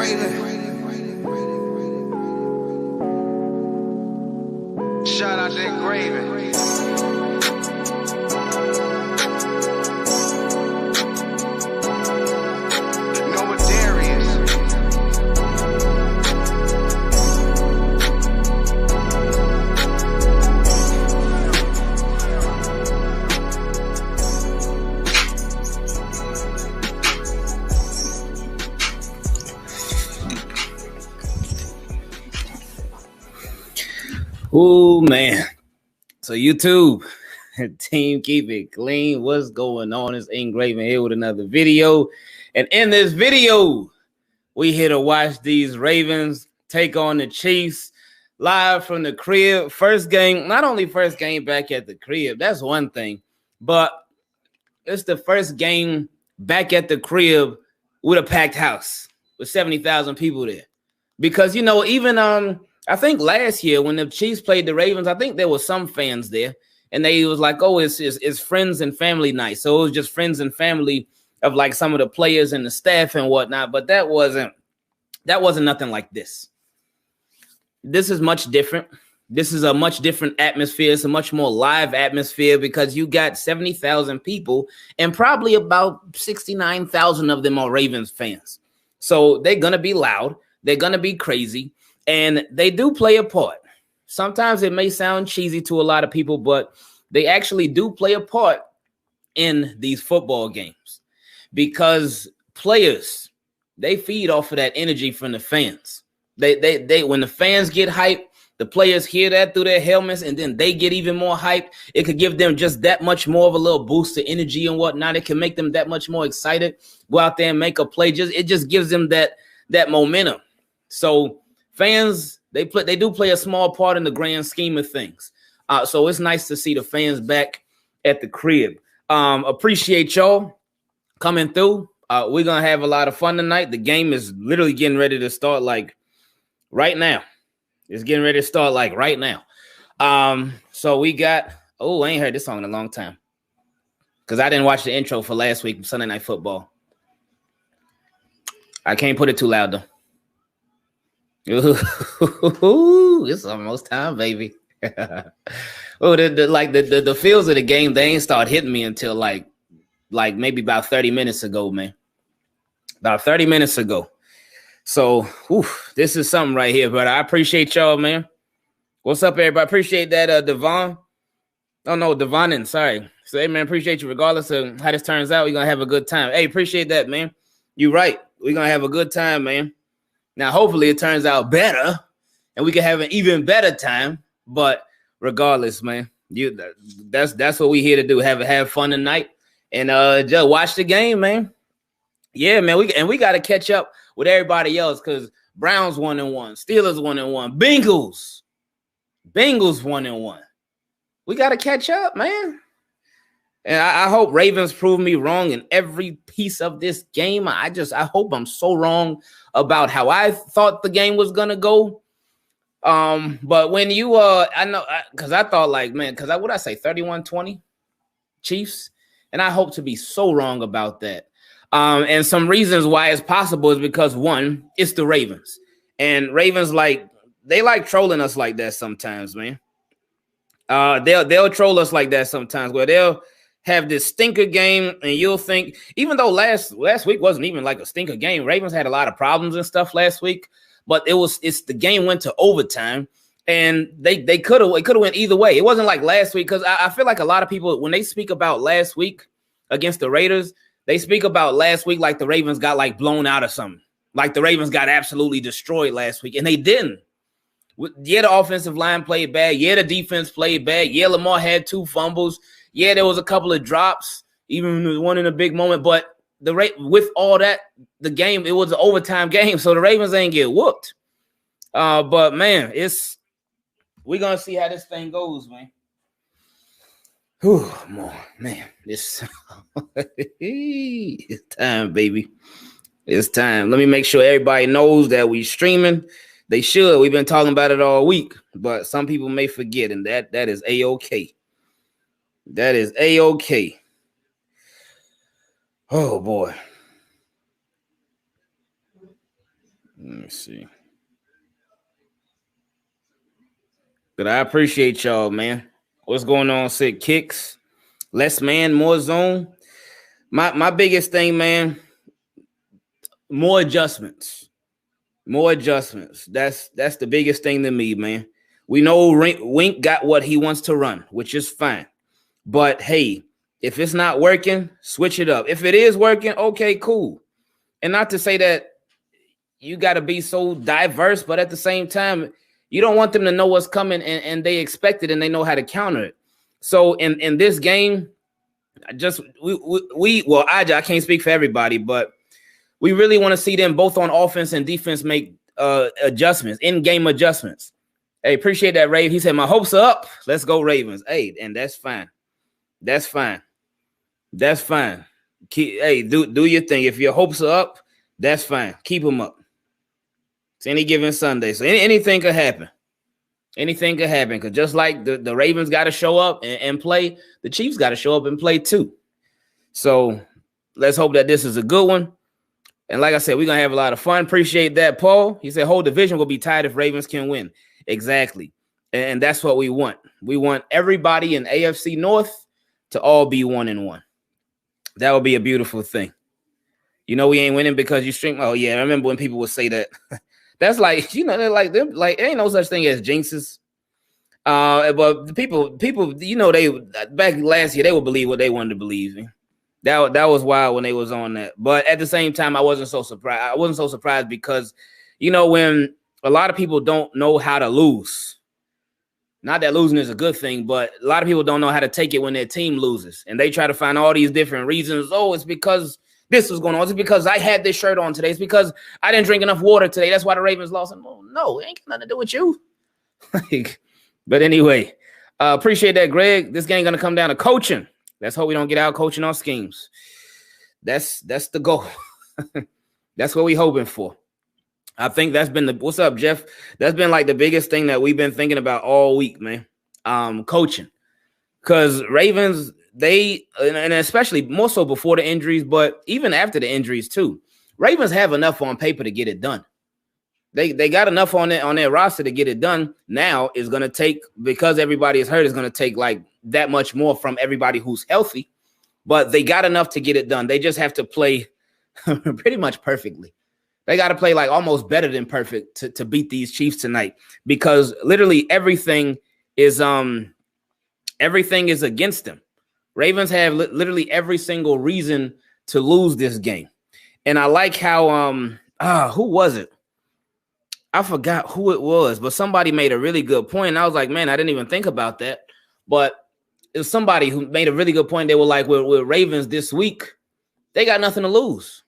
Shout out to Engraving. Noah Darius. Oh man. So YouTube team, keep it clean. What's going on? It's Engraving here with another video. And in this video, we here to watch these Ravens take on the Chiefs live from the crib. First game, not only first game back at the crib, that's one thing, but it's the first game back at the crib with a packed house with 70,000 people there. Because, you know, even I think last year when the Chiefs played the Ravens, I think there were some fans there, and they was like, oh, it's friends and family night. So it was just friends and family of like some of the players and the staff and whatnot. But that wasn't nothing like this. This is much different. This is a much different atmosphere. It's a much more live atmosphere because you got 70,000 people and probably about 69,000 of them are Ravens fans. So they're going to be loud. They're going to be crazy. And they do play a part. Sometimes it may sound cheesy to a lot of people, but they actually do play a part in these football games because players, they feed off of that energy from the fans. They when the fans get hyped, the players hear that through their helmets, and then they get even more hyped. It could give them just that much more of a little boost to energy and whatnot. It can make them that much more excited. Go out there and make a play. It just gives them that momentum. So fans, they do play a small part in the grand scheme of things. So it's nice to see the fans back at the crib. Appreciate y'all coming through. We're going to have a lot of fun tonight. The game is literally getting ready to start like right now. It's getting ready to start like right now. So we got, I ain't heard this song in a long time because I didn't watch the intro for last week, Sunday Night Football. I can't put it too loud though. It's almost time, baby. The feels of the game, they ain't start hitting me until like maybe about 30 minutes ago, man. About 30 minutes ago. So this is something right here, but I appreciate y'all, man. What's up, everybody? Appreciate that, Devon. Oh no, Devonin, sorry. So hey man, appreciate you regardless of how this turns out. We're gonna have a good time. Hey, appreciate that, man. You're right. We're gonna have a good time, man. Now, hopefully it turns out better and we can have an even better time. But regardless, man, that's what we here to do. Have fun tonight and just watch the game, man. Yeah, man. We got to catch up with everybody else because Browns 1-1, Steelers 1-1, Bengals 1-1. We got to catch up, man. And I hope Ravens prove me wrong in every piece of this game. I hope I'm so wrong about how I thought the game was gonna go. But when you I know because I thought like, man, because what I say 31-20 Chiefs, and I hope to be so wrong about that. And some reasons why it's possible is because one, it's the Ravens, and Ravens they like trolling us like that sometimes, man. They'll troll us like that sometimes where they'll have this stinker game, and you'll think, even though last week wasn't even like a stinker game, Ravens had a lot of problems and stuff last week, but it's the game went to overtime, and it could have went either way. It wasn't like last week because I feel like a lot of people when they speak about last week against the Raiders, they speak about last week like the Ravens got like blown out or something, like the Ravens got absolutely destroyed last week, and they didn't. Yeah, the offensive line played bad. Yeah, the defense played bad. Yeah, Lamar had 2 fumbles. Yeah, there was a couple of drops, even one in a big moment. But with all that, the game, it was an overtime game, so the Ravens ain't get whooped. But, man, we're going to see how this thing goes, man. Man, it's time, baby. It's time. Let me make sure everybody knows that we streaming. They should. We've been talking about it all week, but some people may forget, and that is A-OK. That is A-OK. Oh, boy. me see. But I appreciate y'all, man. What's going on? Sick kicks, less man, more zone. My biggest thing, man. More adjustments. More adjustments. That's the biggest thing to me, man. We know Wink got what he wants to run, which is fine. But hey, if it's not working, switch it up. If it is working, okay, cool. And not to say that you got to be so diverse, but at the same time, you don't want them to know what's coming and they expect it and they know how to counter it. So in this game, I can't speak for everybody, but we really want to see them both on offense and defense make adjustments, in-game adjustments. Hey, appreciate that, Rave. He said, my hopes are up. Let's go, Ravens. Hey, and that's fine. That's fine. That's fine. Do your thing. If your hopes are up, that's fine. Keep them up. It's any given Sunday. So anything could happen. Anything could happen. Because just like the Ravens got to show up and play, the Chiefs got to show up and play too. So let's hope that this is a good one. And like I said, we're going to have a lot of fun. Appreciate that, Paul. He said, whole division will be tied if Ravens can win. Exactly. And that's what we want. We want everybody in AFC North to all be 1-1. That would be a beautiful thing. You know, we ain't winning because you stream. Oh, yeah. I remember when people would say that. That's like, you know, they're like ain't no such thing as jinxes. But the people, you know, they back last year, they would believe what they wanted to believe in. That was wild when they was on that. But at the same time, I wasn't so surprised. I wasn't so surprised because, you know, when a lot of people don't know how to lose, not that losing is a good thing, but a lot of people don't know how to take it when their team loses. And they try to find all these different reasons. Oh, it's because this was going on. It's because I had this shirt on today. It's because I didn't drink enough water today. That's why the Ravens lost. No, it ain't got nothing to do with you. But anyway, appreciate that, Greg. This game going to come down to coaching. Let's hope we don't get out coaching our schemes. That's the goal. That's what we're hoping for. I think that's been what's up, Jeff? That's been like the biggest thing that we've been thinking about all week, man. Coaching. Because Ravens, and especially more so before the injuries, but even after the injuries too, Ravens have enough on paper to get it done. They got enough on their roster to get it done. Now is going to take, because everybody is hurt, is going to take like that much more from everybody who's healthy. But they got enough to get it done. They just have to play pretty much perfectly. They got to play like almost better than perfect to beat these Chiefs tonight, because literally everything is against them. Ravens have literally every single reason to lose this game. And I like how who was it? I forgot who it was, but somebody made a really good point. And I was like, man, I didn't even think about that. But it was somebody who made a really good point. They were like, with Ravens this week, they got nothing to lose.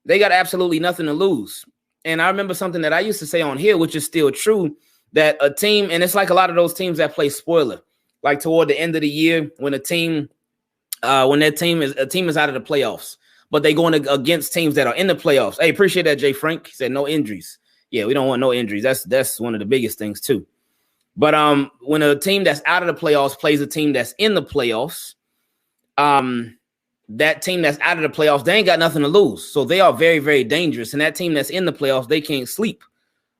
They got absolutely nothing to lose. And I remember something that I used to say on here, which is still true, that a team, and it's like a lot of those teams that play spoiler, like toward the end of the year when a team, when their team is out of the playoffs, but they going against teams that are in the playoffs. Hey, appreciate that, Jay Frank. He said no injuries. Yeah, we don't want no injuries. That's one of the biggest things too. But when a team that's out of the playoffs plays a team that's in the playoffs, that team that's out of the playoffs, they ain't got nothing to lose. So they are very, very dangerous. And that team that's in the playoffs, they can't sleep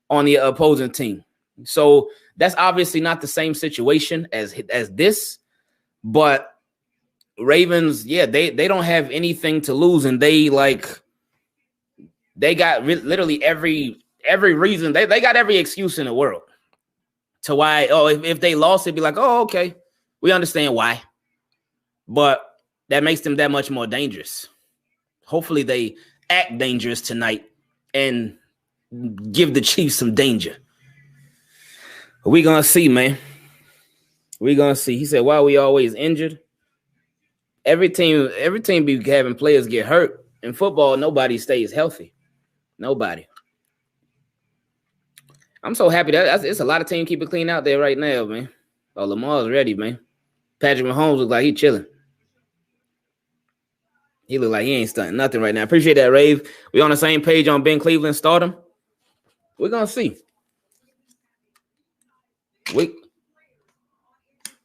on the opposing team. So that's obviously not the same situation as this. But Ravens, yeah, they don't have anything to lose. And they got literally every reason. They got every excuse in the world to why, if they lost, it'd be like, oh, okay, we understand why. But that makes them that much more dangerous. Hopefully they act dangerous tonight and give the Chiefs some danger. We're going to see, man. We're going to see. He said, why are we always injured? Every team be having players get hurt. In football, nobody stays healthy. Nobody. I'm so happy that it's a lot of teams keep it clean out there right now, man. Oh, Lamar's ready, man. Patrick Mahomes looks like he's chilling. He look like he ain't stunting nothing right now. Appreciate that, Rave. We on the same page on Ben Cleveland stardom. We're gonna see.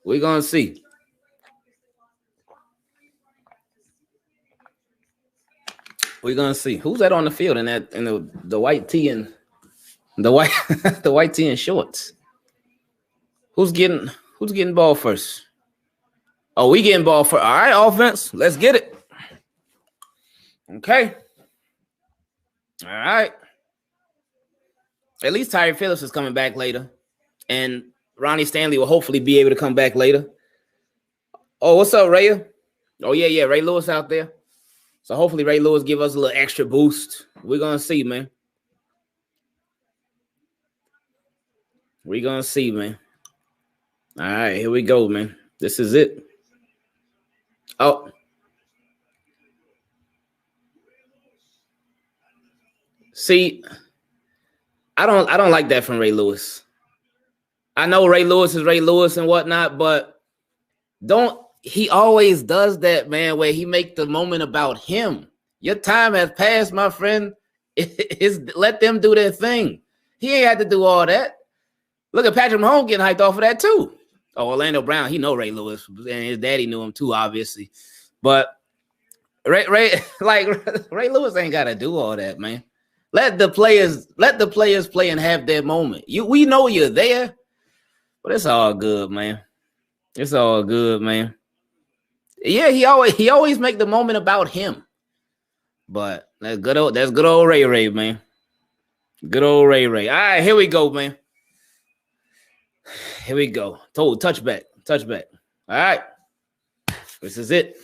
We're gonna see. We're gonna see who's that on the field in the white tee and the white the white tee and shorts. Who's getting ball first? Oh, we getting ball first. All right, offense. Let's get it. Okay. All right. At least Tyree Phillips is coming back later. And Ronnie Stanley will hopefully be able to come back later. Oh, what's up, Ray? Oh, yeah. Ray Lewis out there. So hopefully Ray Lewis give us a little extra boost. We're going to see, man. We're going to see, man. All right, here we go, man. This is it. Oh. See, I don't like that from Ray Lewis. I know Ray Lewis is Ray Lewis and whatnot, but he always does that, man, where he make the moment about him. Your time has passed, my friend. Let them do their thing. He ain't had to do all that. Look at Patrick Mahomes getting hyped off of that too. Oh, Orlando Brown, he know Ray Lewis, and his daddy knew him too, obviously. But Ray Lewis ain't got to do all that, man. Let the players play and have their moment. We know you're there, but it's all good, man. It's all good, man. Yeah, he always make the moment about him. But that's good old Ray, man. Good old Ray. All right, here we go, man. Here we go. Touchback. All right. This is it.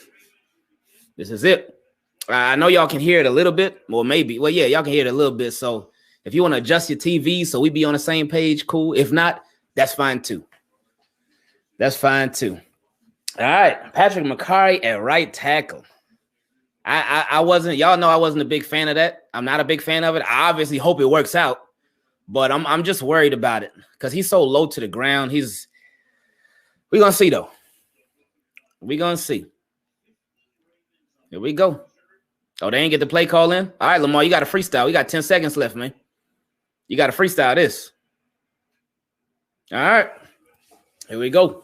I know y'all can hear it a little bit, or maybe. Well, yeah, y'all can hear it a little bit. So if you want to adjust your TV so we be on the same page, cool. If not, that's fine too. All right, Patrick McCarry at right tackle. I wasn't a big fan of that. I'm not a big fan of it. I obviously hope it works out, but I'm just worried about it because he's so low to the ground. We're gonna see though. We're gonna see. Here we go. Oh, they ain't get the play call in? All right, Lamar, you got to freestyle. We got 10 seconds left, man. You got to freestyle this. All right. Here we go.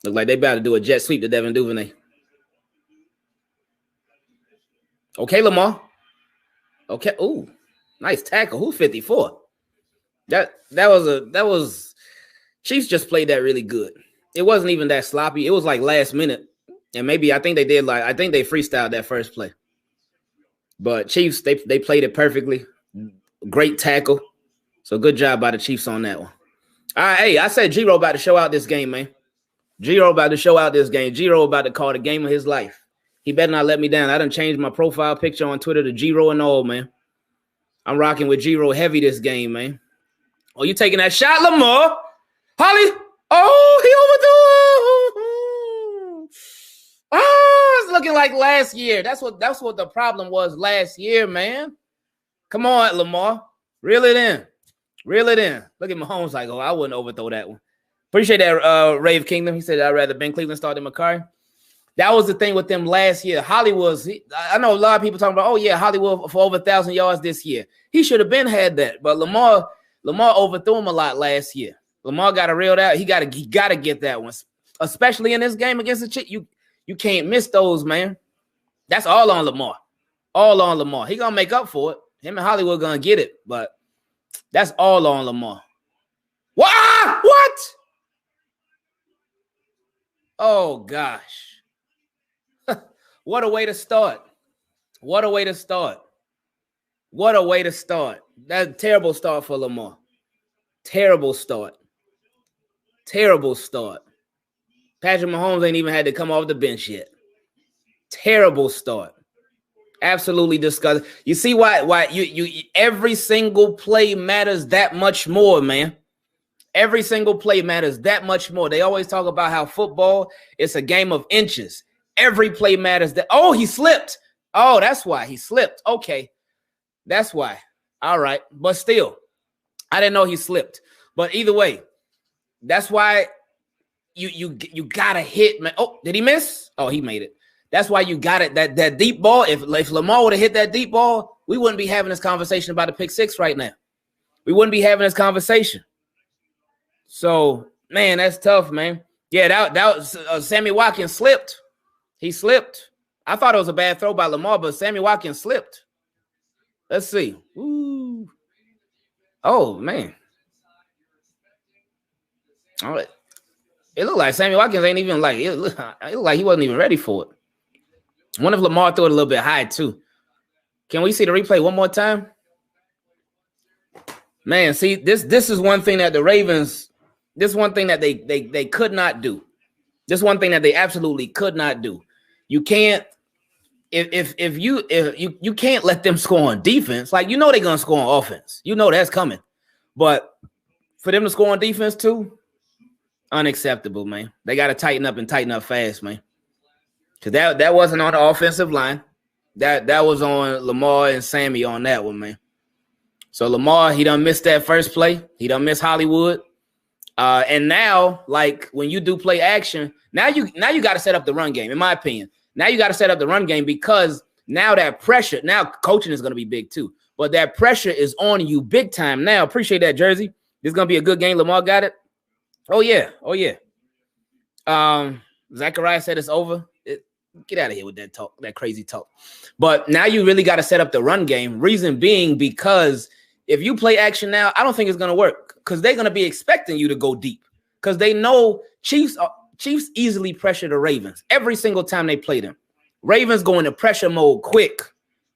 Look like they about to do a jet sweep to Devin Duvernay. Okay, Lamar. Okay. Ooh, nice tackle. Who's 54? That was Chiefs just played that really good. It wasn't even that sloppy. It was like last minute. And maybe I think they freestyled that first play. But Chiefs, they played it perfectly. Great tackle. So good job by the Chiefs on that one. All right, hey, I said G-Ro about to show out this game, man. G-Ro about to show out this game. G-Ro about to call the game of his life. He better not let me down. I done changed my profile picture on Twitter to G-Ro and all, man. I'm rocking with G-Ro heavy this game, man. Oh, you taking that shot, Lamar? Holly? Oh, he overthrew. Oh, it's looking like last year. That's what the problem was last year, man. Come on, Lamar. Reel it in. Look at Mahomes like, oh, I wouldn't overthrow that one. Appreciate that, Rave Kingdom. He said, I'd rather Ben Cleveland start than McCarry. That was the thing with them last year. I know a lot of people talking about, oh, yeah, Hollywood for over 1,000 yards this year. He should have been had that. But Lamar overthrew him a lot last year. Lamar got to reel that. He got to get that one, especially in this game against the Chiefs. You can't miss those, man. That's all on Lamar. He going to make up for it. Him and Hollywood going to get it, but that's all on Lamar. What? Oh, gosh. What a way to start. That's a terrible start for Lamar. Terrible start. Patrick Mahomes ain't even had to come off the bench yet. Terrible start. Absolutely disgusting. You see why you every single play matters that much more, man. Every single play matters that much more. They always talk about how football is a game of inches. Every play matters. Oh, he slipped. Oh, that's why he slipped. Okay. That's why. All right. But still, I didn't know he slipped. But either way, that's why you gotta hit, man. Oh, did he miss? Oh, he made it. That's why you got it. That deep ball. If Lamar would have hit that deep ball, we wouldn't be having this conversation about the pick six right now. We wouldn't be having this conversation. So, man, that's tough, man. Yeah, that was Sammy Watkins slipped. He slipped. I thought it was a bad throw by Lamar, but Sammy Watkins slipped. Let's see. Ooh. Oh, man. All right. It looked like Sammy Watkins ain't even like it. Looked like he wasn't even ready for it. I wonder if Lamar threw it a little bit high too. Can we see the replay one more time? Man, see, this is one thing that the Ravens, this is one thing that they could not do. This is one thing that they absolutely could not do. You can't, if you can't let them score on defense. Like, you know they're gonna score on offense. You know that's coming. But for them to score on defense too, unacceptable, man. They got to tighten up fast, man. Because that wasn't on the offensive line. That was on Lamar and Sammy on that one, man. So Lamar, he done missed that first play. He done missed Hollywood. And now, like, when you do play action, now you got to set up the run game, in my opinion. Now you got to set up the run game because now that pressure, now coaching is going to be big too. But that pressure is on you big time now. Appreciate that, Jersey. This is going to be a good game. Lamar got it. Oh, yeah. Oh, yeah. Zachariah said it's over. Get out of here with that talk, that crazy talk. But now you really got to set up the run game. Reason being because if you play action now, I don't think it's going to work because they're going to be expecting you to go deep because they know Chiefs easily pressure the Ravens every single time they play them. Ravens go into pressure mode quick.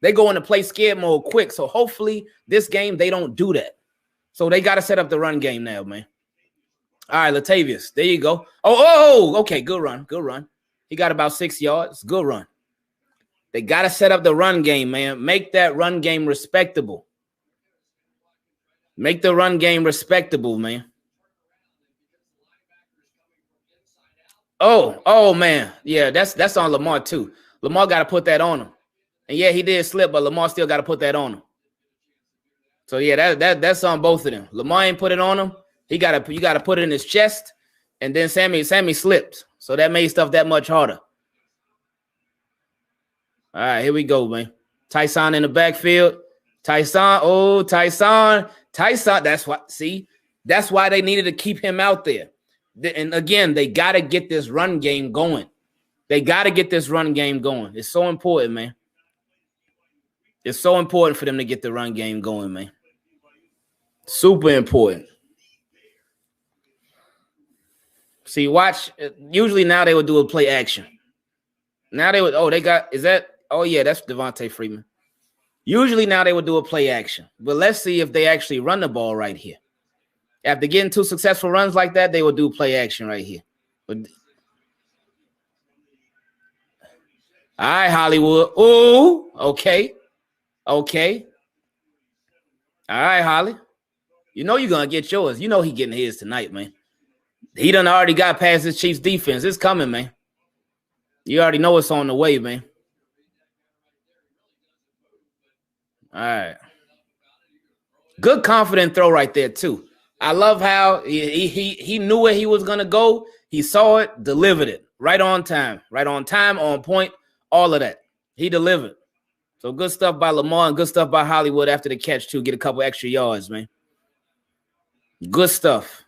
They go into play scared mode quick. So hopefully this game, they don't do that. So they got to set up the run game now, man. All right, Latavius, there you go. Oh, okay, good run, good run. He got about 6 yards. Good run. They got to set up the run game, man. Make that run game respectable. Make the run game respectable, man. Oh, man. Yeah, that's on Lamar, too. Lamar got to put that on him. And, yeah, he did slip, but Lamar still got to put that on him. So, yeah, that's on both of them. Lamar ain't put it on him. You got to put it in his chest. And then Sammy slipped. So that made stuff that much harder. All right, here we go, man. Tyson in the backfield. Tyson. That's why they needed to keep him out there. And again, they got to get this run game going. It's so important, man. It's so important for them to get the run game going, man. Super important. See, watch. Usually now they would do a play action. Now they would. Oh, they got. Is that? Oh, yeah, that's Devontae Freeman. Usually now they would do a play action. But let's see if they actually run the ball right here. After getting 2 successful runs like that, they will do play action right here. But, all right, Hollywood. Oh, okay. All right, Holly. You know you're going to get yours. You know he getting his tonight, man. He done already got past his Chiefs defense. It's coming, man. You already know it's on the way, man. All right. Good confident throw right there, too. I love how he knew where he was going to go. He saw it, delivered it. Right on time, on point, all of that. He delivered. So good stuff by Lamar and good stuff by Hollywood after the catch, too. Get a couple extra yards, man. Good stuff.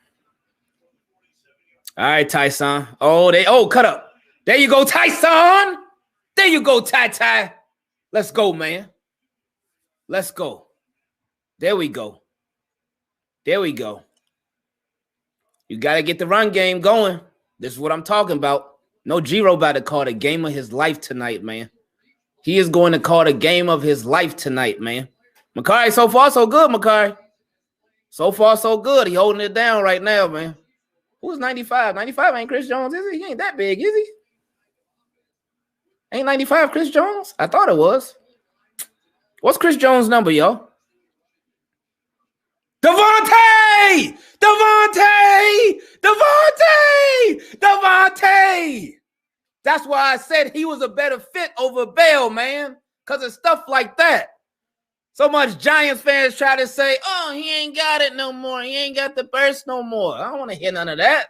All right, Tyson. Cut up. There you go, Tyson. There you go, Ty. Let's go, man. Let's go. There we go. You got to get the run game going. This is what I'm talking about. No Giro about to call the game of his life tonight, man. He is going to call the game of his life tonight, man. Makari, so far, so good, Makari. So far, so good. He holding it down right now, man. Who's 95? 95 ain't Chris Jones, is he? He ain't that big, is he? Ain't 95 Chris Jones? I thought it was. What's Chris Jones' number, yo? Devontae! That's why I said he was a better fit over Bell, man. Because of stuff like that. So much Giants fans try to say, oh, he ain't got it no more. He ain't got the burst no more. I don't want to hear none of that.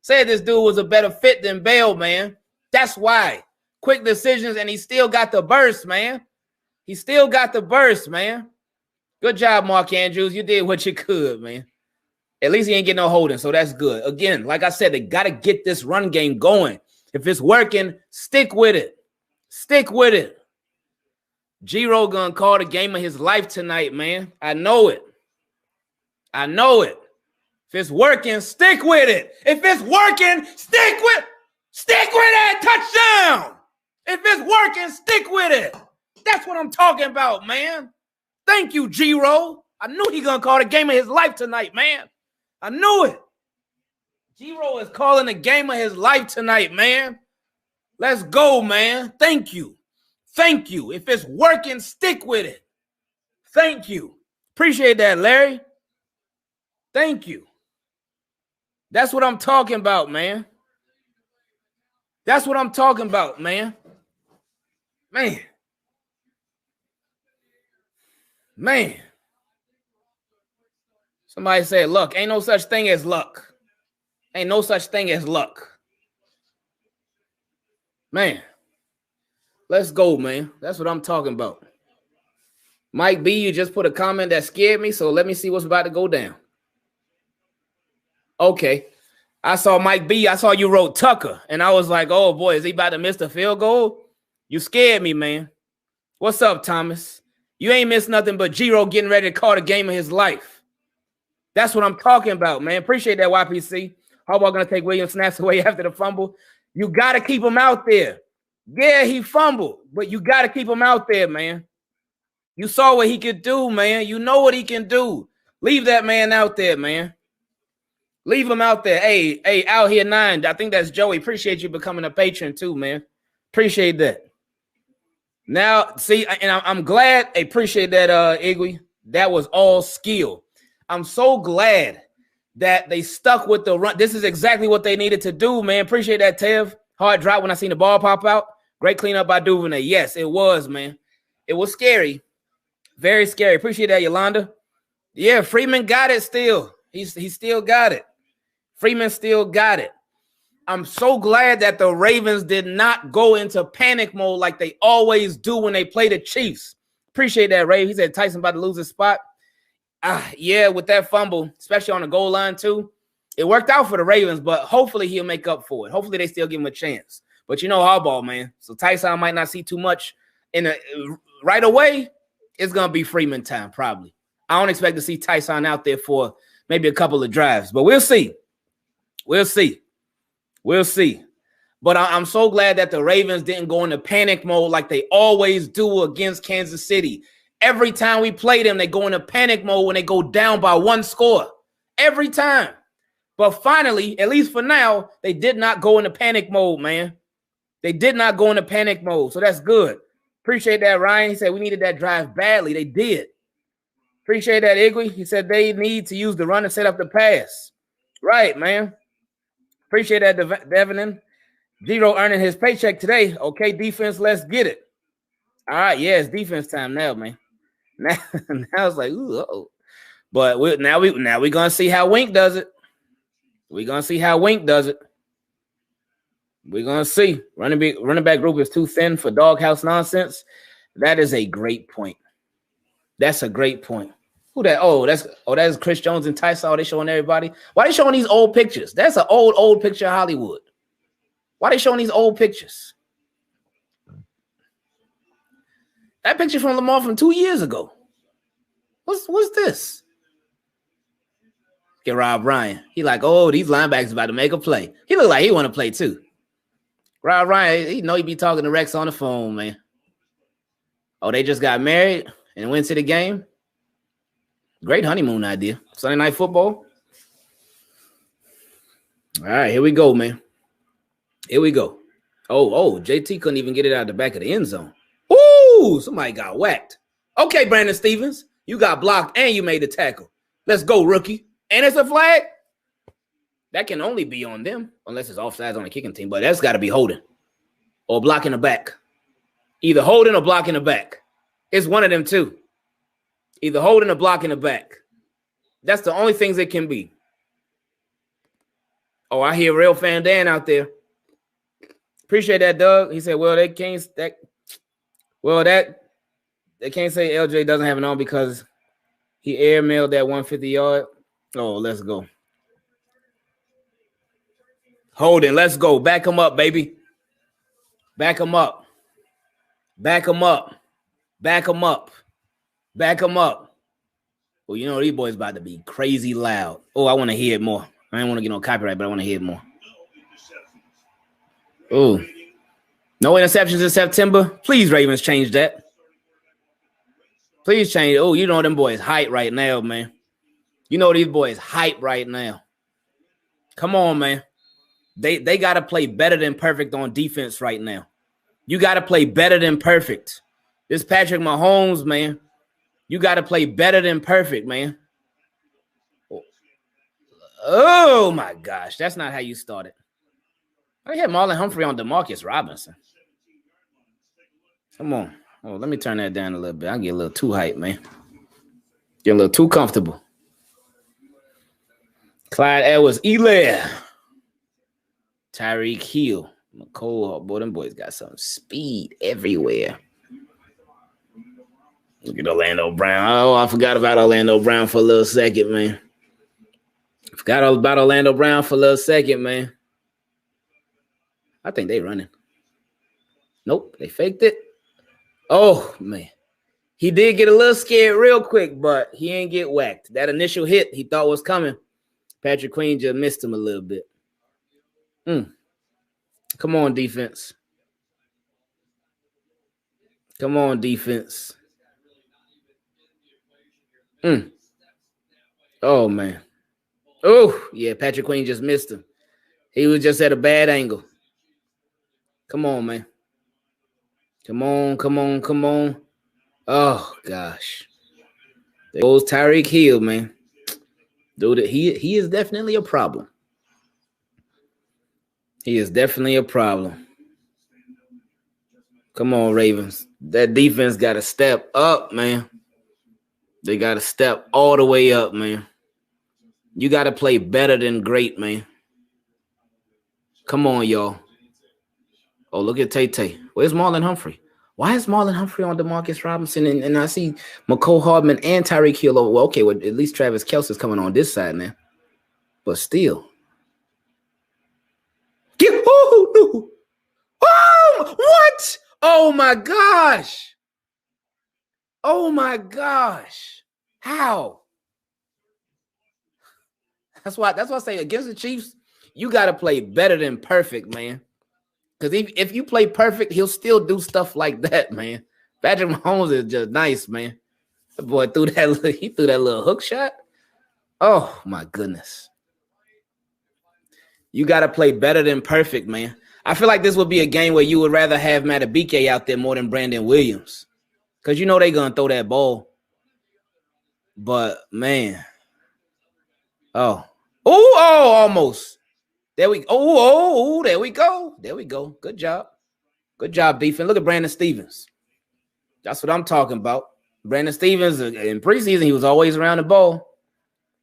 Said this dude was a better fit than Bell, man. That's why. Quick decisions, and he still got the burst, man. Good job, Mark Andrews. You did what you could, man. At least he ain't getting no holding, so that's good. Again, like I said, they got to get this run game going. If it's working, stick with it. Stick with it. G-Ro gonna call the game of his life tonight, man. I know it. I know it. If it's working, stick with it. If it's working, stick with it. Touchdown. If it's working, stick with it. That's what I'm talking about, man. Thank you, G-Ro. I knew he gonna call the game of his life tonight, man. I knew it. G-Ro is calling the game of his life tonight, man. Let's go, man. Thank you. Thank you. If it's working, stick with it. Thank you. Appreciate that, Larry. Thank you. That's what I'm talking about, man. That's what I'm talking about, man. Man. Somebody said luck. Ain't no such thing as luck. Ain't no such thing as luck. Man. Let's go, man. That's what I'm talking about. Mike B, you just put a comment that scared me, so let me see what's about to go down. Okay. I saw Mike B. I saw you wrote Tucker, and I was like, oh, boy, is he about to miss the field goal? You scared me, man. What's up, Thomas? You ain't missed nothing but G-Ro getting ready to call the game of his life. That's what I'm talking about, man. Appreciate that, YPC. Harbaugh going to take Williams snaps away after the fumble. You got to keep him out there. Yeah, he fumbled, but you got to keep him out there, man. You saw what he could do, man. You know what he can do. Leave that man out there, man. Leave him out there. Hey, out here 9. I think that's Joey. Appreciate you becoming a patron too, man. Appreciate that. Now, see, and I'm glad. Appreciate that, Iggy. That was all skill. I'm so glad that they stuck with the run. This is exactly what they needed to do, man. Appreciate that, Tev. Hard drop when I seen the ball pop out. Great cleanup by Duvernay. Yes, it was, man. It was scary. Very scary. Appreciate that, Yolanda. Yeah, Freeman got it still. He still got it. Freeman still got it. I'm so glad that the Ravens did not go into panic mode like they always do when they play the Chiefs. Appreciate that, Ray. He said Tyson about to lose his spot. Yeah, with that fumble, especially on the goal line too. It worked out for the Ravens, but hopefully he'll make up for it. Hopefully they still give him a chance. But you know Harbaugh, man. So Tyson might not see too much right away. It's going to be Freeman time, probably. I don't expect to see Tyson out there for maybe a couple of drives, but we'll see. We'll see. We'll see. But I'm so glad that the Ravens didn't go into panic mode like they always do against Kansas City. Every time we play them, they go into panic mode when they go down by one score. Every time. But finally, at least for now, they did not go into panic mode, man. They did not go into panic mode, so that's good. Appreciate that, Ryan. He said we needed that drive badly. They did. Appreciate that, Iggy. He said they need to use the run and set up the pass. Right, man. Appreciate that, Devonin. G-Ro earning his paycheck today. Okay, defense, let's get it. All right, yeah, it's defense time now, man. Now it's like, ooh, uh-oh. But now we're gonna see how Wink does it. We're gonna see how Wink does it. We're gonna see. Running back group is too thin for doghouse nonsense. That is a great point. That's a great point. Who that? That's Chris Jones and Tyson. They showing everybody. Why they showing these old pictures? That's an old picture of Hollywood. Why they showing these old pictures? That picture from Lamar from 2 years ago. What's this? Get Rob Ryan. He like, oh, these linebackers about to make a play. He look like he want to play too. Rob Ryan, he know he be talking to Rex on the phone, man. Oh, they just got married and went to the game. Great honeymoon idea. Sunday Night Football. All right, here we go, man. Here we go. Oh, JT couldn't even get it out of the back of the end zone. Ooh, somebody got whacked. Okay, Brandon Stevens, you got blocked and you made the tackle. Let's go, rookie. And it's a flag. That can only be on them, unless it's offsides on the kicking team, but that's got to be holding or blocking the back. Either holding or blocking the back. It's one of them two. Either holding or blocking the back. That's the only things it can be. Oh, I hear Real Fan Dan out there. Appreciate that, Doug. He said, they can't say LJ doesn't have it on because he airmailed that 150-yard. Oh, let's go. Holding, let's go. Back him up, baby. Back him up. Back them up. Back them up. Back them up. Well, you know, these boys about to be crazy loud. Oh, I want to hear it more. I don't want to get no copyright, but I want to hear it more. Oh, no interceptions in September. Please, Ravens, change that. Please change it. Oh, you know them boys hype right now, man. You know these boys hype right now. Come on, man. They got to play better than perfect on defense right now. You got to play better than perfect. This Patrick Mahomes, man. You got to play better than perfect, man. Oh, my gosh. That's not how you started. I had Marlon Humphrey on DeMarcus Robinson. Come on. Oh, let me turn that down a little bit. I get a little too hyped, man. Get a little too comfortable. Clyde Edwards-Helaire. Tyreek Hill. McCole. Boy, them boys got some speed everywhere. Look at Orlando Brown. Oh, I forgot about Orlando Brown for a little second, man. Forgot all about Orlando Brown for a little second, man. I think they running. Nope, they faked it. Oh, man. He did get a little scared real quick, but he ain't get whacked. That initial hit he thought was coming. Patrick Queen just missed him a little bit. Come on, defense. Come on, defense. Oh, man. Oh, yeah, Patrick Queen just missed him. He was just at a bad angle. Come on, man. Come on, come on, come on. Oh, gosh. There goes Tyreek Hill, man. Dude, he is definitely a problem. He is definitely a problem. Come on, Ravens. That defense got to step up, man. They got to step all the way up, man. You got to play better than great, man. Come on, y'all. Oh, look at Tay. Where's Marlon Humphrey? Why is Marlon Humphrey on DeMarcus Robinson? And I see McCole Hardman and Tyreek Hill. Well, okay, well, at least Travis Kelce's coming on this side now. But still. Oh, what? Oh, my gosh. Oh, my gosh. How? That's why I say against the Chiefs, you got to play better than perfect, man. Because if you play perfect, he'll still do stuff like that, man. Patrick Mahomes is just nice, man. The boy threw that little hook shot. Oh, my goodness. You got to play better than perfect, man. I feel like this would be a game where you would rather have Matabike out there more than Brandon Williams. Because you know they're going to throw that ball. But, man. Oh, almost. There we go. Oh, there we go. There we go. Good job. Good job, defense. Look at Brandon Stevens. That's what I'm talking about. Brandon Stevens, in preseason, he was always around the ball.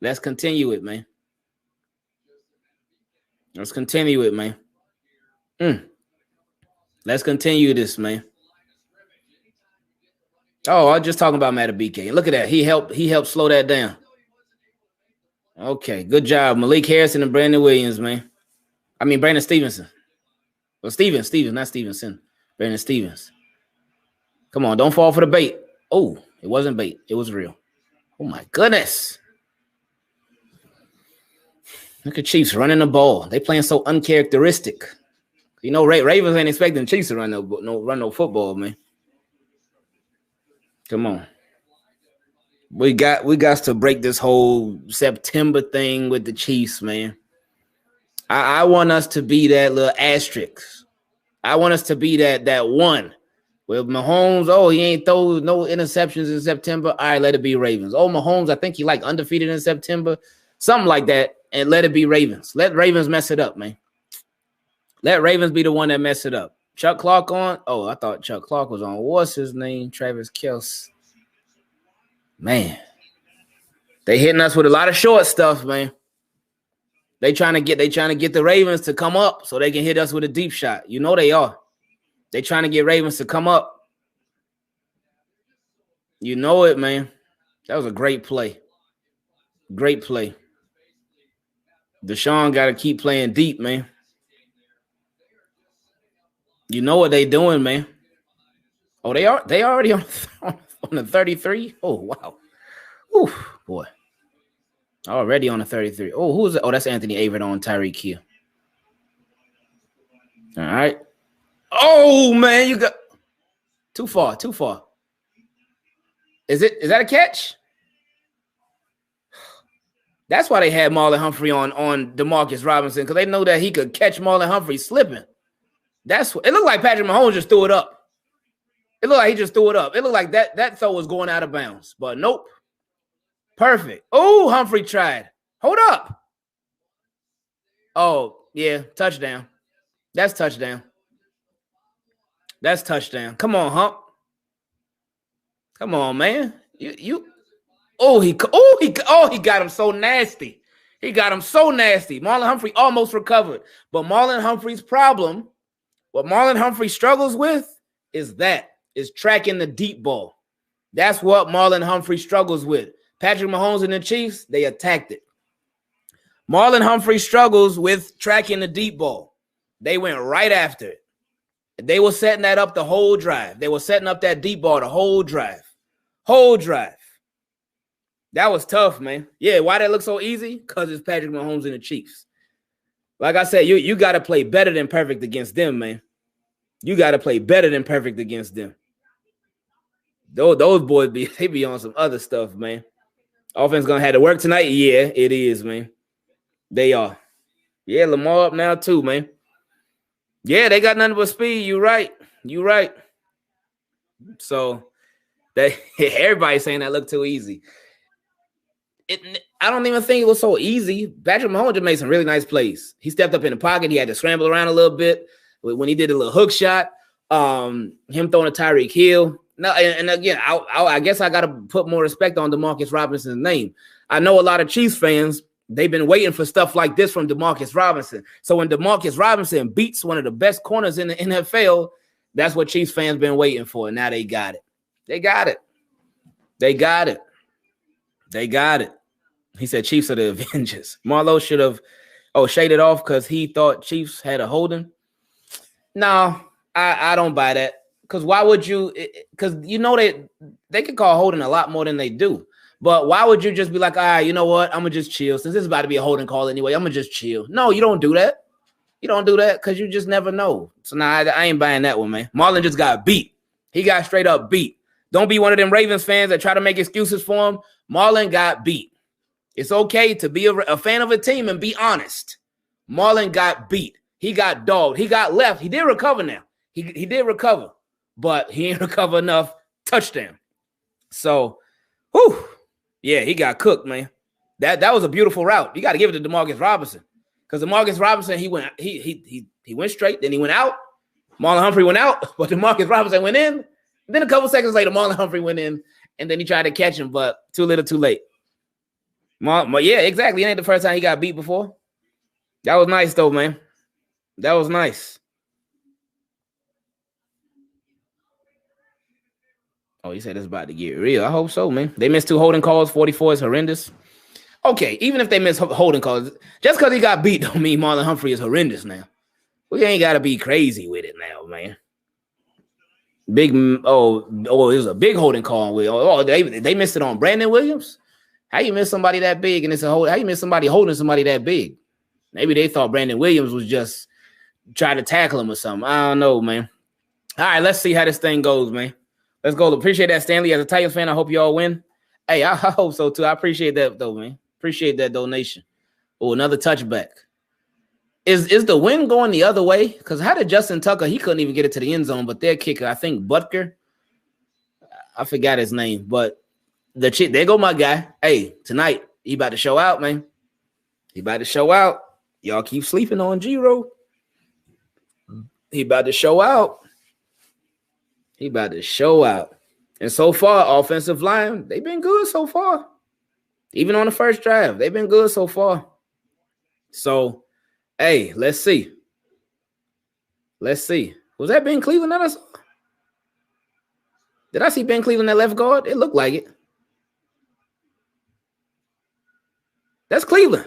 Let's continue it, man. Let's continue it, man. Let's continue this, man. Oh, I was just talking about Matabike. Look at that. He helped slow that down. Okay, good job. Malik Harrison and Brandon Williams, man. I mean, Brandon Stevenson. Well, Stevens, not Stevenson. Brandon Stevens. Come on, don't fall for the bait. Oh, it wasn't bait. It was real. Oh, my goodness. Look at Chiefs running the ball. They playing so uncharacteristic. You know, Ravens ain't expecting Chiefs to run no football, man. Come on. We got to break this whole September thing with the Chiefs, man. I want us to be that little asterisk. I want us to be that one. With Mahomes, he ain't throw no interceptions in September. All right, let it be Ravens. Oh, Mahomes, I think he undefeated in September. Something like that. And let it be Ravens. Let Ravens mess it up, man. Let Ravens be the one that mess it up. Chuck Clark on. Oh, I thought Chuck Clark was on. What's his name? Travis Kelce. Man. They hitting us with a lot of short stuff, man. They trying to get the Ravens to come up so they can hit us with a deep shot. You know they are. They trying to get Ravens to come up. You know it, man. That was a great play. Great play. Deshaun got to keep playing deep, man. You know what they doing, man. Oh, they already on the 33. Oh, wow. Ooh, boy. Already on the 33. Oh, who's it? Oh, that's Anthony Averett on Tyreek Hill. All right. Oh, man, you got too far. Is that a catch? That's why they had Marlon Humphrey on Demarcus Robinson, because they know that he could catch Marlon Humphrey slipping. That's what it looked like. Patrick Mahomes just threw it up. It looked like he just threw it up. It looked like that throw was going out of bounds, but nope. Perfect. Oh, Humphrey tried. Hold up. Oh, yeah, touchdown. That's touchdown. That's touchdown. Come on, Hump. Come on, man. He got him so nasty. He got him so nasty. Marlon Humphrey almost recovered. But Marlon Humphrey's problem, what Marlon Humphrey struggles with is tracking the deep ball. That's what Marlon Humphrey struggles with. Patrick Mahomes and the Chiefs, they attacked it. Marlon Humphrey struggles with tracking the deep ball. They went right after it. They were setting that up the whole drive. They were setting up that deep ball the whole drive. That was tough, man. Yeah, why that look so easy? Because it's Patrick Mahomes and the Chiefs. Like I said, you got to play better than perfect against them, man. You got to play better than perfect against them. Those boys they be on some other stuff, man. Offense gonna have to work tonight. Yeah, it is, man. They are. Yeah, Lamar up now too, man. Yeah, they got nothing but speed. You right. So everybody's saying that looked too easy. I don't even think it was so easy. Patrick Mahomes just made some really nice plays. He stepped up in the pocket. He had to scramble around a little bit when he did a little hook shot. Him throwing a Tyreek Hill. No, and again, I guess I got to put more respect on Demarcus Robinson's name. I know a lot of Chiefs fans, they've been waiting for stuff like this from Demarcus Robinson. So when Demarcus Robinson beats one of the best corners in the NFL, that's what Chiefs fans been waiting for. And now they got it. He said Chiefs are the Avengers. Marlo should have shaded off because he thought Chiefs had a holding. No, I don't buy that. Because why would you? Because you know they could call holding a lot more than they do. But why would you just be like, all right, you know what? I'm going to just chill. Since this is about to be a holding call anyway, I'm going to just chill. No, you don't do that. You don't do that because you just never know. So now I ain't buying that one, man. Marlon just got beat. He got straight up beat. Don't be one of them Ravens fans that try to make excuses for him. Marlon got beat. It's okay to be a fan of a team and be honest. Marlon got beat. He got dogged. He got left. He did recover now. He did recover. But he ain't recover enough. Touchdown. So, yeah, he got cooked, man. That was a beautiful route. You got to give it to Demarcus Robinson. Because Demarcus Robinson, he went straight, then he went out. Marlon Humphrey went out, but Demarcus Robinson went in. Then a couple seconds later, Marlon Humphrey went in, and then he tried to catch him, but too little, too late. Yeah, exactly. It ain't the first time he got beat before. That was nice, though, man. That was nice. Oh, you said it's about to get real. I hope so, man. They missed 2 holding calls. 44 is horrendous. Okay, even if they miss holding calls, just because he got beat don't mean Marlon Humphrey is horrendous now. We ain't got to be crazy with it now, man. It was a big holding call. They missed it on Brandon Williams. How you miss somebody that big and it's a hold? How you miss somebody holding somebody that big? Maybe they thought Brandon Williams was just trying to tackle him or something. I don't know, man. All right, let's see how this thing goes, man. Let's go. Appreciate that, Stanley. As a Titans fan, I hope you all win. Hey, I hope so too. I appreciate that though, man. Appreciate that donation. Oh, another touchback. Is the win going the other way? Because how did Justin Tucker? He couldn't even get it to the end zone, but their kicker, I think Butker. I forgot his name, but there go my guy. Hey, tonight he about to show out, man. He about to show out. Y'all keep sleeping on Giro. He about to show out. He about to show out. And so far, offensive line, they've been good so far. Even on the first drive, they've been good so far. So, hey, let's see. Was that Ben Cleveland that I saw? Did I see Ben Cleveland at left guard? It looked like it. That's Cleveland.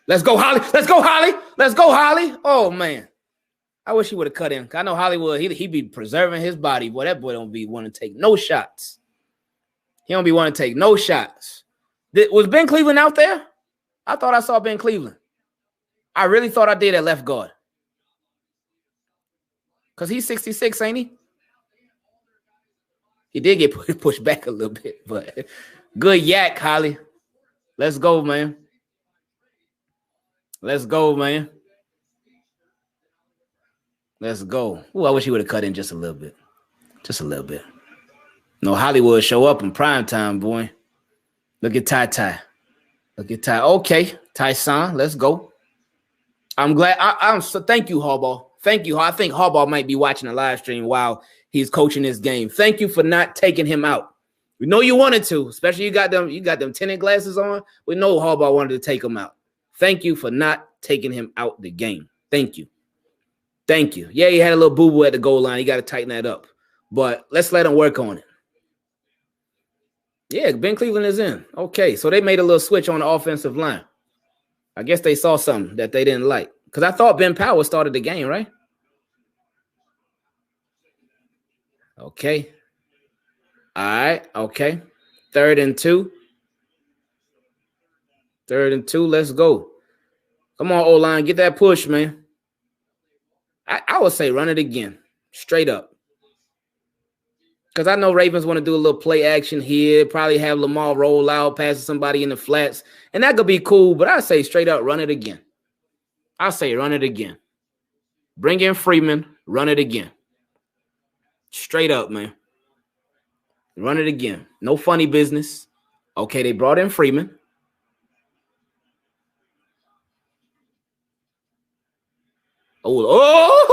Let's go, Holly. Oh, man. I wish he would have cut in. I know Hollywood, he be preserving his body. Boy, that boy don't be wanting to take no shots. He don't be wanting to take no shots. Was Ben Cleveland out there? I thought I saw Ben Cleveland. I really thought I did at left guard. Because he's 66, ain't he? He did get pushed back a little bit, but good yak, Holly. Let's go, man. Let's go, man. Let's go. Ooh, I wish he would have cut in just a little bit. Just a little bit. No, Hollywood show up in prime time, boy. Look at Ty. Look at Ty. Okay, Tyson, let's go. I'm glad. I'm so thank you, Harbaugh. Thank you. I think Harbaugh might be watching the live stream while he's coaching this game. Thank you for not taking him out. We know you wanted to, especially you got them tinted glasses on. We know Harbaugh wanted to take him out. Thank you for not taking him out the game. Thank you. Thank you. Yeah, he had a little boo-boo at the goal line. You got to tighten that up. But let's let him work on it. Yeah, Ben Cleveland is in. Okay, so they made a little switch on the offensive line. I guess they saw something that they didn't like. Because I thought Ben Powell started the game, right? Okay. All right, okay. 3rd and 2. 3rd and 2, let's go. Come on, O-line, get that push, man. I would say run it again, straight up. Because I know Ravens want to do a little play action here, probably have Lamar roll out, passing somebody in the flats, and that could be cool, but I say straight up run it again. I say run it again. Bring in Freeman, run it again. Straight up, man. Run it again. No funny business. Okay, they brought in Freeman. Oh,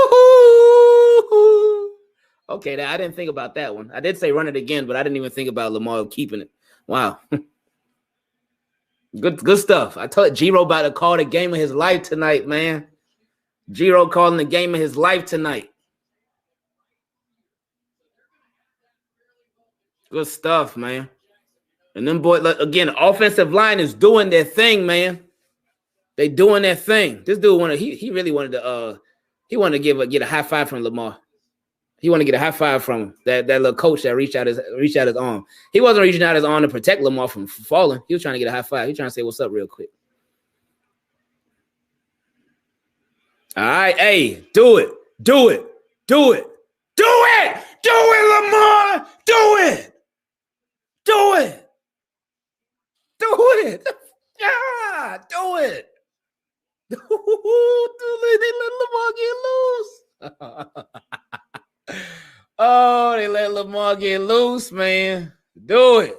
okay. I didn't think about that one. I did say run it again, but I didn't even think about Lamar keeping it. Wow. Good stuff. I told G-Ro about to call the game of his life tonight, man. G-Ro calling the game of his life tonight. Good stuff, man. And then, boy, again, the offensive line is doing their thing, man. They doing their thing. This dude he really wanted to get a high five from Lamar. He wanted to get a high five from him. That little coach that reached out his arm. He wasn't reaching out his arm to protect Lamar from falling. He was trying to get a high five. He was trying to say what's up real quick. All right, hey, do it, Lamar, do it. Yeah, do it. They let Lamar get loose. Oh, they let Lamar get loose, man. Do it.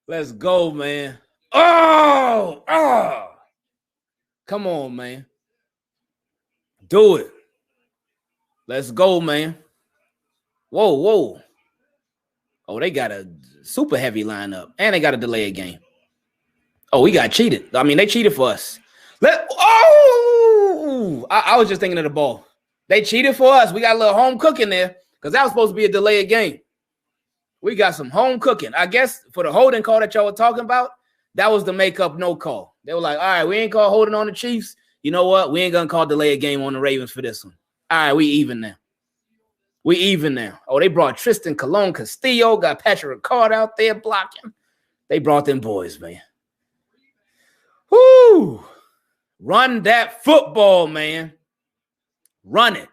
Let's go, man. Oh. Come on, man. Do it. Let's go, man. Whoa. Oh, they got a super heavy lineup, and they got to delay a game. Oh, we got cheated. I mean, they cheated for us. I was just thinking of the ball. They cheated for us. We got a little home cooking there because that was supposed to be a delayed game. We got some home cooking. I guess for the holding call that y'all were talking about, that was the makeup no call. They were like, all right, we ain't call holding on the Chiefs. You know what? We ain't going to call delay a game on the Ravens for this one. All right, we even now. Oh, they brought Tristan Colon Castillo, got Patrick Ricard out there blocking. They brought them boys, man. Whoo! Run that football, man. Run it.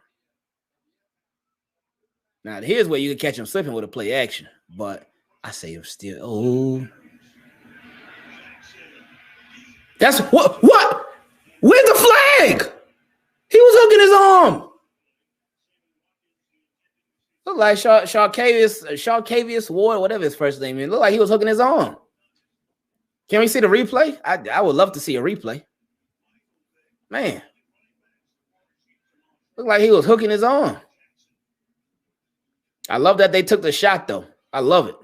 Now, here's where you can catch him slipping with a play action. But I say him still. Oh. That's what? Where's the flag? He was hooking his arm. Look like Sharkavius Ward, whatever his first name is. Look like he was hooking his arm. Can we see the replay? I would love to see a replay. Man. Look like he was hooking his arm. I love that they took the shot, though. I love it.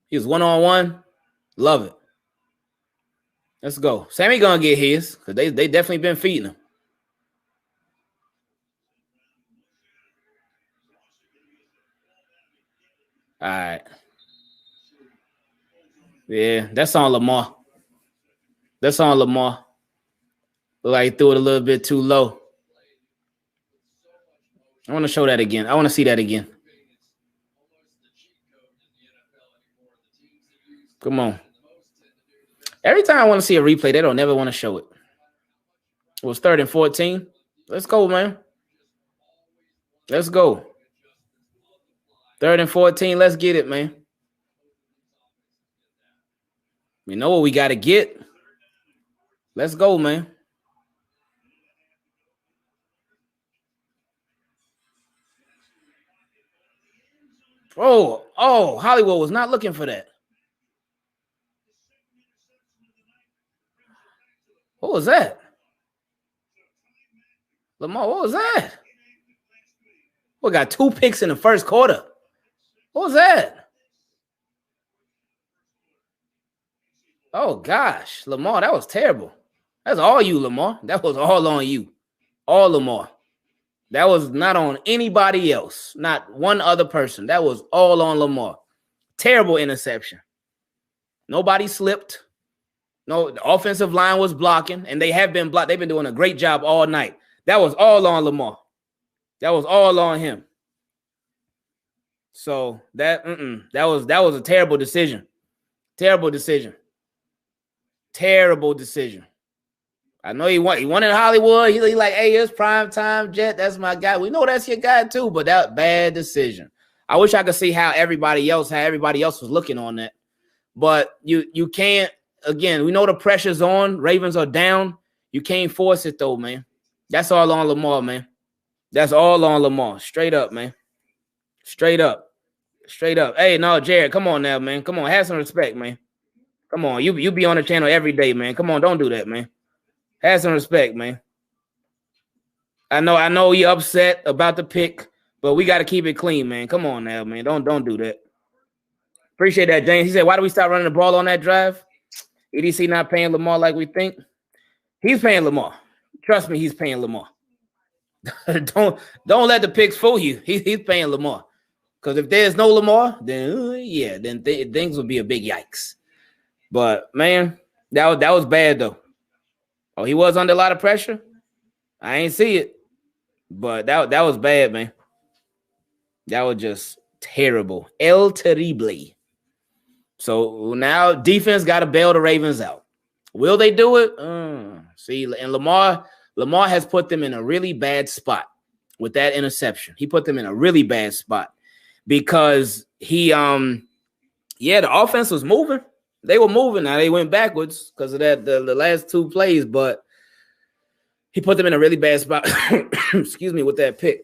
He was one-on-one. Love it. Let's go. Sammy gonna get his because they definitely been feeding him. All right. Yeah, that's on Lamar. That's on Lamar. Look like he threw it a little bit too low. I want to show that again. I want to see that again. Come on. Every time I want to see a replay, they don't never want to show it. It was 3rd and 14. Let's go, man. Let's go. 3rd and 14. Let's get it, man. We know what we got to get. Let's go, man. Oh, Hollywood was not looking for that. What was that? Lamar, what was that? We got 2 picks in the first quarter. What was that? Oh, gosh. Lamar, that was terrible. That's all you, Lamar. That was all on you. All Lamar. That was not on anybody else. Not one other person. That was all on Lamar. Terrible interception. Nobody slipped. No, the offensive line was blocking, and they have been blocked. They've been doing a great job all night. That was all on Lamar. That was all on him. So that was a terrible decision. Terrible decision. Terrible decision. I know he wanted Hollywood. He like, hey, it's prime time, Jet. That's my guy. We know that's your guy too, but that bad decision. I wish I could see how everybody else was looking on that. But you can't. Again, we know the pressure's on. Ravens are down. You can't force it though, man. That's all on Lamar, man. That's all on Lamar. Straight up, man. Straight up. Straight up. Hey, no, Jared, come on now, man. Come on, have some respect, man. Come on, you be on the channel every day, man. Come on, don't do that, man. Have some respect, man. I know you're upset about the pick, but we got to keep it clean, man. Come on now, man. Don't do that. Appreciate that, James. He said, why do we stop running the ball on that drive? EDC not paying Lamar like we think. He's paying Lamar. Trust me, he's paying Lamar. don't let the picks fool you. He's paying Lamar. Because if there's no Lamar, then things would be a big yikes. But man, that was bad though. Oh, he was under a lot of pressure. I ain't see it, but that was bad, man. That was just terrible. El terrible. So now defense got to bail the Ravens out. Will they do it? See, and Lamar has put them in a really bad spot with that interception. He put them in a really bad spot because the offense was moving. They were moving. Now they went backwards because of that the last 2 plays, but he put them in a really bad spot. Excuse me, with that pick.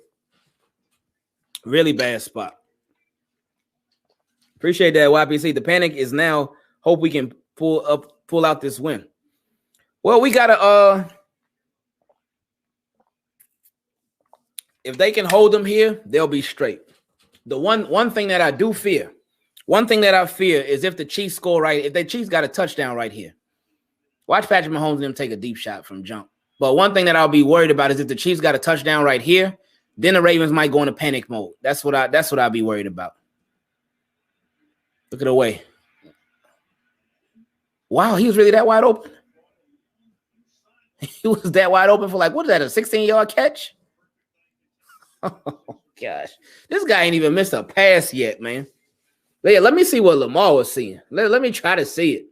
Really bad spot. Appreciate that, YPC. The panic is now hope we can pull out this win. Well, we gotta if they can hold them here, they'll be straight. The one thing that I do fear, is if the Chiefs score right, if the Chiefs got a touchdown right here. Watch Patrick Mahomes and them take a deep shot from jump. But one thing that I'll be worried about is if the Chiefs got a touchdown right here, then the Ravens might go into panic mode. That's what I'll be worried about. Look at the way. Wow, he was really that wide open. He was that wide open for like, what is that, a 16-yard catch? Oh, gosh. This guy ain't even missed a pass yet, man. Yeah, let me see what Lamar was seeing. Let me try to see it.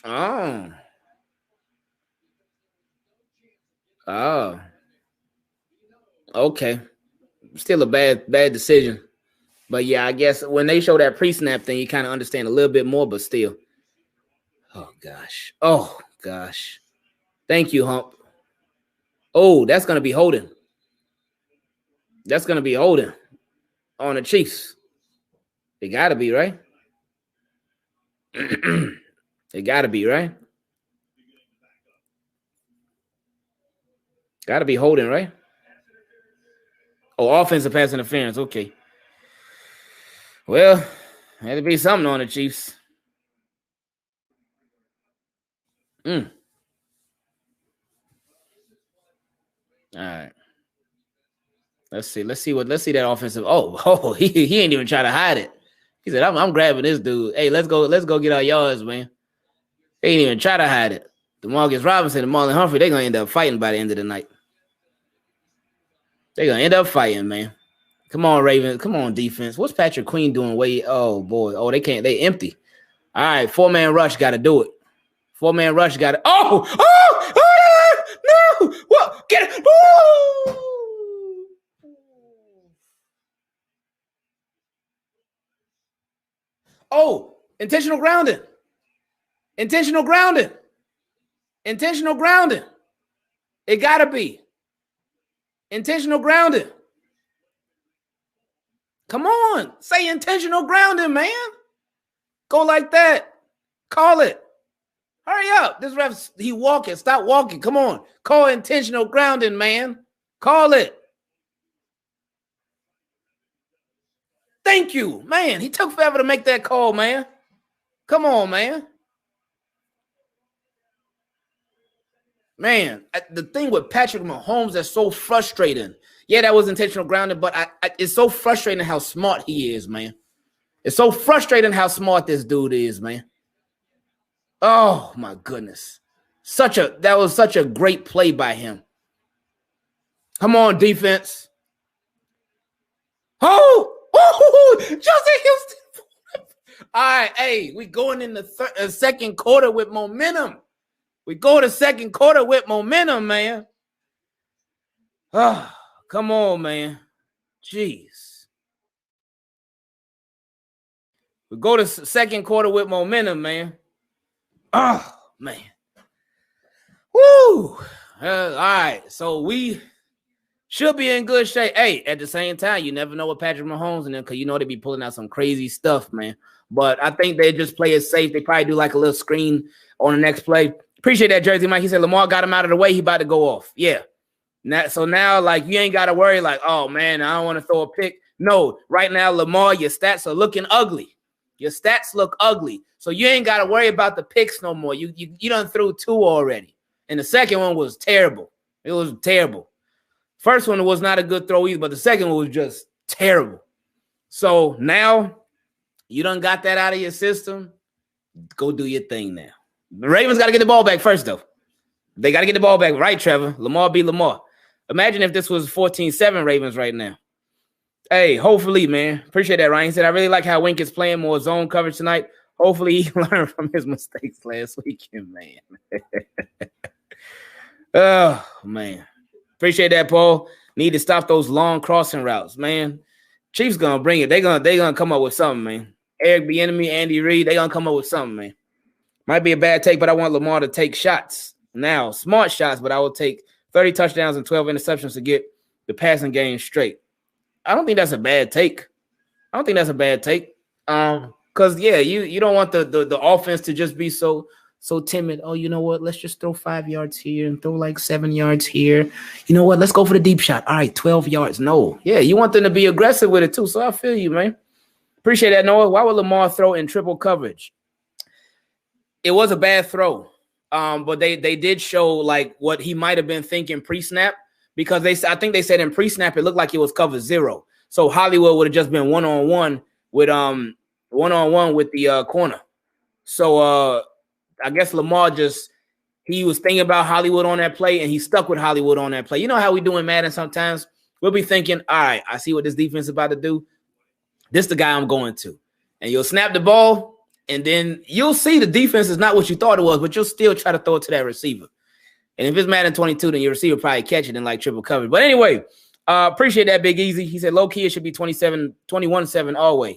Oh. Okay. Still a bad decision. But yeah, I guess when they show that pre-snap thing, you kind of understand a little bit more, but still. Oh, gosh. Oh, gosh. Thank you, Hump. Oh, that's going to be holding. That's going to be holding on the Chiefs. It got to be, right? It got to be, right? Got to be holding, right? Oh, offensive pass interference. Okay. Well, had to be something on the Chiefs. All right. Let's see that offensive. Oh, he ain't even trying to hide it. He said, I'm grabbing this dude. Hey, let's go get our yards, man. They ain't even try to hide it. DeMarcus Robinson and Marlon Humphrey, they're gonna end up fighting by the end of the night. They're gonna end up fighting, man. Come on, Ravens. Come on, defense. What's Patrick Queen doing? Oh boy. Oh, they can't. They empty. All right, 4-man rush got to do it. 4-man rush got to. Oh, no! What? Get it! Woo! Oh, intentional grounding. Intentional grounding. Intentional grounding. It got to be. Intentional grounding. Come on. Say intentional grounding, man. Go like that. Call it. Hurry up. This ref, he walking. Stop walking. Come on. Call intentional grounding, man. Call it. Thank you. Man, he took forever to make that call, man. Come on, man. Man, the thing with Patrick Mahomes that's so frustrating. Yeah, that was intentional grounding, but it's so frustrating how smart he is, man. It's so frustrating how smart this dude is, man. Oh, my goodness. That was such a great play by him. Come on, defense. Oh, Justin Houston. All right, hey, we going in the second quarter with momentum. We go to second quarter with momentum, man. Oh, come on, man. Jeez. We go to second quarter with momentum, man. Oh, man. Woo. All right, so we should be in good shape. Hey, at the same time, you never know what Patrick Mahomes and them, because you know they be pulling out some crazy stuff, man. But I think they just play it safe. They probably do like a little screen on the next play. Appreciate that, Jersey Mike. He said Lamar got him out of the way. He about to go off. Yeah. So now, like, you ain't got to worry like, oh, man, I don't want to throw a pick. No, right now, Lamar, your stats are looking ugly. Your stats look ugly. So you ain't got to worry about the picks no more. You done threw 2 already. And the second one was terrible. It was terrible. First one was not a good throw either, but the second one was just terrible. So now you done got that out of your system. Go do your thing now. The Ravens got to get the ball back first, though. They got to get the ball back. Right, Trevor? Lamar be Lamar. Imagine if this was 14-7 Ravens right now. Hey, hopefully, man. Appreciate that, Ryan. He said, I really like how Wink is playing more zone coverage tonight. Hopefully he learned from his mistakes last weekend, man. Oh, man. Appreciate that, Paul. Need to stop those long crossing routes, man. Chiefs gonna bring it. They gonna come up with something, man. Eric Bieniemy, Andy Reid, they gonna come up with something, man. Might be a bad take, but I want Lamar to take shots. Now, smart shots, but I will take 30 touchdowns and 12 interceptions to get the passing game straight. I don't think that's a bad take. Because yeah, you don't want the offense to just be so timid. Oh, you know what? Let's just throw 5 yards here and throw like 7 yards here. You know what? Let's go for the deep shot. All right, 12 yards. No. Yeah, you want them to be aggressive with it too. So I feel you, man. Appreciate that, Noah. Why would Lamar throw in triple coverage? It was a bad throw. But they did show like what he might have been thinking pre-snap, because I think they said in pre-snap it looked like it was cover 0. So Hollywood would have just been one-on-one with the corner. So I guess Lamar he was thinking about Hollywood on that play, and he stuck with Hollywood on that play. You know how we do in Madden sometimes? We'll be thinking, all right, I see what this defense is about to do. This the guy I'm going to. And you'll snap the ball, and then you'll see the defense is not what you thought it was, but you'll still try to throw it to that receiver. And if it's Madden 22, then your receiver probably catch it in like triple coverage. But anyway, appreciate that, Big Easy. He said low-key it should be 21-7 always.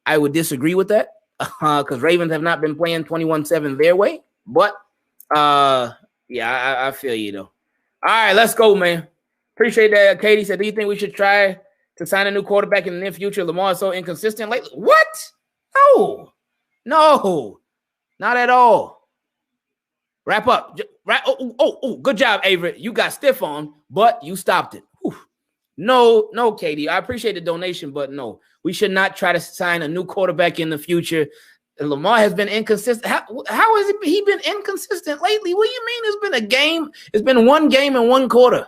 I would disagree with that because Ravens have not been playing 21-7 their way. But, yeah, I feel you, though. All right, let's go, man. Appreciate that. Katie said, do you think we should try to sign a new quarterback in the near future? Lamar is so inconsistent lately. What? No, not at all. Wrap up. Oh, good job, Avery. You got stiff on, but you stopped it. Whew. No, Katie. I appreciate the donation, but no. We should not try to sign a new quarterback in the future. Lamar has been inconsistent. How has he been inconsistent lately? What do you mean it's been a game? It's been one game and one quarter.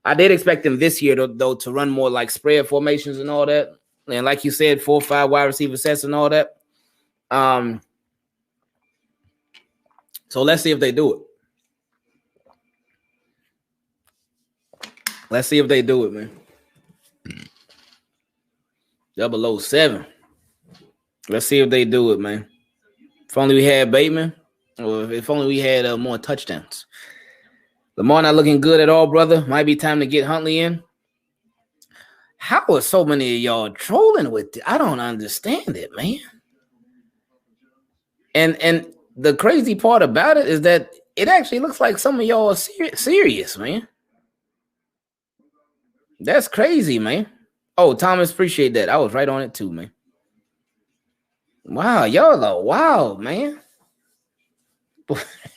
I did expect them this year though to run more like spread formations and all that, and like you said, 4 or 5 wide receiver sets and all that. So let's see if they do it. Let's see if they do it, man. 007. Let's see if they do it, man. If only we had Bateman, or if only we had more touchdowns. Lamar not looking good at all, brother. Might be time to get Huntley in. How are so many of y'all trolling with it? I don't understand it, man. And the crazy part about it is that it actually looks like some of y'all are serious, man. That's crazy, man. Oh, Thomas, appreciate that. I was right on it too, man. Wow, y'all are wild, man.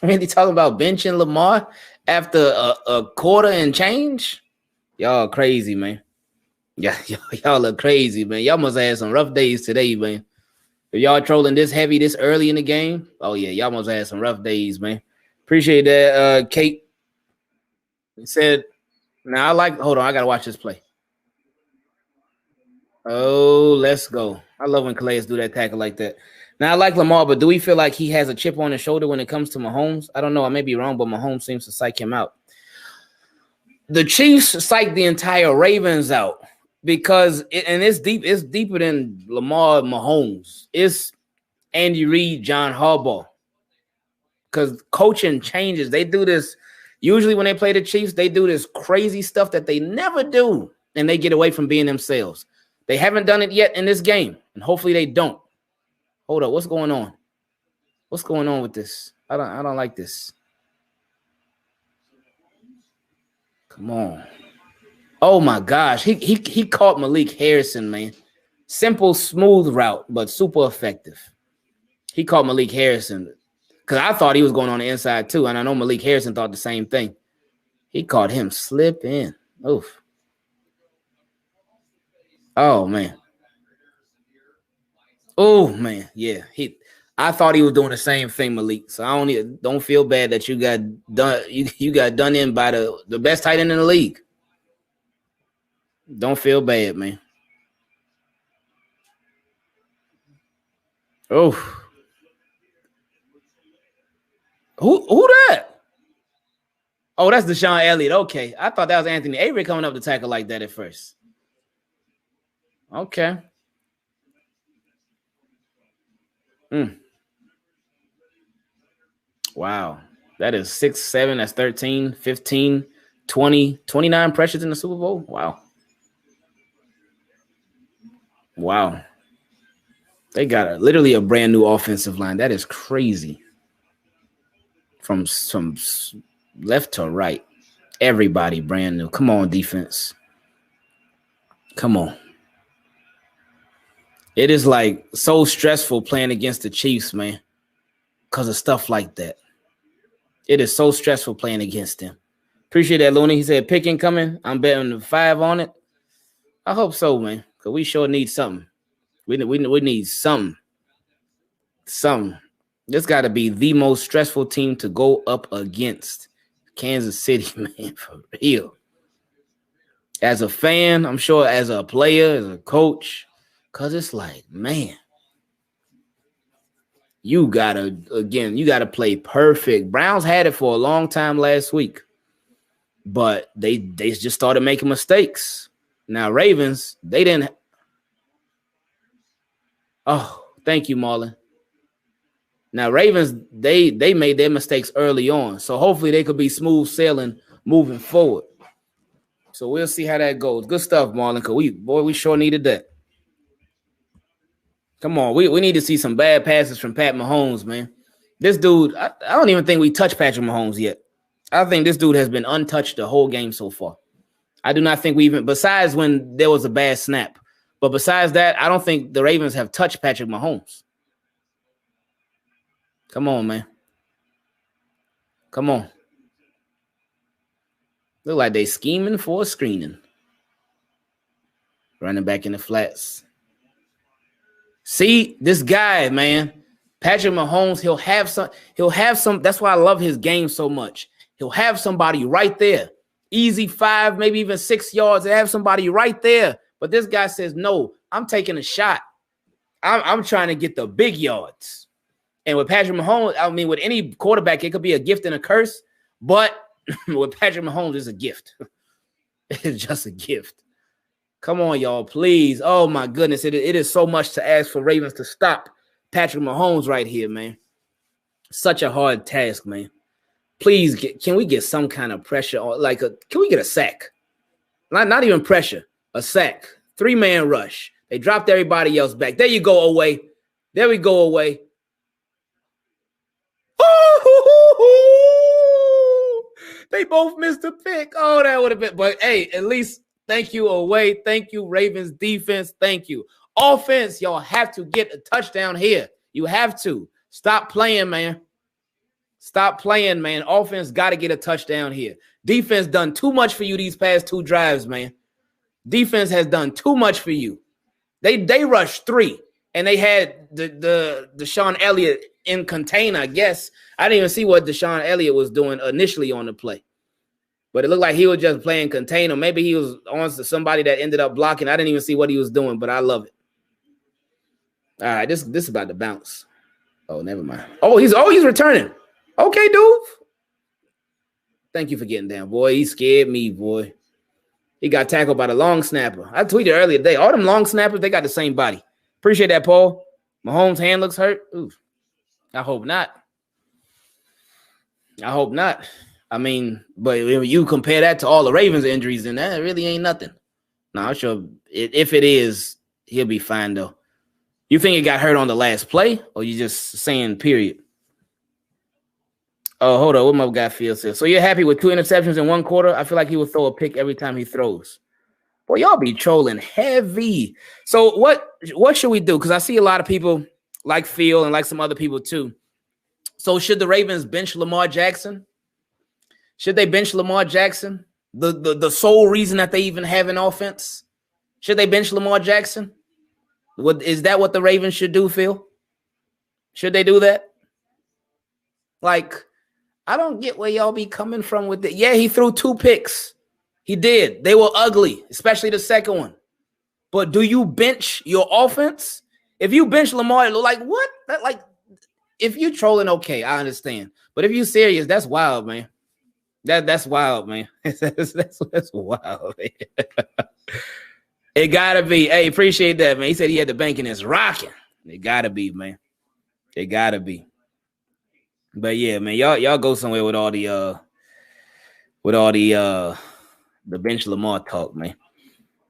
Really talking about benching Lamar after a quarter and change? Y'all crazy, man. Yeah, y'all are crazy, man. Y'all must have had some rough days today, man. If y'all trolling this heavy this early in the game, oh yeah, y'all must have had some rough days, man. Appreciate that, Kate. Said, now I like, hold on, I gotta watch this play. Oh, let's go. I love when Calais do that tackle like that. Now, I like Lamar, but do we feel like he has a chip on his shoulder when it comes to Mahomes? I don't know. I may be wrong, but Mahomes seems to psych him out. The Chiefs psych the entire Ravens out because it's deep. It's deeper than Lamar Mahomes. It's Andy Reid, John Harbaugh. Because coaching changes. They do this. Usually when they play the Chiefs, they do this crazy stuff that they never do, and they get away from being themselves. They haven't done it yet in this game, and hopefully they don't. Hold up, what's going on? What's going on with this? I don't like this. Come on. Oh my gosh, he caught Malik Harrison, man. Simple, smooth route, but super effective. He caught Malik Harrison because I thought he was going on the inside too, and I know Malik Harrison thought the same thing. He caught him slip in. Oof. Oh man. Oh man, yeah. I thought he was doing the same thing, Malik. So I don't feel bad that you got done. You got done in by the best tight end in the league. Don't feel bad, man. Oh, who that? Oh, that's Deshaun Elliott. Okay, I thought that was Anthony Avery coming up to tackle like that at first. Okay. Wow. That is 6, 7, that's 13, 15, 20, 29 pressures in the Super Bowl. Wow. Wow. They got literally a brand new offensive line. That is crazy. From left to right. Everybody brand new. Come on, defense. Come on. It is like so stressful playing against the Chiefs, man, because of stuff like that. It is so stressful playing against them. Appreciate that, Looney. He said, pick incoming. I'm betting the 5 on it. I hope so, man, because we sure need something. We need something. Something. This got to be the most stressful team to go up against. Kansas City, man, for real. As a fan, I'm sure as a player, as a coach, because it's like, man, you got to play perfect. Browns had it for a long time last week, but they just started making mistakes. Now, Ravens, they didn't. Oh, thank you, Marlon. Now, Ravens, they made their mistakes early on, so hopefully they could be smooth sailing moving forward. So we'll see how that goes. Good stuff, Marlon, because we sure needed that. Come on, we need to see some bad passes from Pat Mahomes, man. This dude, I don't even think we touched Patrick Mahomes yet. I think this dude has been untouched the whole game so far. I do not think we even, besides when there was a bad snap, but besides that, I don't think the Ravens have touched Patrick Mahomes. Come on, man. Come on. Look like they scheming for a screening. Running back in the flats. See, this guy, man, Patrick Mahomes, he'll have some, that's why I love his game so much. He'll have somebody right there. easy 5, maybe even 6 yards, and have somebody right there. But this guy says, no, I'm taking a shot. I'm trying to get the big yards. And with Patrick Mahomes, I mean, with any quarterback, it could be a gift and a curse. But with Patrick Mahomes, it's a gift. It's just a gift. Come on, y'all, please. Oh, my goodness. It is so much to ask for Ravens to stop Patrick Mahomes right here, man. Such a hard task, man. Please, can we get some kind of pressure? Can we get a sack? Not even pressure, a sack. 3-man rush. They dropped everybody else back. There you go, away. There we go, away. Oh, they both missed a pick. Oh, that would have been. But, hey, at least thank you, away. Thank you, Ravens defense. Thank you. Offense, y'all have to get a touchdown here. You have to. Stop playing, man. Stop playing, man. Offense got to get a touchdown here. Defense done too much for you these past 2 drives, man. Defense has done too much for you. They rushed 3, and they had the Deshaun Elliott in contain, I guess. I didn't even see what Deshaun Elliott was doing initially on the play. But it looked like he was just playing container. Maybe he was on to somebody that ended up blocking. I didn't even see what he was doing, but I love it. All right, this is about to bounce. Oh, never mind. Oh, he's returning. Okay, dude. Thank you for getting down, boy. He scared me, boy. He got tackled by the long snapper. I tweeted earlier today, all them long snappers, they got the same body. Appreciate that, Paul. Mahomes' hand looks hurt. Ooh, I hope not. I hope not. I mean, but if you compare that to all the Ravens injuries, then that really ain't nothing. No, I'm sure if it is, he'll be fine, though. You think he got hurt on the last play, or you just saying period? Oh, hold on. What my guy feels here. So you're happy with 2 interceptions in 1 quarter? I feel like he will throw a pick every time he throws. Boy, y'all be trolling heavy. So what should we do? Because I see a lot of people like Phil and like some other people too. So should the Ravens bench Lamar Jackson? Should they bench Lamar Jackson? The sole reason that they even have an offense? Should they bench Lamar Jackson? Is that what the Ravens should do, Phil? Should they do that? Like, I don't get where y'all be coming from with it. Yeah, he threw 2 picks. He did. They were ugly, especially the second one. But do you bench your offense? If you bench Lamar, like what? If you trolling, okay, I understand. But if you serious, that's wild, man. That's wild, man. that's wild, man. It gotta be. Hey, appreciate that, man. He said he had the bank and it's rocking. It gotta be, man. It gotta be. But yeah, man, y'all go somewhere with all the bench Lamar talk, man.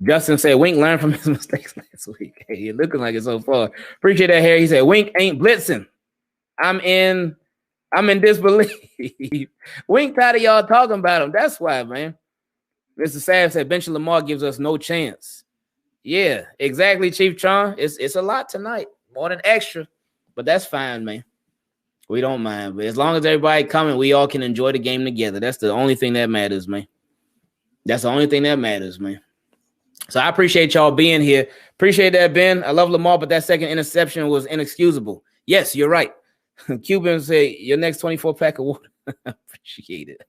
Justin said Wink learned from his mistakes last week. Hey, you're looking like it so far. Appreciate that, Harry. He said Wink ain't blitzing. I'm in disbelief. Wink tired of y'all talking about him. That's why, man. Mr. Sav said bench Lamar gives us no chance. Yeah, exactly, Chief Tron. It's a lot tonight, more than extra, but that's fine, man. We don't mind, but as long as everybody coming, we all can enjoy the game together. That's the only thing that matters, man. That's the only thing that matters, man. So I appreciate y'all being here. Appreciate that, Ben. I love Lamar, but that second interception was inexcusable. Yes, you're right. Cuban say your next 24-pack of water. Appreciate it.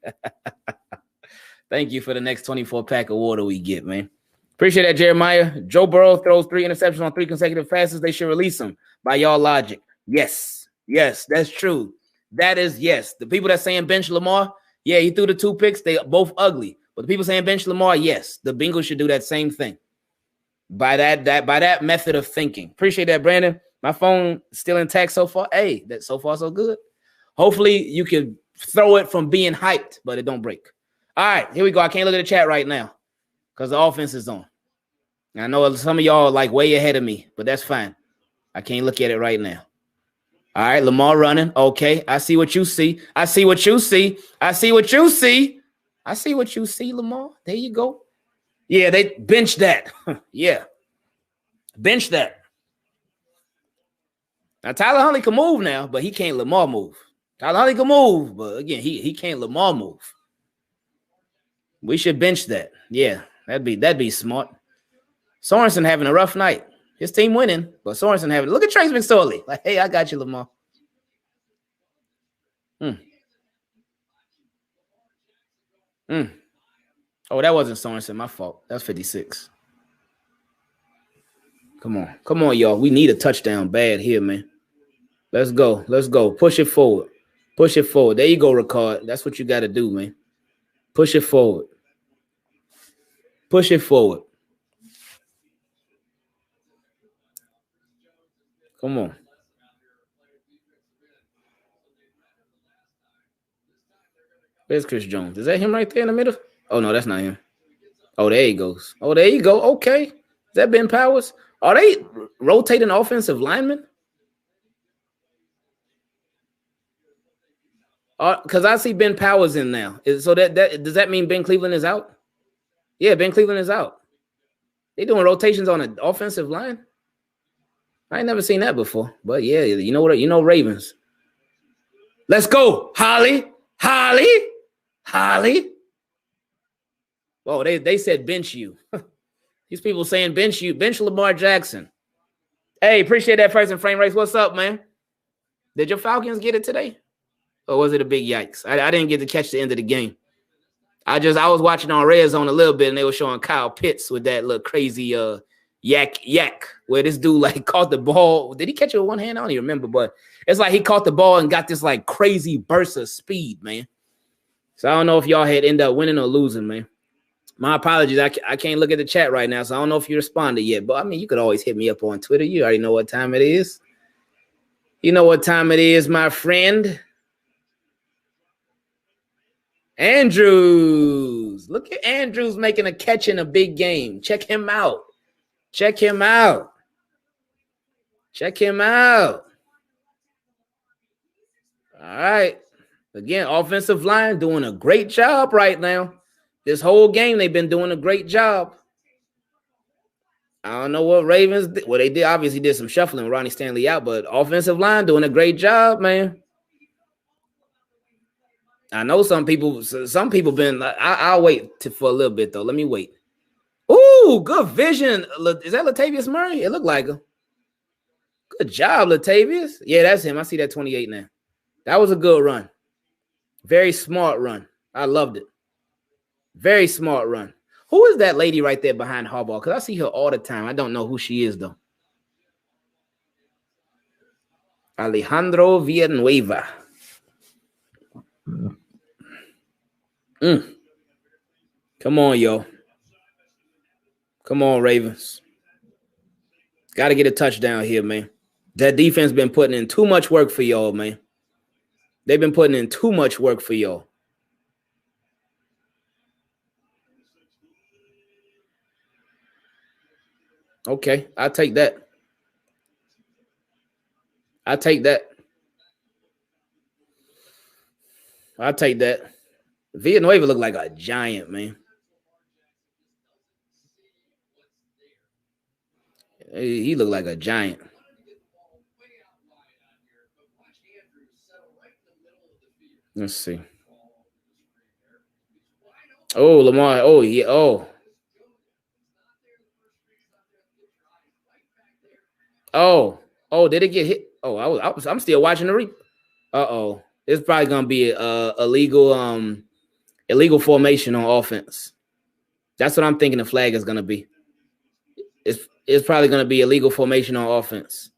Thank you for the next 24-pack of water we get, man. Appreciate that, Jeremiah. Joe Burrow throws 3 interceptions on 3 consecutive passes. They should release him by y'all logic. Yes, that's true. That is yes. The people that saying bench Lamar, yeah, he threw the 2 picks. They both ugly. But the people saying bench Lamar, yes, the Bengals should do that same thing. By that method of thinking. Appreciate that, Brandon. My phone still intact so far. Hey, that's so far so good. Hopefully you can throw it from being hyped, but it don't break. All right, here we go. I can't look at the chat right now because the offense is on. I know some of y'all are like way ahead of me, but that's fine. I can't look at it right now. All right, Lamar running. Okay, I see what you see. I see what you see. I see what you see. I see what you see, Lamar. There you go. Yeah, they bench that. Yeah, bench that. Now, Tyler Huntley can move now, but he can't Lamar move. Tyler Huntley can move, but again, he can't Lamar move. We should bench that. Yeah, that'd be smart. Sorensen having a rough night. His team winning, but Sorensen having. Look at Trace McSorley. Like, hey, I got you, Lamar. Oh, that wasn't Sorensen. My fault. That's 56. Come on, y'all. We need a touchdown bad here, man. Let's go. Push it forward. There you go, Ricard. That's what you got to do, man. Push it forward. Come on. Where's Chris Jones? Is that him right there in the middle? Oh, no, that's not him. Oh, there he goes. Oh, there you go. Okay. Is that Ben Powers? Are they rotating offensive linemen? Because I see Ben Powers in now. So that does that mean Ben Cleveland is out? Yeah, Ben Cleveland is out. They doing rotations on an offensive line? I ain't never seen that before. But yeah, you know what? You know Ravens. Let's go, Holly. Oh, they said bench you. These people saying bench you. Bench Lamar Jackson. Hey, appreciate that person, Frame Race. What's up, man? Did your Falcons get it today? Or was it a big yikes? I didn't get to catch the end of the game. I was watching on Red Zone a little bit, and they were showing Kyle Pitts with that little crazy yak where this dude like caught the ball. Did he catch it with one hand? I don't even remember, but it's like he caught the ball and got this like crazy burst of speed, man. So I don't know if y'all had ended up winning or losing, man. My apologies. I can't look at the chat right now, so I don't know if you responded yet. But I mean, you could always hit me up on Twitter. You already know what time it is. You know what time it is, my friend. Andrews. Look at Andrews making a catch in a big game. Check him out. All right. Again, offensive line doing a great job right now. This whole game, they've been doing a great job. I don't know what Ravens did. Well, they did obviously did some shuffling with Ronnie Stanley out, but offensive line doing a great job, man. I know some people been. I'll wait for a little bit though. Let me wait. Ooh, good vision. Is that Latavius Murray? It looked like him. Good job, Latavius. Yeah, that's him. I see that 28 now. That was a good run. Very smart run. I loved it. Very smart run. Who is that lady right there behind Harbaugh? Because I see her all the time. I don't know who she is, though. Alejandro Villanueva. Come on, yo. Come on, Ravens. Got to get a touchdown here, man. That defense been putting in too much work for y'all, man. They've been putting in too much work for y'all. Okay, I'll take that. I'll take that. Villanueva looked like a giant, man. He looked like a giant. Let's see. Oh, Lamar. Oh, yeah. Oh, did it get hit? Oh, I'm still watching the replay. Uh-oh. It's probably gonna be illegal formation on offense. That's what I'm thinking the flag is gonna be. It's probably gonna be illegal formation on offense.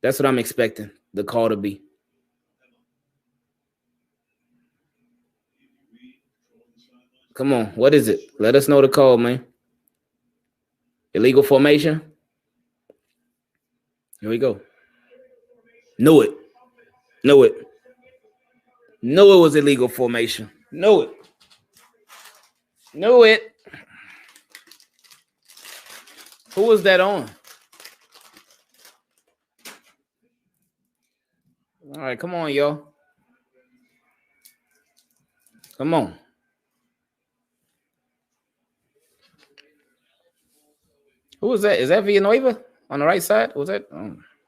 That's what I'm expecting the call to be. Come on, what is it? Let us know the call, man. Illegal formation. Here we go. Knew it. Knew it was illegal formation. Knew it. Who was that on? All right, come on, y'all. Come on. Who was that? Is that Villanueva on the right side? Was that?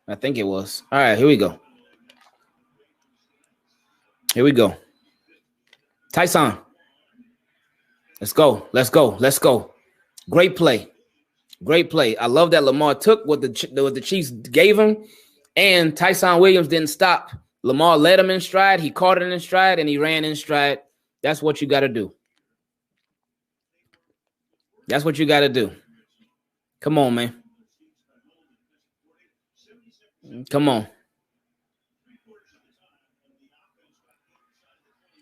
I think it was. All right, here we go. Tyson. Let's go. Great play. I love that Lamar took what the Chiefs gave him, and Tyson Williams didn't stop. Lamar led him in stride. He caught it in stride, and he ran in stride. That's what you got to do. That's what you got to do. Come on, man. Come on.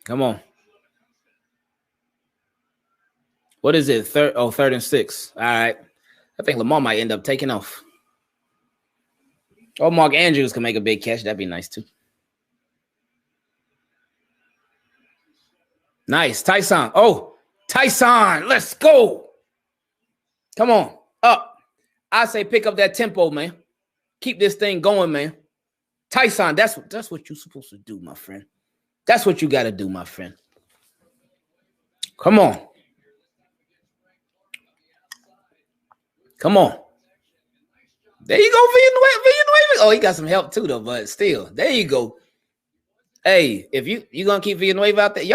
Come on. What is it? Third and 6. All right. I think Lamar might end up taking off. Or Mark Andrews can make a big catch. That'd be nice too. Nice. Tyson. Oh, Tyson. Let's go. Come on. Up. I say pick up that tempo, man. Keep this thing going, man. Tyson, that's what you're supposed to do, my friend. That's what you got to do, my friend. Come on. Come on. There you go, Villanueva. Oh, he got some help too, though, but still. There you go. Hey, if you gonna keep Villanueva out there,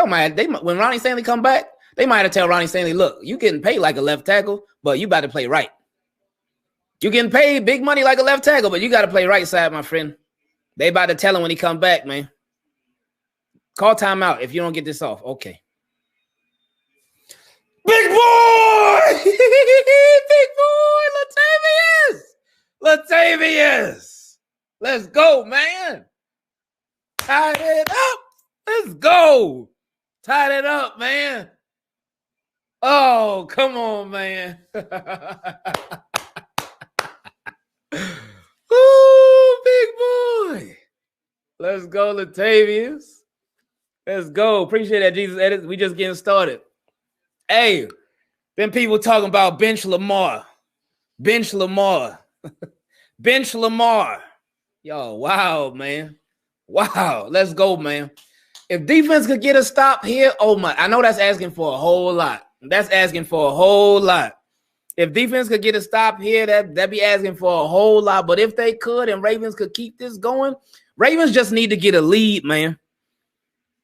when Ronnie Stanley come back, they might have to tell Ronnie Stanley, look, you getting paid like a left tackle, but you about to play right. You getting paid big money like a left tackle, but you got to play right side, my friend. They about to tell him when he come back, man. Call timeout if you don't get this off. Okay. Big boy! Big boy! Latavius! Let's go, man. Tie it up. Let's go. Tie it up, man. Oh, come on, man. Ooh, big boy. Let's go, Latavius. Let's go. Appreciate that, Jesus Edits. We just getting started. Hey, then people talking about bench Lamar. Bench Lamar. Bench Lamar. Yo, wow, man. Wow. Let's go, man. If defense could get a stop here, oh my. I know that's asking for a whole lot. That's asking for a whole lot. If defense could get a stop here, that'd be asking for a whole lot. But if they could and Ravens could keep this going, Ravens just need to get a lead, man.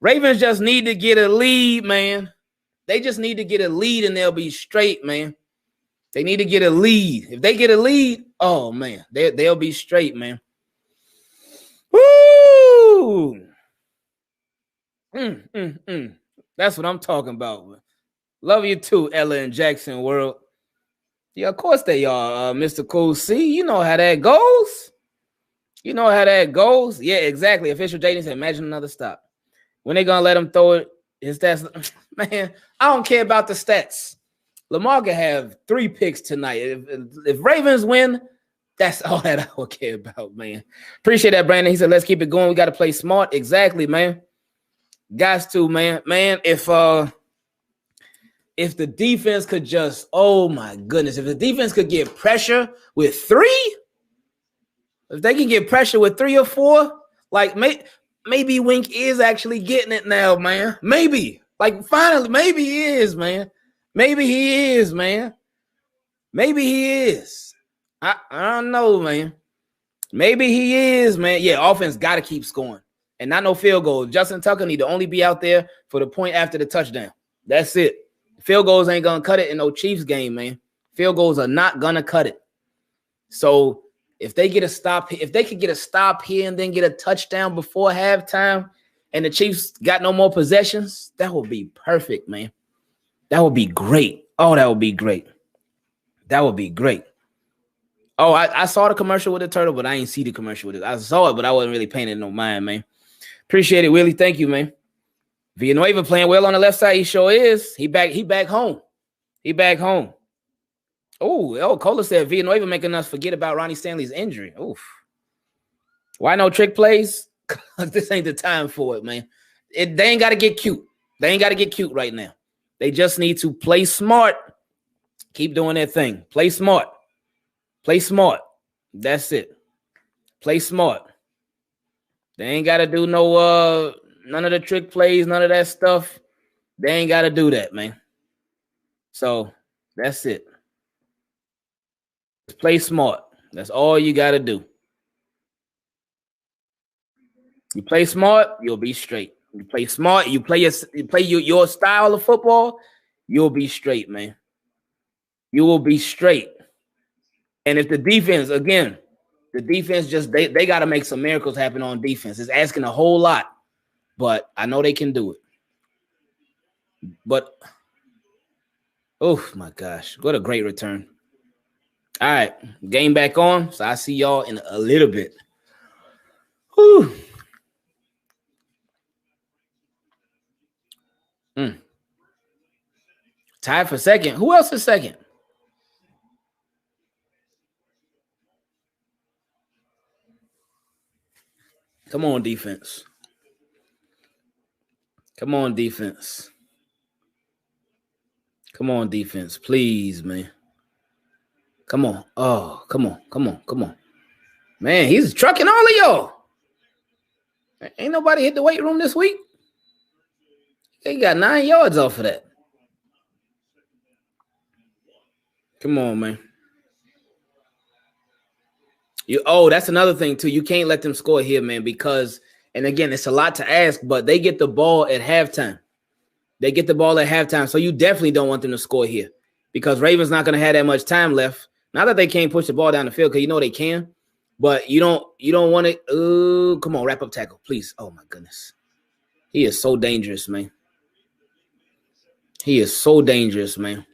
Ravens just need to get a lead, man. They just need to get a lead and they'll be straight, man. They need to get a lead. If they get a lead, oh, man, they'll be straight, man. Woo! That's what I'm talking about. Love you too, Ella and Jackson World. Yeah, of course they are, Mr. Cool C. You know how that goes. You know how that goes. Yeah, exactly. Official Jaden said, imagine another stop. When they going to let him throw it, his stats, man, I don't care about the stats. Lamar can have 3 picks tonight. If Ravens win, that's all that I would care about, man. Appreciate that, Brandon. He said, let's keep it going. We got to play smart. Exactly, man. Guys, too, man. Man, if the defense could just, oh, my goodness, if the defense could get pressure with 3, if they can get pressure with 3 or 4, like maybe Wink is actually getting it now, man. Maybe. Like, finally, maybe he is, man. Maybe he is, man. Maybe he is. I don't know, man. Maybe he is, man. Yeah, offense got to keep scoring. And not no field goal. Justin Tucker need to only be out there for the point after the touchdown. That's it. Field goals ain't going to cut it in no Chiefs game, man. Field goals are not going to cut it. So if they get a stop, if they could get a stop here and then get a touchdown before halftime and the Chiefs got no more possessions, that would be perfect, man. That would be great. Oh, that would be great. That would be great. Oh, I saw the commercial with the turtle, but I ain't see the commercial with it. I saw it, but I wasn't really paying it no mind, man. Appreciate it, Willie. Thank you, man. Villanueva playing well on the left side. He sure is. He back home. He back home. Oh, Cola said Villanueva making us forget about Ronnie Stanley's injury. Oof. Why no trick plays? This ain't the time for it, man. They ain't got to get cute. They ain't got to get cute right now. They just need to play smart. Keep doing their thing. Play smart. Play smart. That's it. Play smart. They ain't got to do no none of the trick plays, none of that stuff. They ain't got to do that, man. So that's it. Play smart. That's all you got to do. You play smart, you'll be straight. You play smart, you play your style of football, you'll be straight, man. You will be straight. And if the defense, again, the defense just they got to make some miracles happen on defense. It's asking a whole lot, but I know they can do it. But Oh my gosh, what a great return. All right, game back on. So I see y'all in a little bit. Whew. Tied for second. Who else is second? Come on, defense. Come on, defense. Come on, defense. Please, man. Come on. Oh, come on. Come on. Come on. Man, he's trucking all of y'all. Ain't nobody hit the weight room this week. They got 9 yards off of that. Come on, man. That's another thing, too. You can't let them score here, man, because, and again, it's a lot to ask, but they get the ball at halftime. So you definitely don't want them to score here because Ravens not going to have that much time left. Not that they can't push the ball down the field because you know they can, but you don't want to. Come on, wrap up tackle, please. Oh, my goodness. He is so dangerous, man. He is so dangerous, man.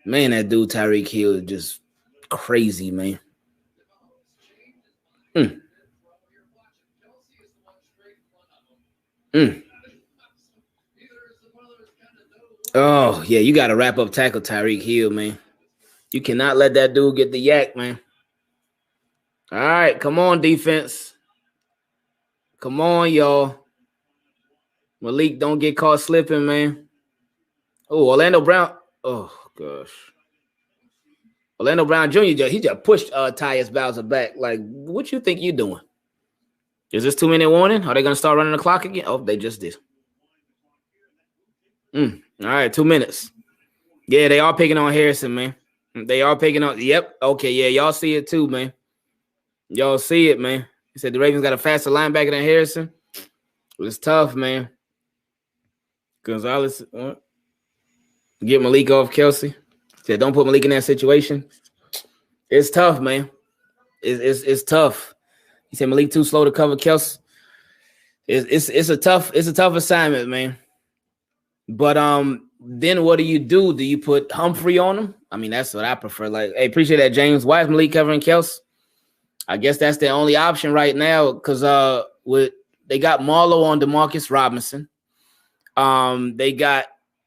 Man, that dude Tyreek Hill is just crazy, man. Oh, yeah, you got to wrap up tackle Tyreek Hill, man. You cannot let that dude get the yak, man. All right, come on, defense. Come on, y'all. Malik, don't get caught slipping, man. Oh, Orlando Brown. Oh, gosh. Orlando Brown Jr., he just pushed Tyus Bowser back. Like, what you think you doing? Is this 2-minute warning? Are they going to start running the clock again? Oh, they just did. All right, 2 minutes. Yeah, they are picking on Harrison, man. They are picking on. Yep. Okay, yeah, y'all see it too, man. Y'all see it, man. He said the Ravens got a faster linebacker than Harrison. It's tough, man. Gonzalez, get Malik off Kelsey. Said don't put Malik in that situation. It's tough, man. It's tough. He said Malik too slow to cover Kelsey. It's a tough assignment, man. But then what do? Do you put Humphrey on him? I mean, that's what I prefer. Like, hey, appreciate that, James. Why is Malik covering Kelsey? I guess that's the only option right now because they got Marlowe on DeMarcus Robinson. They got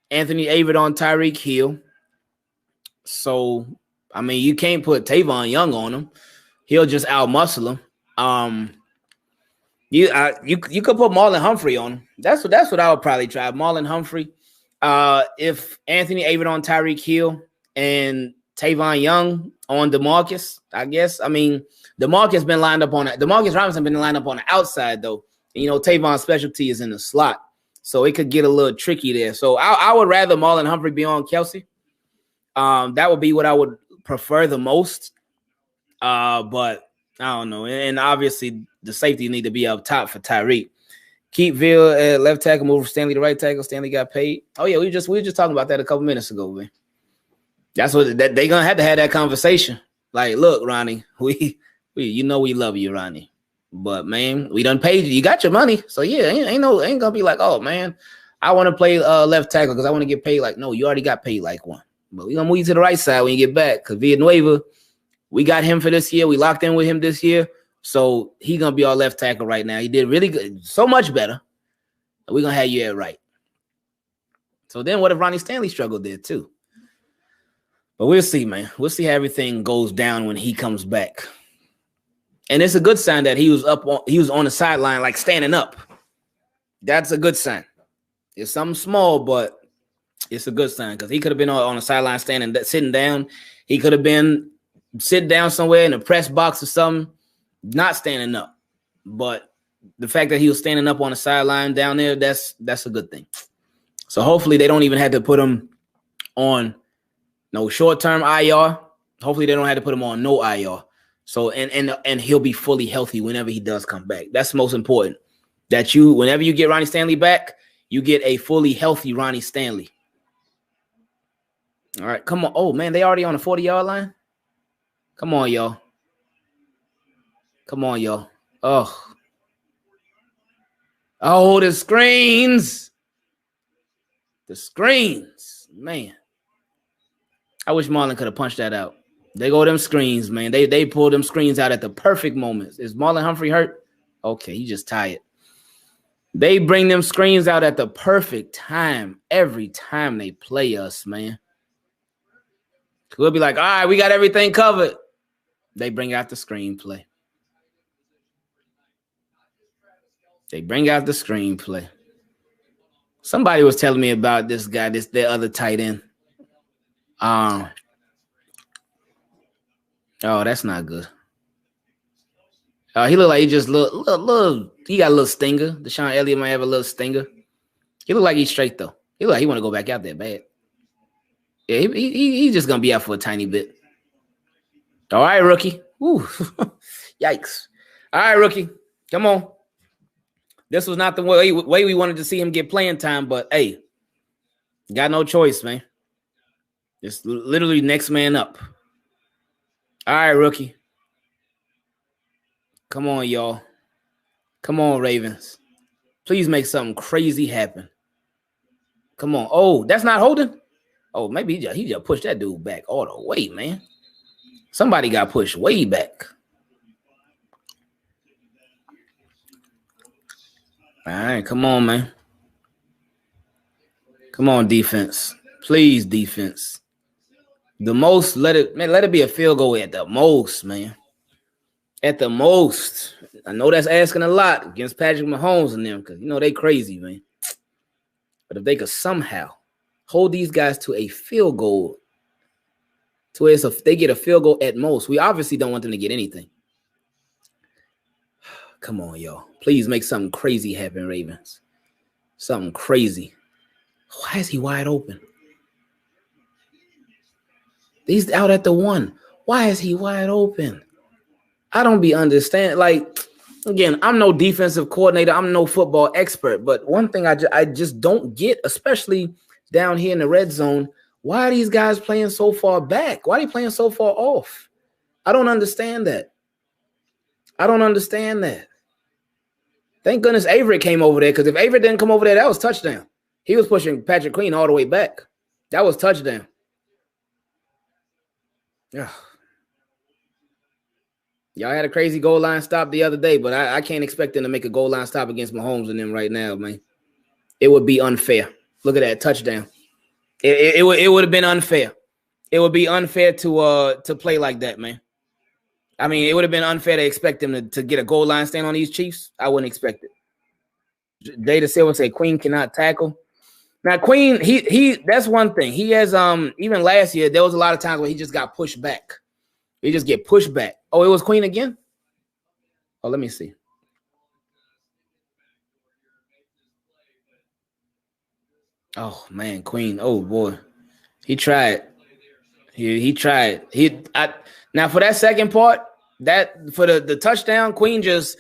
Anthony Averett on Tyreek Hill. So, I mean, you can't put Tavon Young on him. He'll just out-muscle him. You could put Marlon Humphrey on him. That's what I would probably try. Marlon Humphrey. If Anthony Averett on Tyreek Hill and Tavon Young on DeMarcus, I guess. I mean, DeMarcus Robinson been lined up on the outside though. And, you know, Tavon's specialty is in the slot, so it could get a little tricky there. So I would rather Marlon Humphrey be on Kelsey. That would be what I would prefer the most. But I don't know. And obviously the safety need to be up top for Tyreek. Keep Ville at left tackle, move Stanley to right tackle. Stanley got paid. Oh yeah, we were just talking about that a couple minutes ago, man. That's what they gonna have to have that conversation. Like, look, Ronnie, we you know we love you, Ronnie, but man, we done paid you. You got your money, so yeah, ain't gonna be like, oh man, I want to play left tackle because I want to get paid. Like, no, you already got paid like one, but we gonna move you to the right side when you get back because Villanueva, we got him for this year. We locked in with him this year. So he gonna be our left tackle right now. He did really good, so much better. We're gonna have you at right. So then what if Ronnie Stanley struggled there too? But we'll see, man. We'll see how everything goes down when he comes back. And it's a good sign that he was on the sideline, like standing up. That's a good sign. It's something small, but it's a good sign because he could have been on the sideline sitting down. He could have been sitting down somewhere in a press box or something. Not standing up, but the fact that he was standing up on the sideline down there, that's a good thing. So hopefully they don't even have to put him on no short-term IR. Hopefully they don't have to put him on no IR. So and he'll be fully healthy whenever he does come back. That's most important. That whenever you get Ronnie Stanley back, you get a fully healthy Ronnie Stanley. All right, come on. Oh man, they already on the 40-yard line. Come on, y'all. Come on, y'all. Oh, the screens. The screens. Man. I wish Marlon could have punched that out. They go them screens, man. They pull them screens out at the perfect moments. Is Marlon Humphrey hurt? Okay, he just tired. They bring them screens out at the perfect time every time they play us, man. We'll be like, all right, we got everything covered. They bring out the screenplay. They bring out the screenplay. Somebody was telling me about this guy, their other tight end. Oh, that's not good. He looked like he just little. He got a little stinger. Deshaun Elliott might have a little stinger. He look like he's straight though. He look like he want to go back out there bad. Yeah, he's just gonna be out for a tiny bit. All right, rookie. Ooh, yikes! All right, rookie, come on. This was not the way we wanted to see him get playing time, but hey, got no choice, man. It's literally next man up. All right, rookie. Come on, y'all. Come on, Ravens. Please make something crazy happen. Come on. Oh, that's not holding? Oh, maybe he just pushed that dude back all the way, man. Somebody got pushed way back. All right, come on, man. Come on, defense. Please, defense. The most, let it be a field goal at the most, man. At the most. I know that's asking a lot against Patrick Mahomes and them because, they crazy, man. But if they could somehow hold these guys to a field goal, to where they get a field goal at most, we obviously don't want them to get anything. Come on, y'all. Please make something crazy happen, Ravens. Something crazy. Why is he wide open? He's out at the 1. Why is he wide open? I don't be understanding. Like, again, I'm no defensive coordinator. I'm no football expert. But one thing I just don't get, especially down here in the red zone, why are these guys playing so far back? Why are they playing so far off? I don't understand that. I don't understand that. Thank goodness Avery came over there, because if Avery didn't come over there, that was touchdown. He was pushing Patrick Queen all the way back. That was touchdown. Yeah. Y'all had a crazy goal line stop the other day, but I can't expect them to make a goal line stop against Mahomes and them right now, man. It would be unfair. Look at that touchdown. It would have been unfair. It would be unfair to play like that, man. I mean, it would have been unfair to expect them to get a goal line stand on these Chiefs. I wouldn't expect it. Jada Silva say Queen cannot tackle. Now, Queen, he that's one thing. He has even last year, there was a lot of times where he just got pushed back. He just get pushed back. Oh, it was Queen again? Oh, let me see. Oh man, Queen. Oh boy. He tried. He tried. Now for that second part, that for the touchdown, Queen just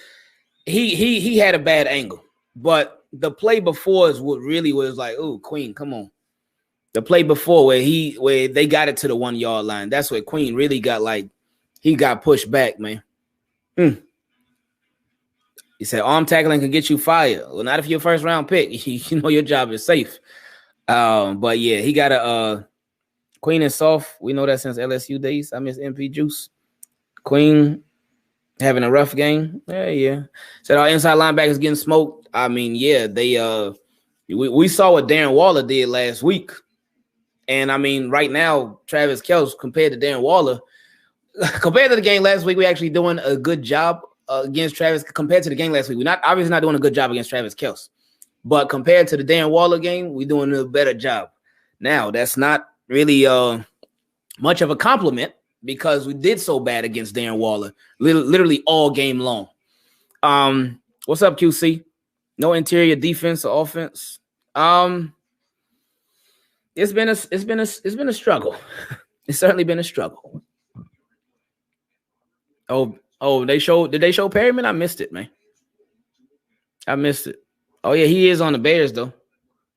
he had a bad angle. But the play before is what really was like, oh, Queen, come on. The play before where they got it to the 1 yard line. That's where Queen really got he got pushed back, man. He said arm tackling can get you fired. Well, not if you're a first round pick. You know your job is safe. But yeah, he got a Queen is soft. We know that since LSU days. I miss MP Juice. Queen having a rough game. Yeah. Said our inside linebackers getting smoked. I mean, yeah, we saw what Darren Waller did last week. And I mean, right now, Travis Kelce compared to Darren Waller, compared to the game last week, we're actually doing a good job against Travis. Compared to the game last week, we're obviously not doing a good job against Travis Kelce. But compared to the Darren Waller game, we're doing a better job. Now, that's not really much of a compliment because we did so bad against Darren Waller, literally all game long. What's up, QC? No interior defense or offense. It's been a struggle. It's certainly been a struggle. Oh, did they show Perryman? I missed it, man. I missed it. Oh yeah, he is on the Bears though.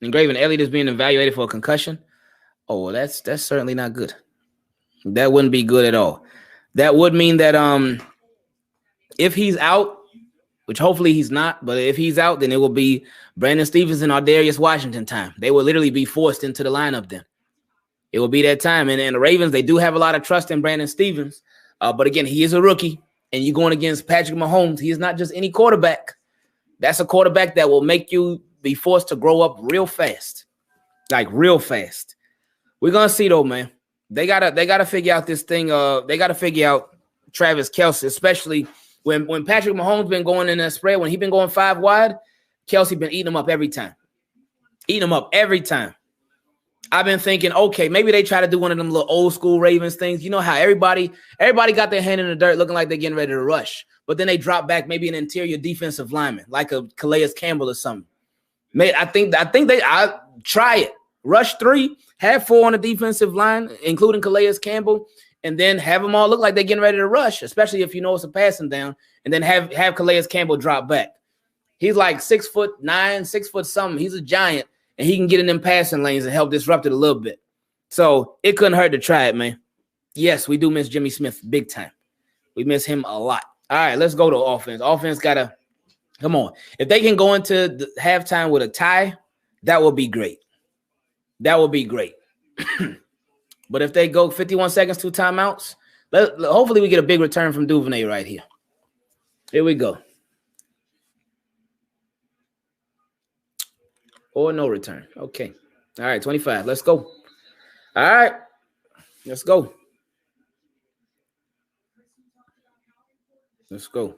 And Graven Elliott is being evaluated for a concussion. Oh, well, that's certainly not good. That wouldn't be good at all. That would mean that if he's out, which hopefully he's not, but if he's out, then it will be Brandon Stevenson or Darius Washington time. They will literally be forced into the lineup then. It will be that time. And the Ravens, they do have a lot of trust in Brandon Stevens. But again, he is a rookie. And you're going against Patrick Mahomes. He is not just any quarterback. That's a quarterback that will make you be forced to grow up real fast. Like real fast. We're gonna see though, man. They gotta figure out this thing. They gotta figure out Travis Kelce, especially when Patrick Mahomes been going in that spread, when he been going 5 wide, Kelce been eating them up every time. Eating them up every time. I've been thinking, okay, maybe they try to do one of them little old school Ravens things. You know how everybody got their hand in the dirt looking like they're getting ready to rush. But then they drop back maybe an interior defensive lineman, like a Calais Campbell or something. I think I try it. Rush 3, have 4 on the defensive line, including Calais Campbell, and then have them all look like they're getting ready to rush, especially if you know it's a passing down, and then have Calais Campbell drop back. He's like 6'9", 6 foot something. He's a giant, and he can get in them passing lanes and help disrupt it a little bit. So it couldn't hurt to try it, man. Yes, we do miss Jimmy Smith big time. We miss him a lot. All right, let's go to offense. Offense gotta come on. If they can go into the halftime with a tie, that would be great. That would be great. But if they go 51 seconds, 2 timeouts, hopefully we get a big return from Duvernay right here. Here we go. Or no return. Okay. All right, 25. Let's go. All right. Let's go. Let's go.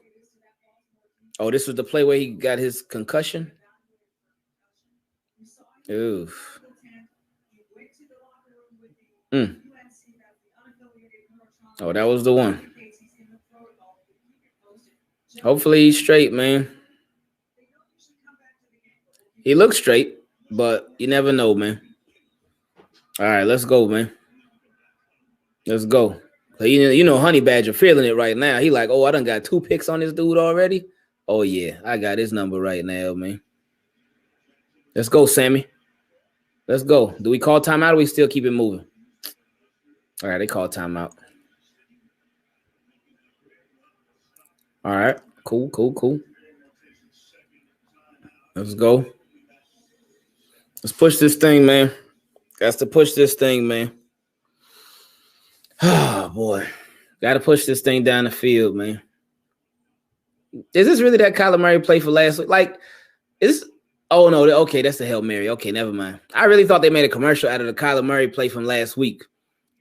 Oh, this was the play where he got his concussion? Oof. Oh, that was the one. Hopefully he's straight, man. He looks straight, but you never know, man. All right, let's go, man. Let's go. You know, Honey Badger feeling it right now. He like, oh, I done got 2 picks on this dude already. Oh, yeah, I got his number right now, man. Let's go, Sammy. Let's go. Do we call timeout or we still keep it moving? All right, they call timeout. All right, cool. Let's go. Let's push this thing, man. Got to push this thing, man. Oh, boy. Got to push this thing down the field, man. Is this really that Kyler Murray play for last week? Like, oh, no. Okay, that's the Hail Mary. Okay, never mind. I really thought they made a commercial out of the Kyler Murray play from last week.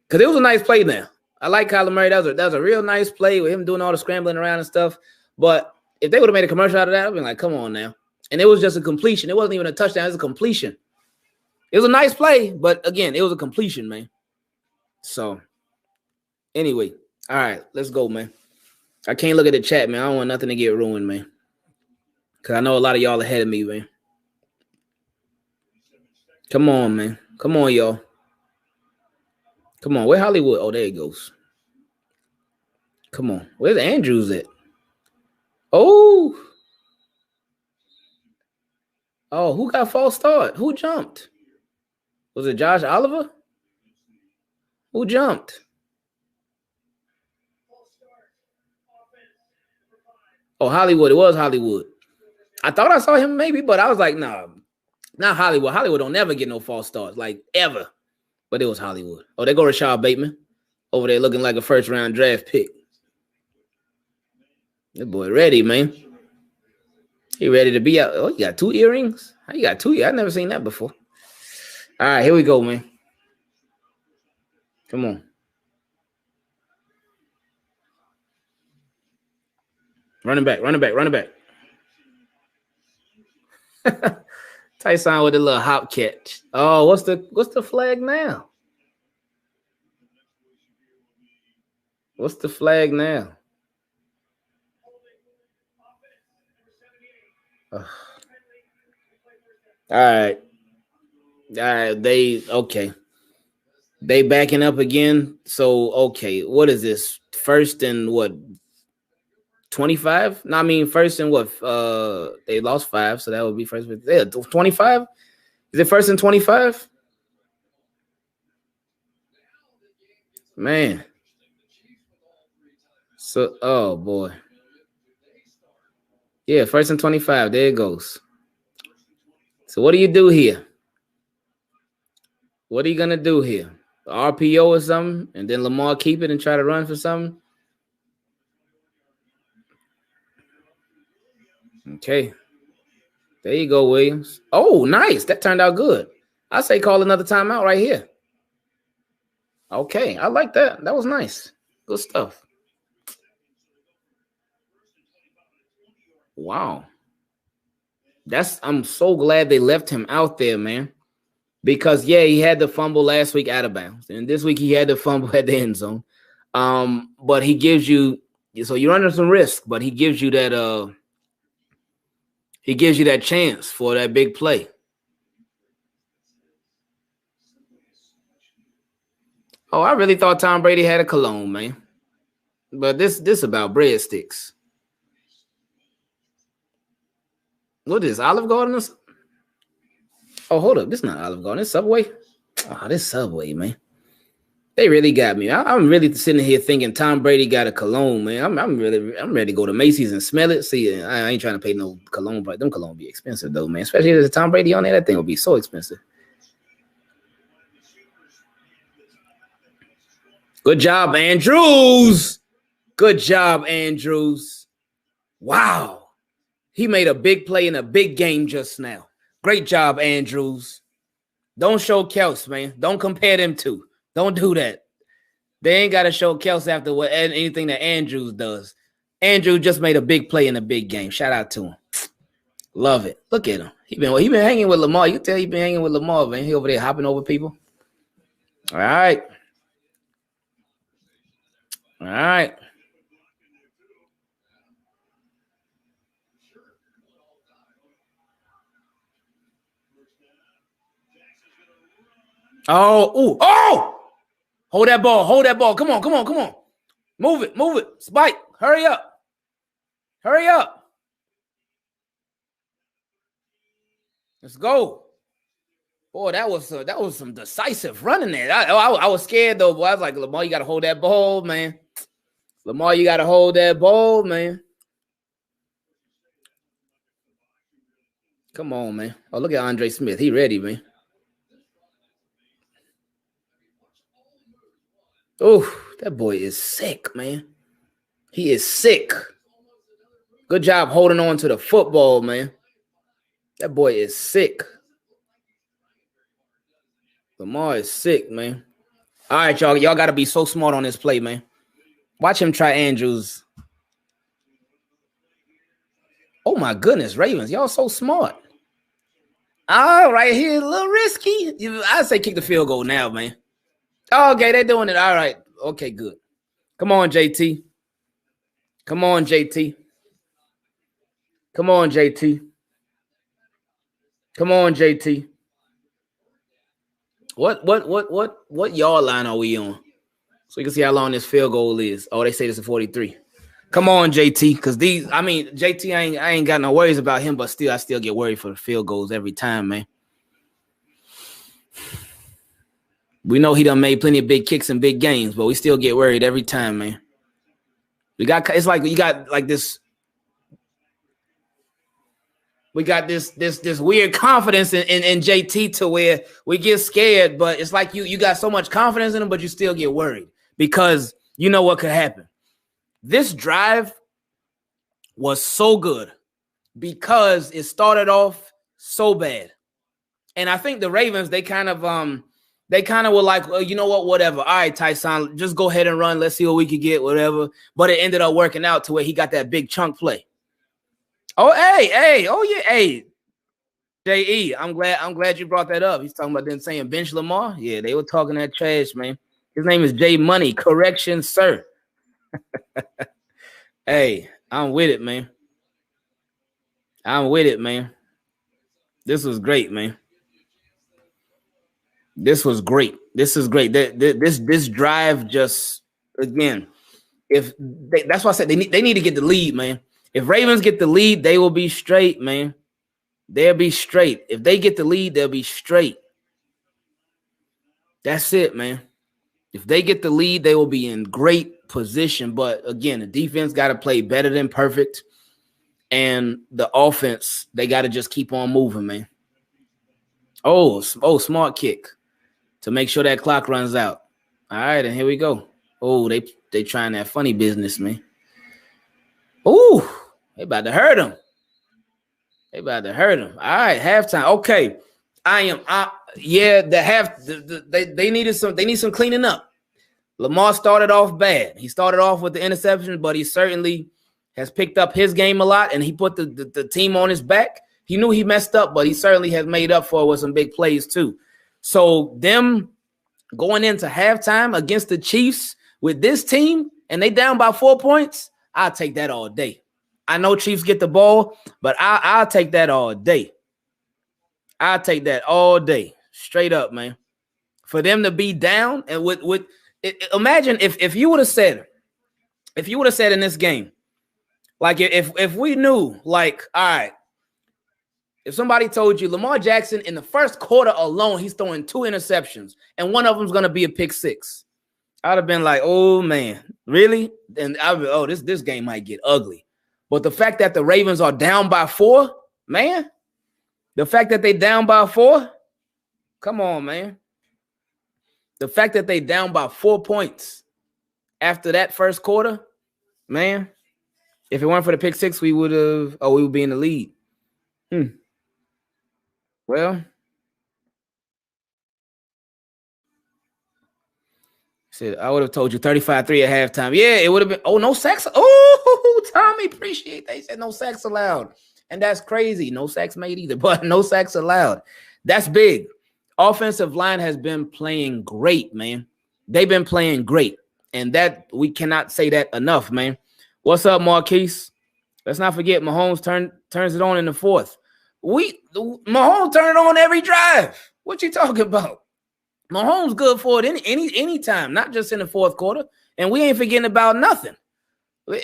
Because it was a nice play now. I like Kyler Murray. That was a real nice play with him doing all the scrambling around and stuff. But if they would have made a commercial out of that, I'd been like, come on now. And it was just a completion. It wasn't even a touchdown. It was a completion. It was a nice play, but again, it was a completion, man. So, anyway, all right, let's go, man. I can't look at the chat, man. I don't want nothing to get ruined, man. Because I know a lot of y'all ahead of me, man. Come on, man. Come on, y'all. Come on. Where Hollywood? Oh, there he goes. Come on. Where's Andrews at? Oh. Oh, who got false start? Who jumped? Was it Josh Oliver? Who jumped? Oh, Hollywood. It was Hollywood. I thought I saw him maybe, but I was like, nah, not Hollywood. Hollywood don't never get no false starts, like ever. But it was Hollywood. Oh, there go Rashad Bateman over there looking like a first-round draft pick. That boy ready, man. He ready to be out. Oh, you got 2 earrings? How you got 2? I've never seen that before. All right, here we go, man. Come on. Running back. Tyson with a little hop catch. Oh, what's the flag now? What's the flag now? All right. Okay. They backing up again. So, okay. What is this? First and what? 25? No, I mean, first and what? They lost 5, so that would be first. Yeah, 25? Is it first and 25? Man. So, oh, boy. Yeah, first and 25. There it goes. So what do you do here? What are you going to do here? RPO or something, and then Lamar keep it and try to run for something. Okay. There you go, Williams. Oh, nice. That turned out good. I say call another timeout right here. Okay, I like that. That was nice. Good stuff. Wow. I'm so glad they left him out there, man. Because yeah, he had the fumble last week out of bounds, and this week he had the fumble at the end zone. But he gives you, so you're under some risk, but he gives you that chance for that big play. Oh, I really thought Tom Brady had a cologne, man. But this about breadsticks. What is Olive Garden? Oh, hold up. This is not Olive Garden. It's Subway. Oh, this Subway, man. They really got me. I'm really sitting here thinking Tom Brady got a cologne, man. I'm ready to go to Macy's and smell it. See, I ain't trying to pay no cologne, but them cologne be expensive though, man. Especially if there's Tom Brady on there, that thing will be so expensive. Good job, Andrews. Good job, Andrews. Wow. He made a big play in a big game just now. Great job, Andrews. Don't show Kels, man. Don't compare them two. Don't do that. They ain't got to show Kels after anything that Andrews does. Andrew just made a big play in a big game. Shout out to him. Love it. Look at him. He been hanging with Lamar. You can tell he been hanging with Lamar, man. He over there hopping over people. All right. All right. Oh! Hold that ball. Hold that ball. Come on. Move it. Spike. Hurry up. Let's go. Boy, that was some decisive running there. I was scared though, boy. I was like, Lamar, you got to hold that ball, man. Lamar, you got to hold that ball, man. Come on, man. Oh, look at Andre Smith. He ready, man. Oh, that boy is sick, man. He is sick. Good job holding on to the football, man. That boy is sick. Lamar is sick, man. All right, y'all. Y'all got to be so smart on this play, man. Watch him try Andrews. Oh, my goodness, Ravens. Y'all so smart. All right, here, a little risky. I say kick the field goal now, man. Okay, they're doing it. All right. Okay, good. Come on, JT. Come on, JT. Come on, JT. Come on, JT. What yard line are we on? So you can see how long this field goal is. Oh, they say this is 43. Come on, JT, because JT, I ain't got no worries about him, but still, I still get worried for the field goals every time, man. We know he done made plenty of big kicks in big games, but we still get worried every time, man. It's like you got like this. We got this weird confidence in JT to where we get scared, but it's like you got so much confidence in him, but you still get worried because you know what could happen. This drive was so good because it started off so bad. And I think the Ravens, they kind of were like, well, you know what, whatever. All right, Tyson, just go ahead and run. Let's see what we can get, whatever. But it ended up working out to where he got that big chunk play. Oh, hey, oh yeah, hey. J.E., I'm glad you brought that up. He's talking about them saying bench Lamar. Yeah, they were talking that trash, man. His name is J Money. Correction, sir. Hey, I'm with it, man. This was great, man. This was great. This is great. This drive just again. That's why I said they need to get the lead, man. If Ravens get the lead, they will be straight, man. They'll be straight. If they get the lead, they'll be straight. That's it, man. If they get the lead, they will be in great position. But again, the defense got to play better than perfect. And the offense, they got to just keep on moving, man. Oh, smart kick. to make sure that clock runs out. All right, and here we go. Oh, they trying that funny business, man. Ooh, they about to hurt him. They about to hurt him. All right, halftime. Okay, they needed some. They need some cleaning up. Lamar started off bad. He started off with the interception, but he certainly has picked up his game a lot, and he put the team on his back. He knew he messed up, but he certainly has made up for it with some big plays too. So them going into halftime against the Chiefs with this team, and they down by 4 points, I'll take that all day. I know Chiefs get the ball, but I'll take that all day. I'll take that all day, straight up, man. For them to be down and imagine if you would have said, in this game, like if we knew, like, all right, if somebody told you Lamar Jackson in the first quarter alone, he's throwing 2 interceptions and one of them's gonna be a pick 6, I'd have been like, oh man, really? And this game might get ugly. But the fact that the Ravens are down by 4, man, the fact that they down by 4, come on, man. The fact that they down by 4 points after that first quarter, man, if it weren't for the pick 6, we would be in the lead. Well, said I would have told you 35-3 at halftime. Yeah, it would have been. Oh, no sacks. Oh, Tommy, appreciate that. He said no sacks allowed. And that's crazy. No sacks made either, but no sacks allowed. That's big. Offensive line has been playing great, man. They've been playing great. And that we cannot say that enough, man. What's up, Marquise? Let's not forget Mahomes turns it on in the fourth. Mahomes turned on every drive. What you talking about? Mahomes good for it any time, not just in the fourth quarter. And we ain't forgetting about nothing.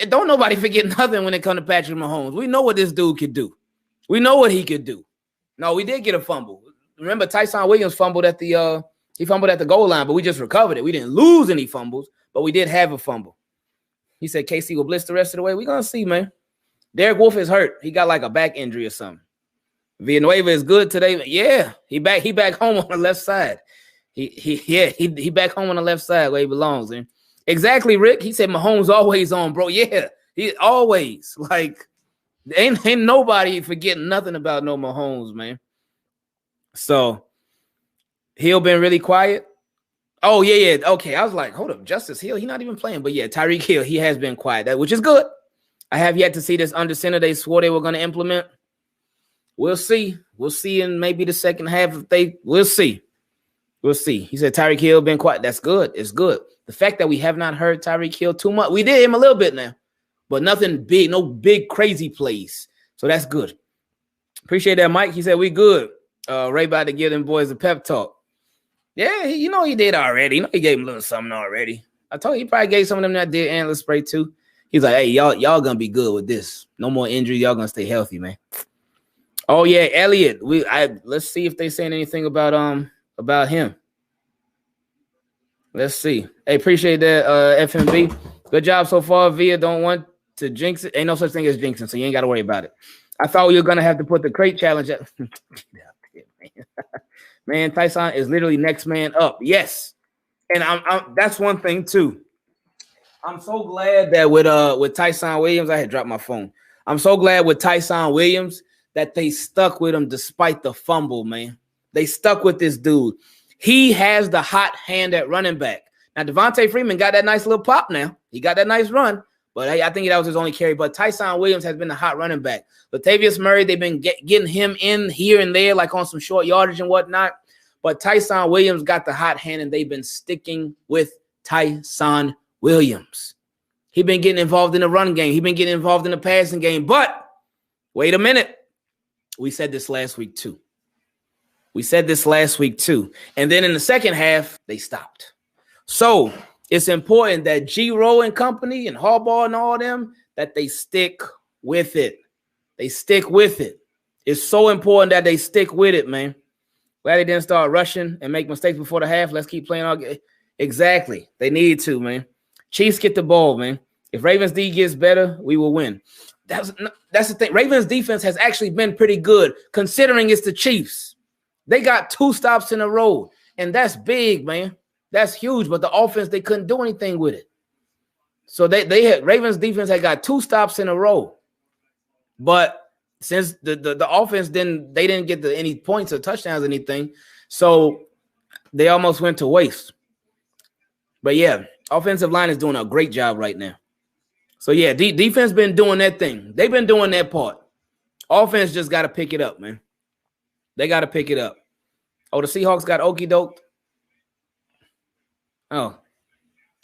Don't nobody forget nothing when it comes to Patrick Mahomes. We know what this dude could do. We know what he could do. No, we did get a fumble. Remember, Tyson Williams fumbled at the goal line, but we just recovered it. We didn't lose any fumbles, but we did have a fumble. He said KC will blitz the rest of the way. We're gonna see, man. Derek Wolfe is hurt. He got like a back injury or something. Villanueva is good today. Yeah, he back home on the left side. He back home on the left side where he belongs. Man. Exactly, Rick. He said Mahomes always on, bro. Yeah, he always like ain't nobody forgetting nothing about no Mahomes, man. So Hill been really quiet. Oh, yeah. Okay. I was like, hold up, Justice Hill. He's not even playing. But yeah, Tyreek Hill, he has been quiet, which is good. I have yet to see this under center they swore they were going to implement. We'll see. We'll see in maybe the second half we'll see. We'll see. He said Tyreek Hill been quiet. That's good. It's good. The fact that we have not heard Tyreek Hill too much. We did him a little bit now, but nothing big, no big crazy plays. So that's good. Appreciate that, Mike. He said we good. Ray about to give them boys a pep talk. Yeah, he did already. He gave him a little something already. I told you he probably gave some of them that did antler spray too. He's like, hey, y'all gonna be good with this. No more injury. Y'all gonna stay healthy, man. Oh yeah, Elliot. Let's see if they saying anything about him. Let's see. Hey, appreciate that, FMB. Good job so far, Via. Don't want to jinx it. Ain't no such thing as jinxing, so you ain't got to worry about it. I thought we were gonna have to put the crate challenge at. Man, Tyson is literally next man up. Yes, and I'm that's one thing too. I'm so glad that with Tyson Williams, I had dropped my phone. I'm so glad with Tyson Williams that they stuck with him despite the fumble, man. They stuck with this dude. He has the hot hand at running back. Now, Devontae Freeman got that nice little pop now. He got that nice run, but I think that was his only carry. But Tyson Williams has been the hot running back. Latavius Murray, they've been getting him in here and there, like on some short yardage and whatnot. But Tyson Williams got the hot hand, and they've been sticking with Tyson Williams. He's been getting involved in the run game. He's been getting involved in the passing game. But wait a minute. We said this last week too. And then in the second half, they stopped. So it's important that G-Row and company and Harbaugh and all them, that they stick with it. It's so important that they stick with it, man. Glad they didn't start rushing and make mistakes before the half. Let's keep playing all game. Exactly. They need to, man. Chiefs get the ball, man. If Ravens D gets better, we will win. That's the thing. Ravens defense has actually been pretty good considering it's the Chiefs. They got 2 stops in a row. And that's big, man. That's huge. But the offense, they couldn't do anything with it. So they had Ravens defense had got 2 stops in a row. But since the offense they didn't get any points or touchdowns or anything. So they almost went to waste. But yeah, offensive line is doing a great job right now. So yeah, defense been doing that thing. They've been doing that part. Offense just got to pick it up, man. They got to pick it up. Oh, the Seahawks got okey doked. Oh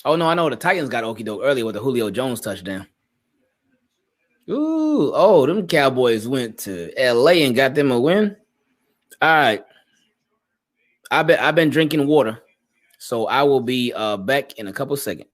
no, I know the Titans got okey doke earlier with the Julio Jones touchdown. Ooh, oh, them Cowboys went to LA and got them a win. All right. I've been drinking water, so I will be back in a couple seconds.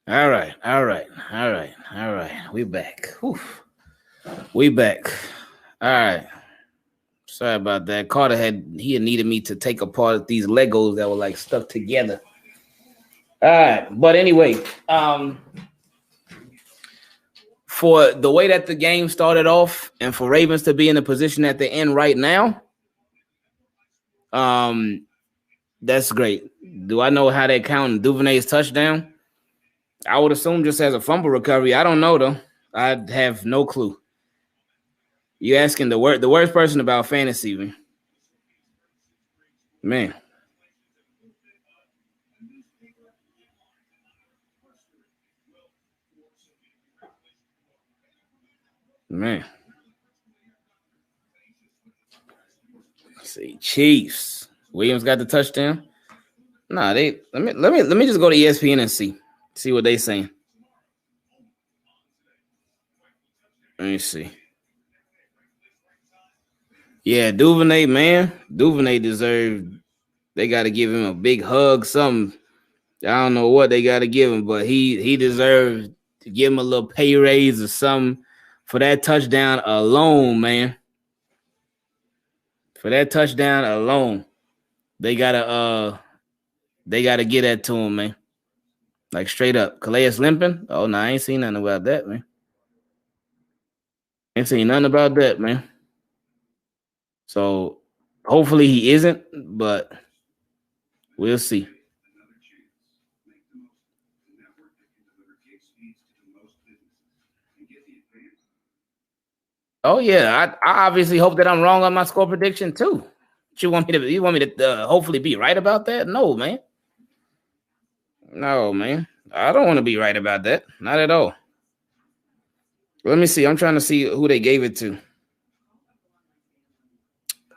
All right. We back. Whew. We back. All right. Sorry about that. Carter had needed me to take apart these Legos that were like stuck together. All right, but anyway, for the way that the game started off, and for Ravens to be in the position that they're in right now, that's great. Do I know how they count Duvernay's touchdown? I would assume just as a fumble recovery. I don't know though. I have no clue. You asking the worst person about fantasy, man. Man. Let's see, Chiefs. Williams got the touchdown. Nah, they let me just go to ESPN and see what they saying. Let me see. Yeah, Duvernay, man. Duvernay deserved. They got to give him a big hug. Something. I don't know what they got to give him, but he deserved to give him a little pay raise or something for that touchdown alone, man. For that touchdown alone. They gotta get that to him, man. Like straight up. Calais limping? Oh no, I ain't seen nothing about that, man. Ain't seen nothing about that, man. So hopefully he isn't, but we'll see. Oh yeah, I obviously hope that I'm wrong on my score prediction too. You want me to hopefully be right about that? No, man. No, man. I don't want to be right about that. Not at all. Let me see. I'm trying to see who they gave it to.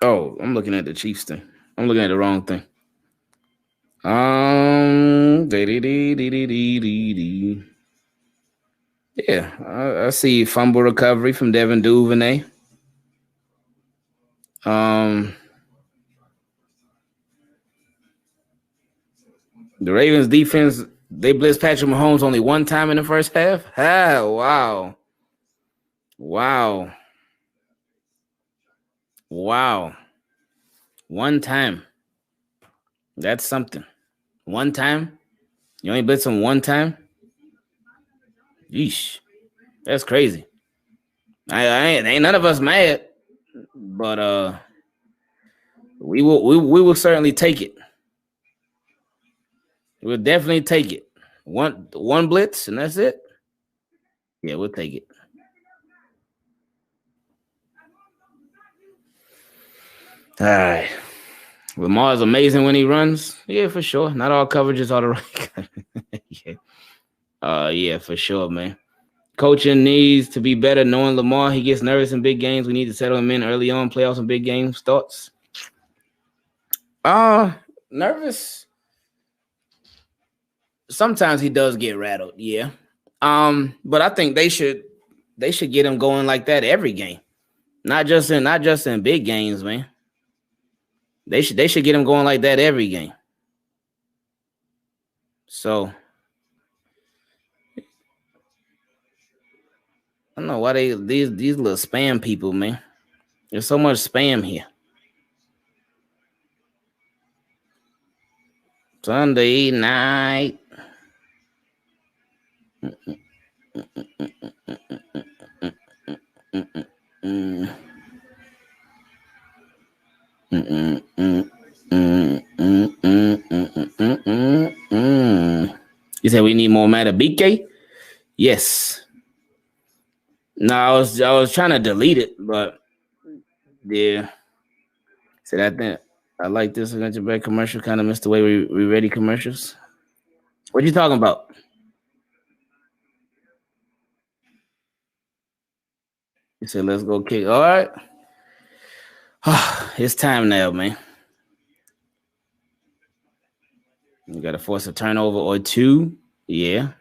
Oh, I'm looking at the Chiefs thing. I'm looking at the wrong thing. Yeah, I see fumble recovery from Devin Duvernay. The Ravens defense, they blitzed Patrick Mahomes only one time in the first half. Ah, wow. One time. That's something. One time? You only blitz him one time? Yeesh. That's crazy. I ain't none of us mad, but we will certainly take it. We'll definitely take it. One blitz and that's it. Yeah, we'll take it. All right. Lamar is amazing when he runs. Yeah, for sure. Not all coverages are the right. Yeah. Yeah, for sure, man. Coaching needs to be better. Knowing Lamar, he gets nervous in big games. We need to settle him in early on. Playoffs and big games. Thoughts? Nervous. Sometimes he does get rattled. Yeah. But I think they should get him going like that every game. Not just in big games, man. They should get him going like that every game. So I don't know why these little spam people, man. There's so much spam here. Sunday night. You said we need more Matabike? Yes. No, I was trying to delete it, but yeah. Said I think I like this adventure break commercial. Kind of missed the way we ready commercials. What you talking about? You said let's go kick. All right. It's time now, man. You gotta force a turnover or two. Yeah.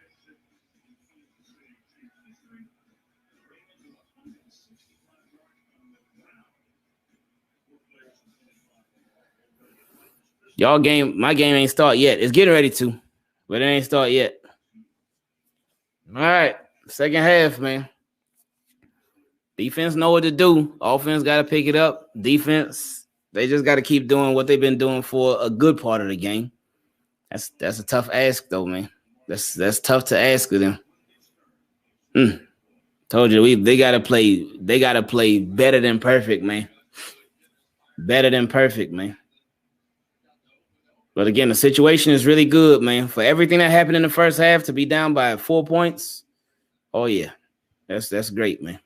My game ain't start yet. It's getting ready to, but it ain't start yet. All right. Second half, man. Defense know what to do. Offense got to pick it up. Defense, they just got to keep doing what they've been doing for a good part of the game. That's a tough ask, though, man. That's tough to ask of them. Told you they gotta play. They gotta play better than perfect, man. Better than perfect, man. But again, the situation is really good, man. For everything that happened in the first half to be down by 4 points, oh yeah, that's great, man.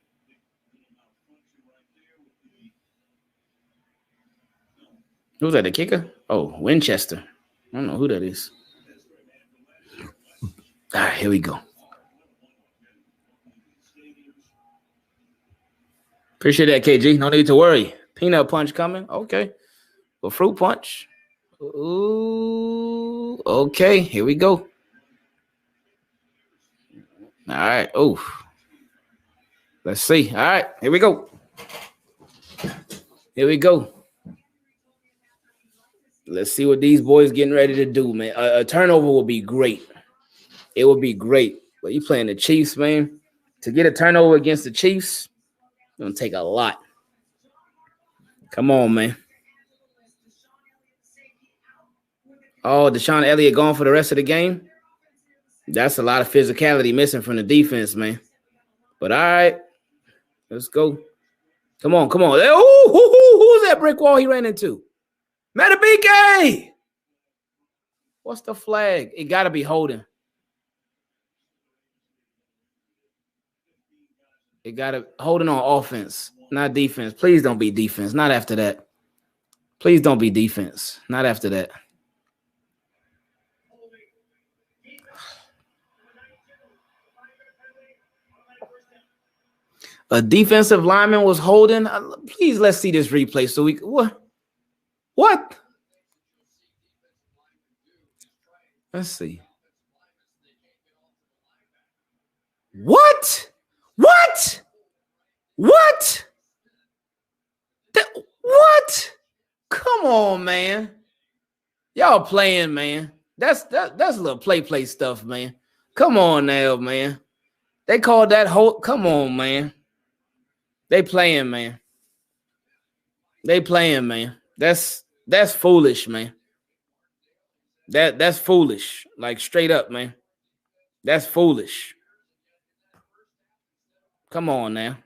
Who's that? The kicker? Oh, Winchester. I don't know who that is. All right, here we go. Appreciate that, KG. No need to worry. Peanut punch coming. Okay. Well, fruit punch. Ooh. Okay, here we go. All right. Oh. Let's see. All right, here we go. Here we go. Let's see what these boys getting ready to do, man. A turnover will be great. It would be great. But you playing the Chiefs, man. To get a turnover against the Chiefs, it's going to take a lot. Come on, man. Oh, Deshaun Elliott gone for the rest of the game. That's a lot of physicality missing from the defense, man. But all right, let's go. Come on, come on. Who's that brick wall he ran into? Metabike! What's the flag? It got to be holding. It got to holding on offense, not defense. Please don't be defense. Not after that. Please don't be defense. Not after that. A defensive lineman was holding. Please, let's see this replay. So we what? What? Let's see. What? What? What? What? Come on, man. Y'all playing, man. That's a little play stuff, man. Come on now, man. They called that whole. Come on, man. They playing, man. They playing, man. That's foolish, man. That's foolish. Like straight up, man. That's foolish. Come on now.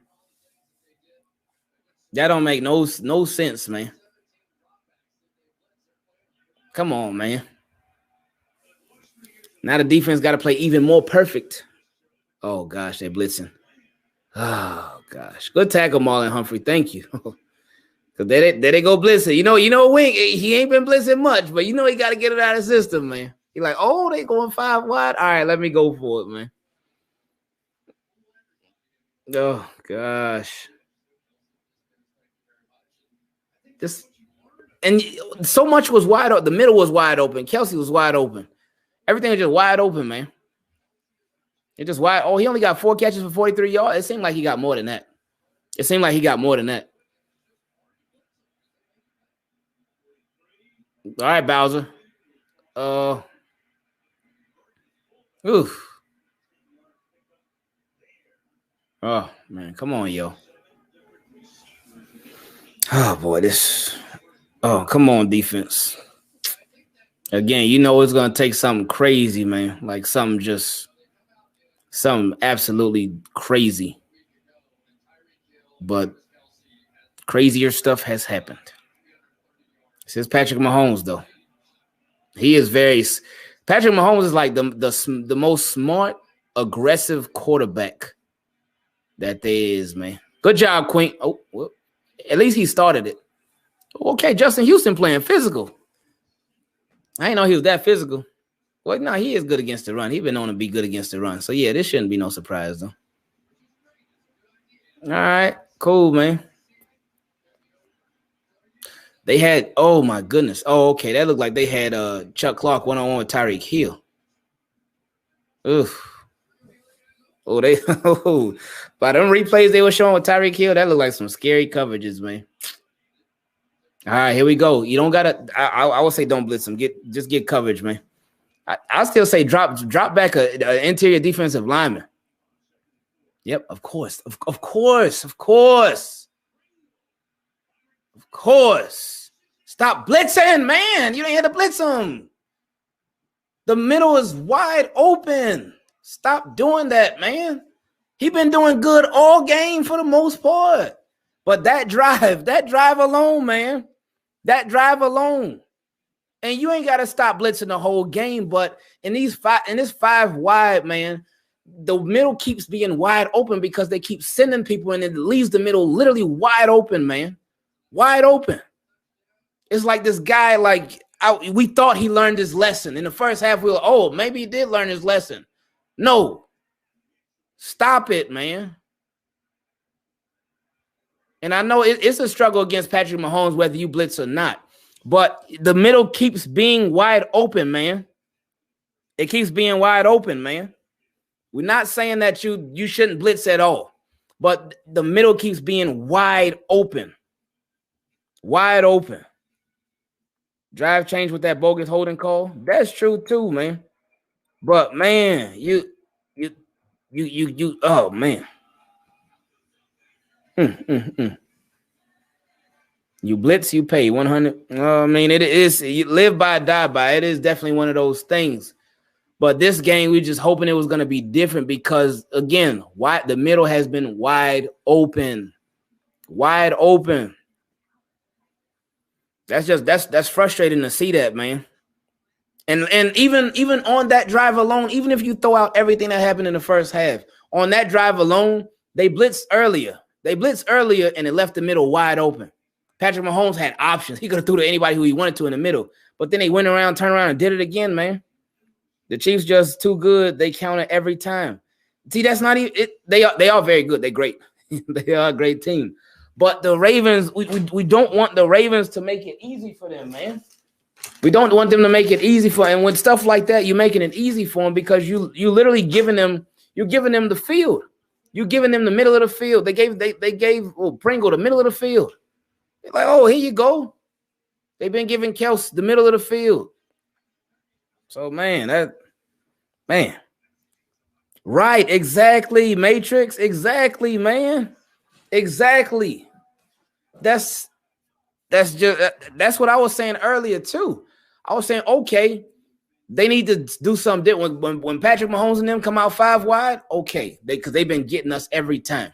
That don't make no sense, man. Come on, man. Now the defense got to play even more perfect. Oh gosh, they're blitzing. Oh gosh, good tackle, Marlon Humphrey. Thank you. Cause there they go blitzing. You know, Wink. He ain't been blitzing much, but you know he got to get it out of the system, man. He like, oh, they going 5 wide. All right, let me go for it, man. Oh gosh, and so much was wide open. The middle was wide open. Kelsey was wide open. Everything was just wide open, man. It just wide. Oh, he only got 4 catches for 43 yards. It seemed like he got more than that. All right, Bowser. Oof. Oh, man. Come on, yo. Oh, boy. Oh, come on, defense. Again, you know it's going to take something crazy, man. Like something absolutely crazy. But crazier stuff has happened. This is Patrick Mahomes, though. He is Patrick Mahomes is like the most smart, aggressive quarterback that there is, man. Good job, Queen. Oh, well, at least he started it. Okay, Justin Houston playing physical. I didn't know he was that physical. Well, no, he is good against the run. He's been known to be good against the run. So, yeah, this shouldn't be no surprise, though. All right, cool, man. They had, oh, my goodness. Oh, okay, that looked like they had Chuck Clark one-on-one with Tyreek Hill. Oof. Oh, by them replays they were showing with Tyreek Hill, that looked like some scary coverages, man. All right, here we go. You don't gotta. I would say don't blitz them. Just get coverage, man. I still say drop back a interior defensive lineman. Yep, of course. Stop blitzing, man. You ain't had to blitz them. The middle is wide open. Stop doing that, man. He been doing good all game for the most part. But that drive alone, man. That drive alone. And you ain't got to stop blitzing the whole game. But in this 5 wide, man, the middle keeps being wide open because they keep sending people and it leaves the middle literally wide open, man. Wide open. It's like this guy, we thought he learned his lesson. In the first half, we were, oh, maybe he did learn his lesson. No. Stop it, man. And I know it's a struggle against Patrick Mahomes, whether you blitz or not. But the middle keeps being wide open, man. It keeps being wide open, man. We're not saying that you shouldn't blitz at all. But the middle keeps being wide open. Wide open. Drive change with that bogus holding call. That's true too, man. But man, you oh man. You blitz, you pay 100. I mean, it is, you live by, die by. It is definitely one of those things. But this game, we just hoping it was going to be different because, again, the middle has been wide open. Wide open. That's frustrating to see that, man. And even on that drive alone, even if you throw out everything that happened in the first half, on that drive alone, they blitzed earlier. And it left the middle wide open. Patrick Mahomes had options. He could have threw to anybody who he wanted to in the middle. But then they went around, turned around, and did it again, man. The Chiefs just too good. They counter every time. See, that's not even it. They are very good. They're great. They are a great team. But the Ravens, we don't want the Ravens to make it easy for them, man. We don't want them to make it easy for them. And with stuff like that, you're making it easy for them because you literally giving them the field. You're giving them the middle of the field. They gave Pringle the middle of the field. They're like, oh, here you go. They've been giving Kels the middle of the field. So, man. Right, exactly, Matrix. Exactly, man. Exactly. That's what I was saying earlier, too. I was saying, okay, they need to do something different. When Patrick Mahomes and them come out 5 wide, okay, because they've been getting us every time.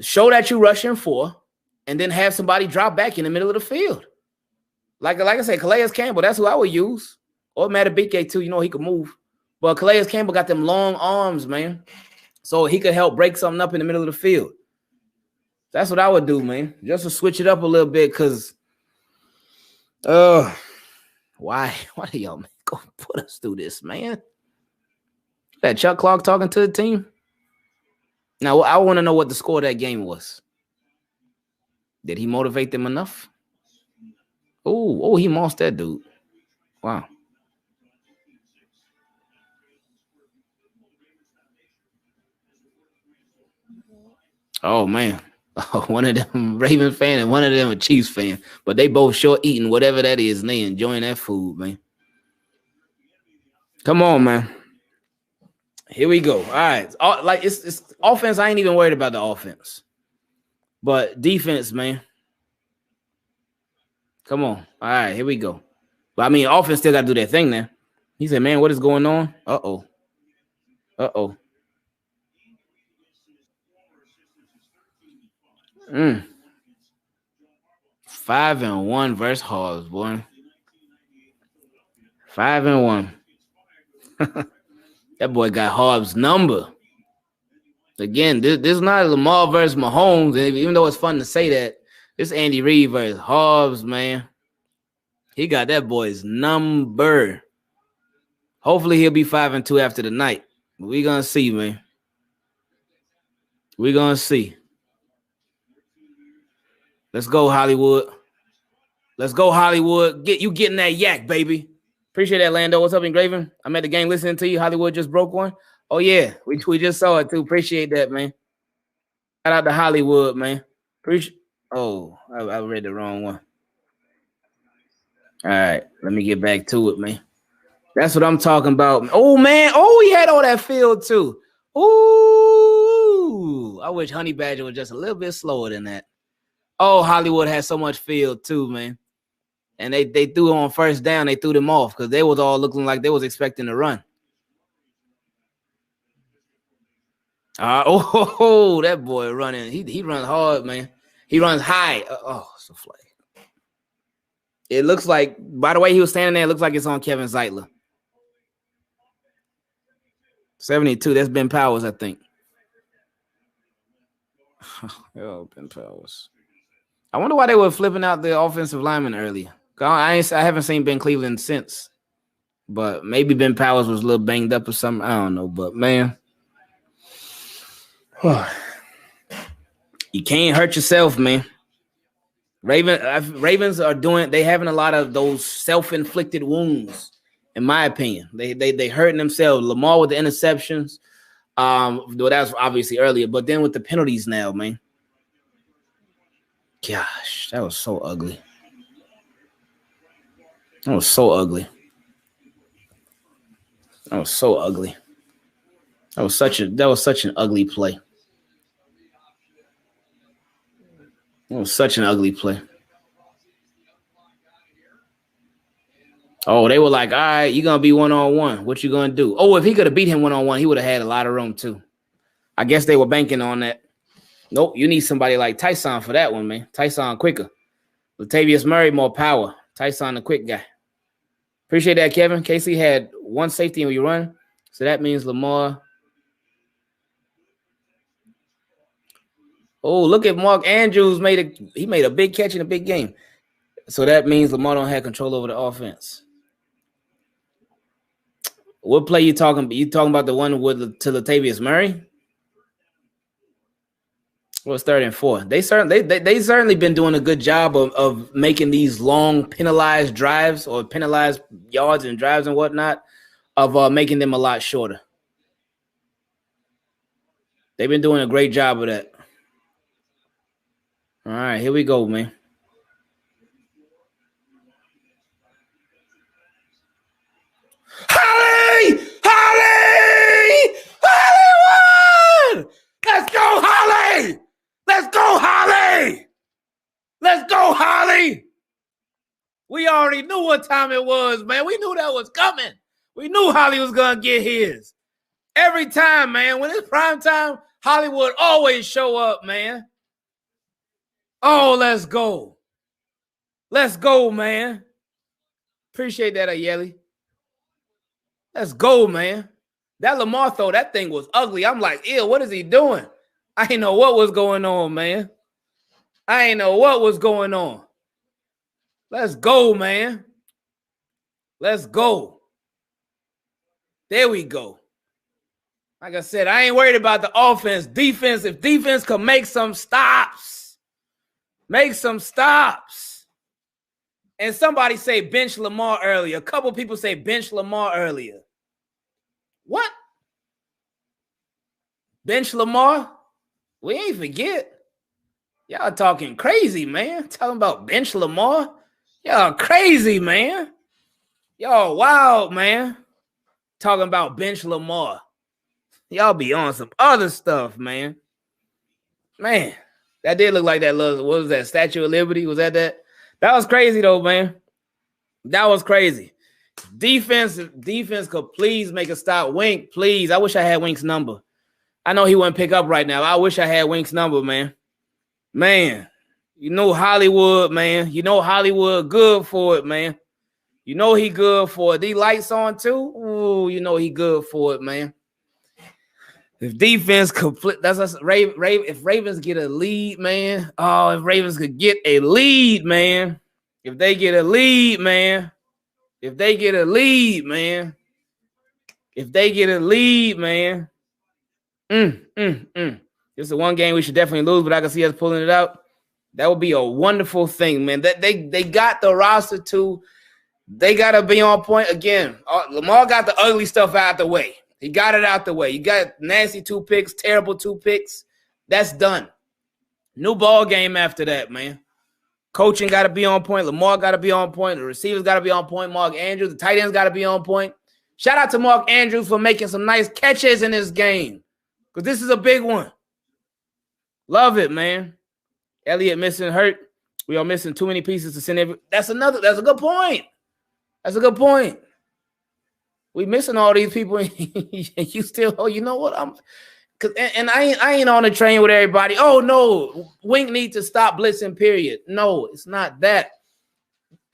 Show that you're rushing 4, and then have somebody drop back in the middle of the field. Like I said, Calais Campbell, that's who I would use. Or Matabike, too. You know, he could move. But Calais Campbell got them long arms, man. So he could help break something up in the middle of the field. That's what I would do, man. Just to switch it up a little bit, because why do y'all go put us through this, man? That Chuck Clark talking to the team? Now, I want to know what the score of that game was. Did he motivate them enough? Oh, he mossed that dude. Wow. Oh, man. One of them Raven fan and one of them a Chiefs fan. But they both sure eating whatever that is, and they enjoying that food, man. Come on, man. Here we go. All right. It's offense. I ain't even worried about the offense. But defense, man. Come on. All right, here we go. But I mean, offense still got to do their thing now. He said, man, what is going on? Uh-oh. 5-1 versus Hobbs, boy. 5-1. That boy got Hobbs' number. Again, this is not Lamar versus Mahomes. Even though it's fun to say that, this Andy Reid versus Hobbs, man. He got that boy's number. Hopefully he'll be 5-2 after the night. We're going to see, man. We're going to see. Let's go, Hollywood. Let's go, Hollywood. Getting that yak, baby. Appreciate that, Lando. What's up, Engraven? I'm at the game listening to you. Hollywood just broke one. Oh, yeah. We just saw it, too. Appreciate that, man. Shout out to Hollywood, man. I read the wrong one. All right. Let me get back to it, man. That's what I'm talking about. Oh, man. Oh, he had all that field, too. Ooh. I wish Honey Badger was just a little bit slower than that. Oh, Hollywood had so much field, too, man. And they threw on first down. They threw them off because they was all looking like they was expecting to run. That boy running. He runs hard, man. He runs high. It's a flag. It looks like, by the way he was standing there, it looks like it's on Kevin Zeitler. 72. That's Ben Powers, I think. Oh, Ben Powers. I wonder why they were flipping out the offensive lineman earlier. I haven't seen Ben Cleveland since. But maybe Ben Powers was a little banged up or something. I don't know. But, man. You can't hurt yourself, man. Ravens are they having a lot of those self-inflicted wounds, in my opinion. They hurting themselves. Lamar with the interceptions. Well, that was obviously earlier, but then with the penalties now, man. Gosh, that was so ugly. That was so ugly. That was so ugly. That was such an ugly play. It was such an ugly play. Oh, they were like, all right, you're going to be one-on-one. What you going to do? Oh, if he could have beat him one-on-one, he would have had a lot of room too. I guess they were banking on that. Nope, you need somebody like Tyson for that one, man. Tyson quicker. Latavius Murray, more power. Tyson, the quick guy. Appreciate that, Kevin. Casey had one safety when you run. So that means Lamar. Oh, look at Mark Andrews he made a big catch in a big game. So that means Lamar don't have control over the offense. What play you talking about? You talking about the one to Latavius Murray? Well, it's 3rd and 4. They certainly been doing a good job of making these long penalized drives or penalized yards and drives and whatnot, of making them a lot shorter. They've been doing a great job of that. All right, here we go, man. Hollywood! Let's go, Holly! Let's go, Holly! Let's go, Holly! We already knew what time it was, man. We knew that was coming. We knew Holly was going to get his. Every time, man. When it's prime time, Hollywood always show up, man. Oh, let's go. Let's go, man. Appreciate that, Ayeli. Let's go, man. That Lamar throw, that thing was ugly. I'm like, ew, what is he doing? I didn't know what was going on, man. I didn't know what was going on. Let's go, man. Let's go. There we go. Like I said, I ain't worried about the offense. Defense, if defense could make some stops. Make some stops. And somebody say bench Lamar earlier. A couple people say bench Lamar earlier. What? Bench Lamar? We ain't forget. Y'all talking crazy, man. Talking about bench Lamar. Y'all crazy, man. Y'all wild, man. Talking about bench Lamar. Y'all be on some other stuff, man. Man, that did look like that. What was that? Statue of Liberty? Was that? That was crazy, though, man. That was crazy. Defense could please make a stop. Wink, please. I wish I had Wink's number. I know he wouldn't pick up right now. I wish I had Wink's number, man. Man, you know Hollywood, man. You know Hollywood good for it, man. You know he good for it. These lights on too. Ooh, you know he good for it, man. If defense complete, that's us. If Ravens get a lead, man. Oh, if Ravens could get a lead, man. If they get a lead, man. If they get a lead, man. If they get a lead, man. This is the one game we should definitely lose, but I can see us pulling it out. That would be a wonderful thing, man. That they got the roster to. They got to be on point again. Lamar got the ugly stuff out the way. He got it out the way. You got nasty 2 picks, terrible 2 picks. That's done. New ball game after that, man. Coaching got to be on point. Lamar got to be on point. The receivers got to be on point. Mark Andrews, the tight ends got to be on point. Shout out to Mark Andrews for making some nice catches in this game, because this is a big one. Love it, man. Elliott missing hurt. We are missing too many pieces to send. That's a good point. That's a good point. We missing all these people, and you still. Oh, you know what? I ain't on the train with everybody. Oh no, Wink needs to stop blitzing. Period. No, it's not that.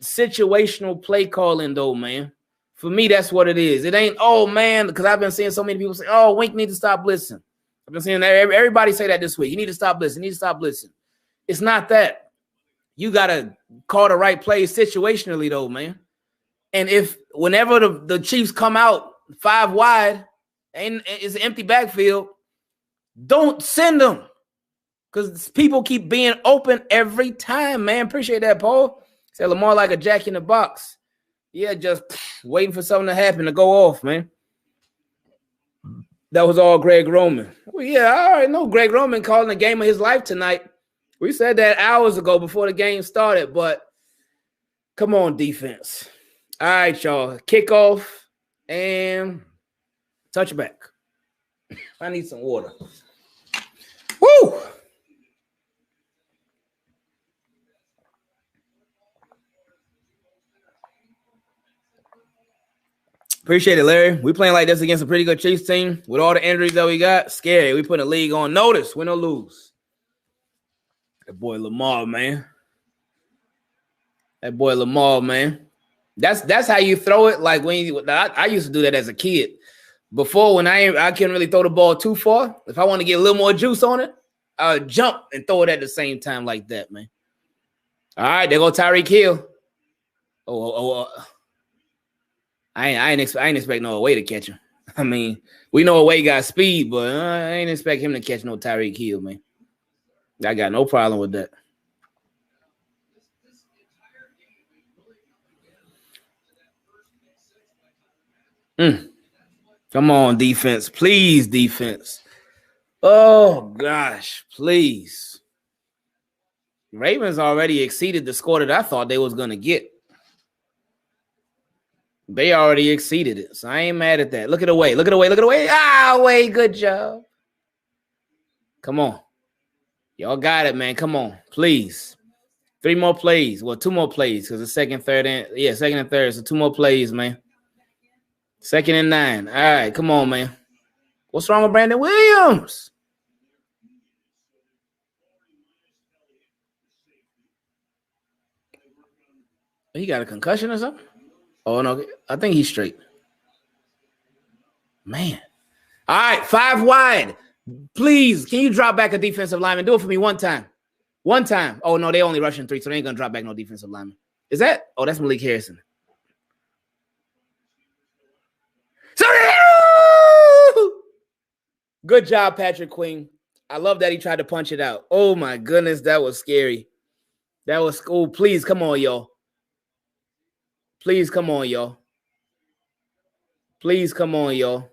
Situational play calling, though, man. For me, that's what it is. It ain't. Oh man, because I've been seeing so many people say, "Oh, Wink needs to stop blitzing." I've been seeing everybody say that this week. You need to stop blitzing. You need to stop blitzing. It's not that. You gotta call the right plays situationally, though, man. And if whenever the Chiefs come out 5 wide and it's an empty backfield, don't send them, because people keep being open every time, man. Appreciate that, Paul. Said Lamar like a jack in the box. Yeah, just waiting for something to happen to go off, man. That was all Greg Roman. Well, yeah, I already know Greg Roman calling the game of his life tonight. We said that hours ago before the game started, but come on, defense. All right, y'all. Kickoff and touchback. I need some water. Woo! Appreciate it, Larry. We playing like this against a pretty good Chiefs team with all the injuries that we got. Scary. We put the league on notice. Win or lose. That boy Lamar, man. That boy Lamar, man. That's how you throw it. Like when I used to do that as a kid. Before, when I couldn't really throw the ball too far. If I want to get a little more juice on it, I would jump and throw it at the same time like that, man. All right, there go Tyreek Hill. I ain't expect no way to catch him. I mean, we know Away got speed, but I ain't expect him to catch no Tyreek Hill, man. I got no problem with that. Come on, defense. Please, defense. Oh, gosh, please. Ravens already exceeded the score that I thought they was going to get. They already exceeded it, so I ain't mad at that. Look at Away. Look at Away. Look at Away. Away, good job. Come on. Y'all got it, man. Come on, please. 3 more plays. Well, 2 more plays because the second, third, second and third. So 2 more plays, man. 2nd and 9. All right, come on, man. What's wrong with Brandon Williams? He got a concussion or something? Oh, no. I think he's straight. Man. All right, 5 wide. Please, can you drop back a defensive lineman? Do it for me one time. One time. Oh, no, they only rushing 3, so they ain't going to drop back no defensive lineman. Is that? Oh, that's Malik Harrison. Good job, Patrick Queen. I love that he tried to punch it out. Oh, my goodness, that was scary. That was cool. Please, come on, y'all. Please, come on, y'all. Please, come on, y'all.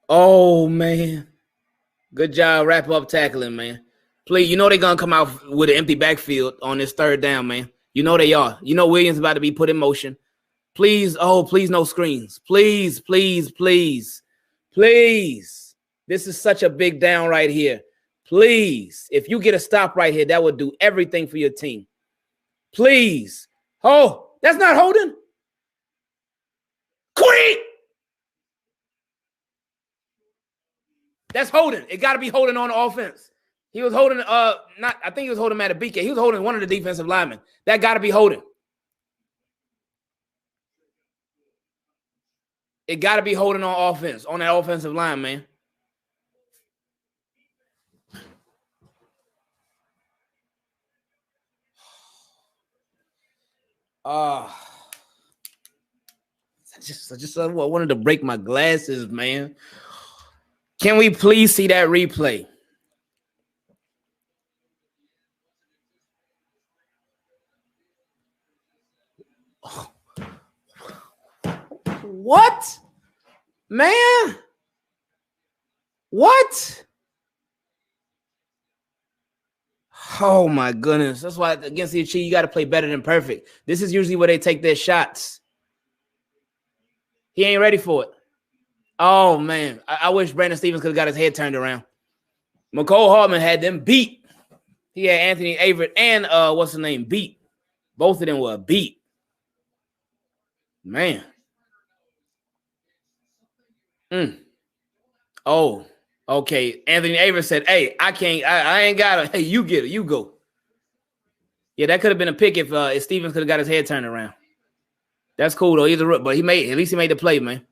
Oh, man. Good job, wrap up tackling, man. Please, you know they're going to come out with an empty backfield on this 3rd down, man. You know they are. You know Williams about to be put in motion. Please, please, no screens. Please, please, please. Please. This is such a big down right here. Please. If you get a stop right here, that would do everything for your team. Please. Oh, that's not holding. Queen. That's holding. It got to be holding on the offense. He was holding, I think he was holding Matabike. He was holding one of the defensive linemen. That got to be holding. It got to be holding on offense, on that offensive line, man. I just wanted to break my glasses, man. Can we please see that replay? What? Man? What? Oh, my goodness. That's why against the Chiefs, you got to play better than perfect. This is usually where they take their shots. He ain't ready for it. Oh, man. I wish Brandon Stevens could have got his head turned around. McCole Hardman had them beat. He had Anthony Averett and what's his name? Beat. Both of them were beat. Man. Oh, okay. Anthony Averett said, hey, I ain't got it. Hey, you get it. You go. Yeah, that could have been a pick if Stevens could have got his head turned around. That's cool, though. But at least he made the play, man.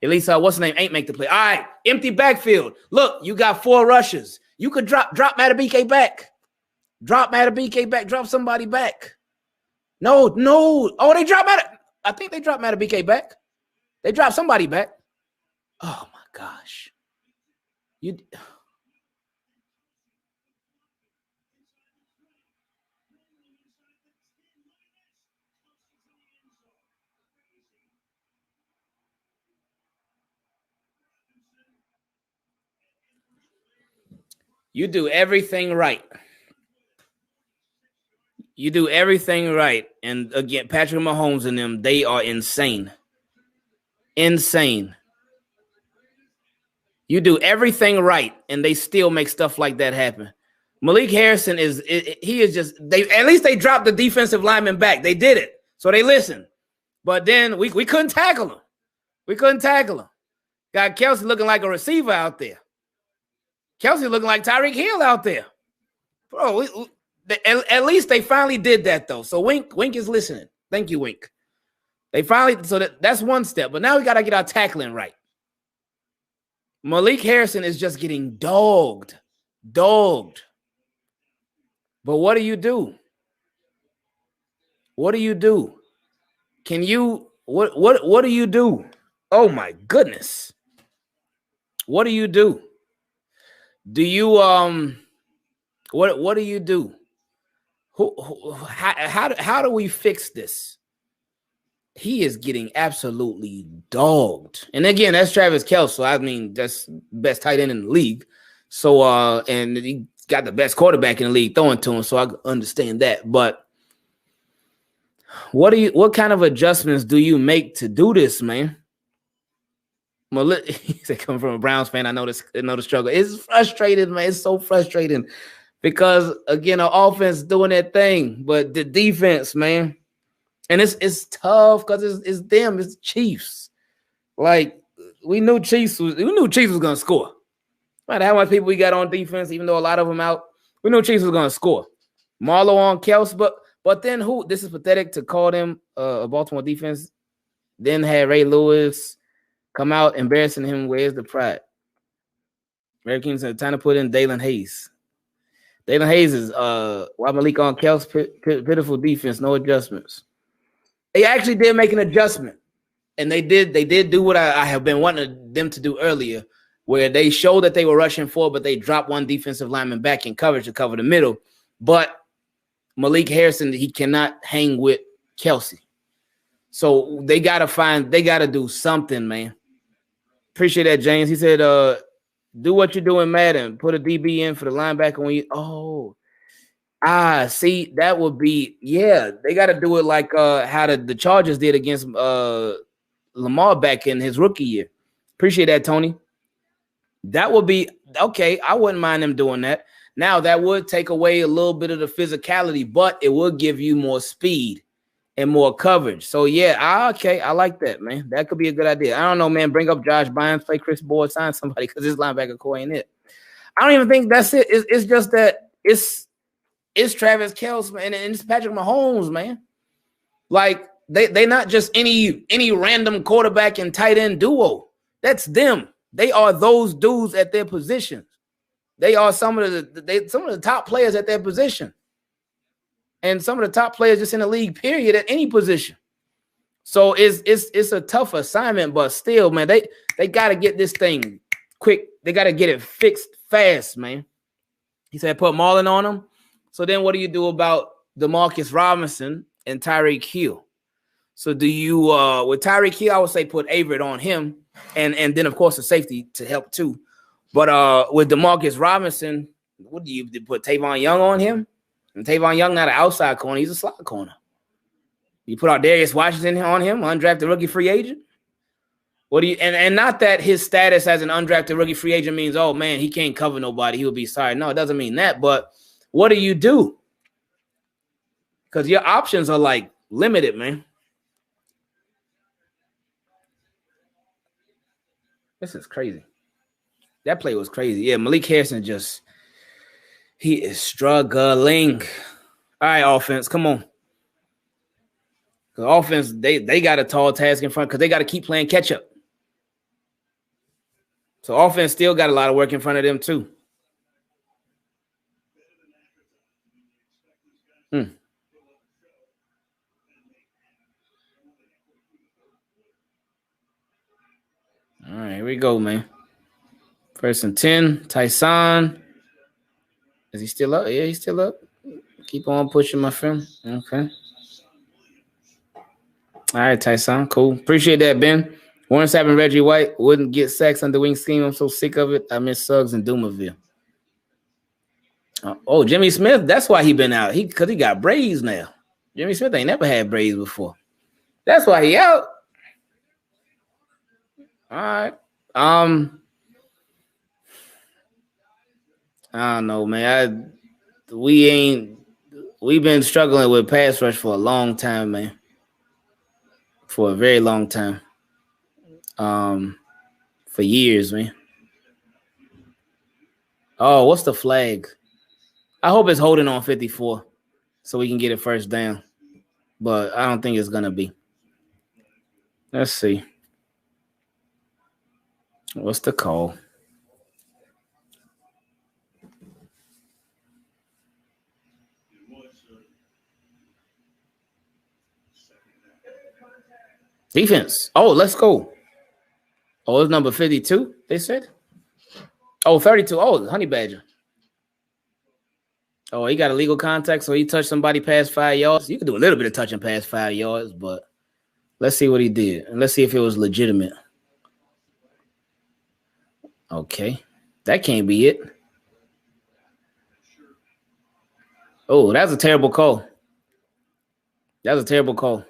At least, what's his name? Ain't make the play. All right, empty backfield. Look, you got 4 rushes. You could drop Matabike back. Drop Matabike back. Drop somebody back. No. Oh, they dropped I think they dropped Matabike back. They dropped somebody back. Oh, my gosh. You do everything right. You do everything right. And again, Patrick Mahomes and them, they are insane. Insane. You do everything right, and they still make stuff like that happen. Malik Harrison at least they dropped the defensive lineman back. They did it. So they listened. But then we couldn't tackle him. We couldn't tackle him. Got Kelsey looking like a receiver out there. Kelsey looking like Tyreek Hill out there. Bro, at least they finally did that, though. So Wink is listening. Thank you, Wink. They finally, so that's one step. But now we got to get our tackling right. Malik Harrison is just getting dogged. But what do you do? What do you do? Can you, what do you do? Oh, my goodness. What do you do? Do you, what do you do? How do we fix this? He is getting absolutely dogged. And again, that's Travis Kelce. So I mean, that's best tight end in the league. So and he got the best quarterback in the league throwing to him. So I understand that. But what kind of adjustments do you make to do this, man? He said, coming from a Browns fan, I know the struggle. It's frustrating, man. It's so frustrating because again, the offense doing that thing, but the defense, man. And it's tough because it's them, it's the Chiefs. Like we knew Chiefs was gonna score. No matter how much people we got on defense, even though a lot of them out, we knew Chiefs was gonna score. Marlowe on Kels, but then who? This is pathetic to call them a Baltimore defense. Then had Ray Lewis come out embarrassing him. Where's the pride? Ray King said time to put in Dalen Hayes. Dalen Hayes is why Malik on Kels pitiful defense, no adjustments. They actually did make an adjustment, and they did do what I have been wanting them to do earlier, where they showed that they were rushing forward, but they dropped one defensive lineman back in coverage to cover the middle. But Malik Harrison, he cannot hang with Kelsey. So they got to do something, man. Appreciate that, James. He said, do what you do in Madden. Put a DB in for the linebacker when you see, that would be, yeah, they got to do it like how the Chargers did against Lamar back in his rookie year. Appreciate that, Tony. That would be, okay, I wouldn't mind them doing that. Now, that would take away a little bit of the physicality, but it would give you more speed and more coverage. So, yeah, okay, I like that, man. That could be a good idea. I don't know, man. Bring up Josh Bynes, play Chris Board, sign somebody because his linebacker core ain't it. I don't even think that's it. It's just that it's Travis Kelce, man, and it's Patrick Mahomes, man. Like, they not just any random quarterback and tight end duo. That's them. They are those dudes at their position. They are some of the top players at their position. And some of the top players just in the league, period, at any position. So it's a tough assignment, but still, man, they got to get this thing quick. They got to get it fixed fast, man. He said put Marlon on them. So then what do you do about Demarcus Robinson and Tyreek Hill? So do you with Tyreek Hill, I would say put Averett on him, and then of course the safety to help too. But with Demarcus Robinson, what do you put Tavon Young on him? And Tavon Young not an outside corner, he's a slot corner. You put out Darius Washington on him, undrafted rookie free agent. What do you and not that his status as an undrafted rookie free agent means, oh man, he can't cover nobody, he'll be sorry. No, it doesn't mean that, but what do you do? Because your options are like limited, man. This is crazy. That play was crazy. Yeah, Malik Harrison he is struggling. All right, offense, come on. The offense, they got a tall task in front because they got to keep playing catch up. So offense still got a lot of work in front of them too. All right, here we go, man. First and 10, Tyson. Is he still up? Yeah, he's still up. Keep on pushing, my friend. Okay. All right, Tyson. Cool. Appreciate that, Ben. Once having Reggie White wouldn't get sacks under wing scheme. I'm so sick of it. I miss Suggs and Doomerville. Jimmy Smith. That's why he been out. Because he got braids now. Jimmy Smith ain't never had braids before. That's why he out. All right. I don't know, man. We've been struggling with pass rush for a long time, man. for a very long time. For years, man. Oh, what's the flag? I hope it's holding on 54 so we can get it first down. But I don't think it's going to be. Let's see. What's the call? Defense. Oh, let's go. Oh, it's number 52, they said? Oh, 32. Oh, Honey Badger. Oh, he got illegal contact, so he touched somebody past 5 yards. You can do a little bit of touching past 5 yards, but let's see what he did. And let's see if it was legitimate. Okay. That can't be it. Oh, that's a terrible call. That's a terrible call.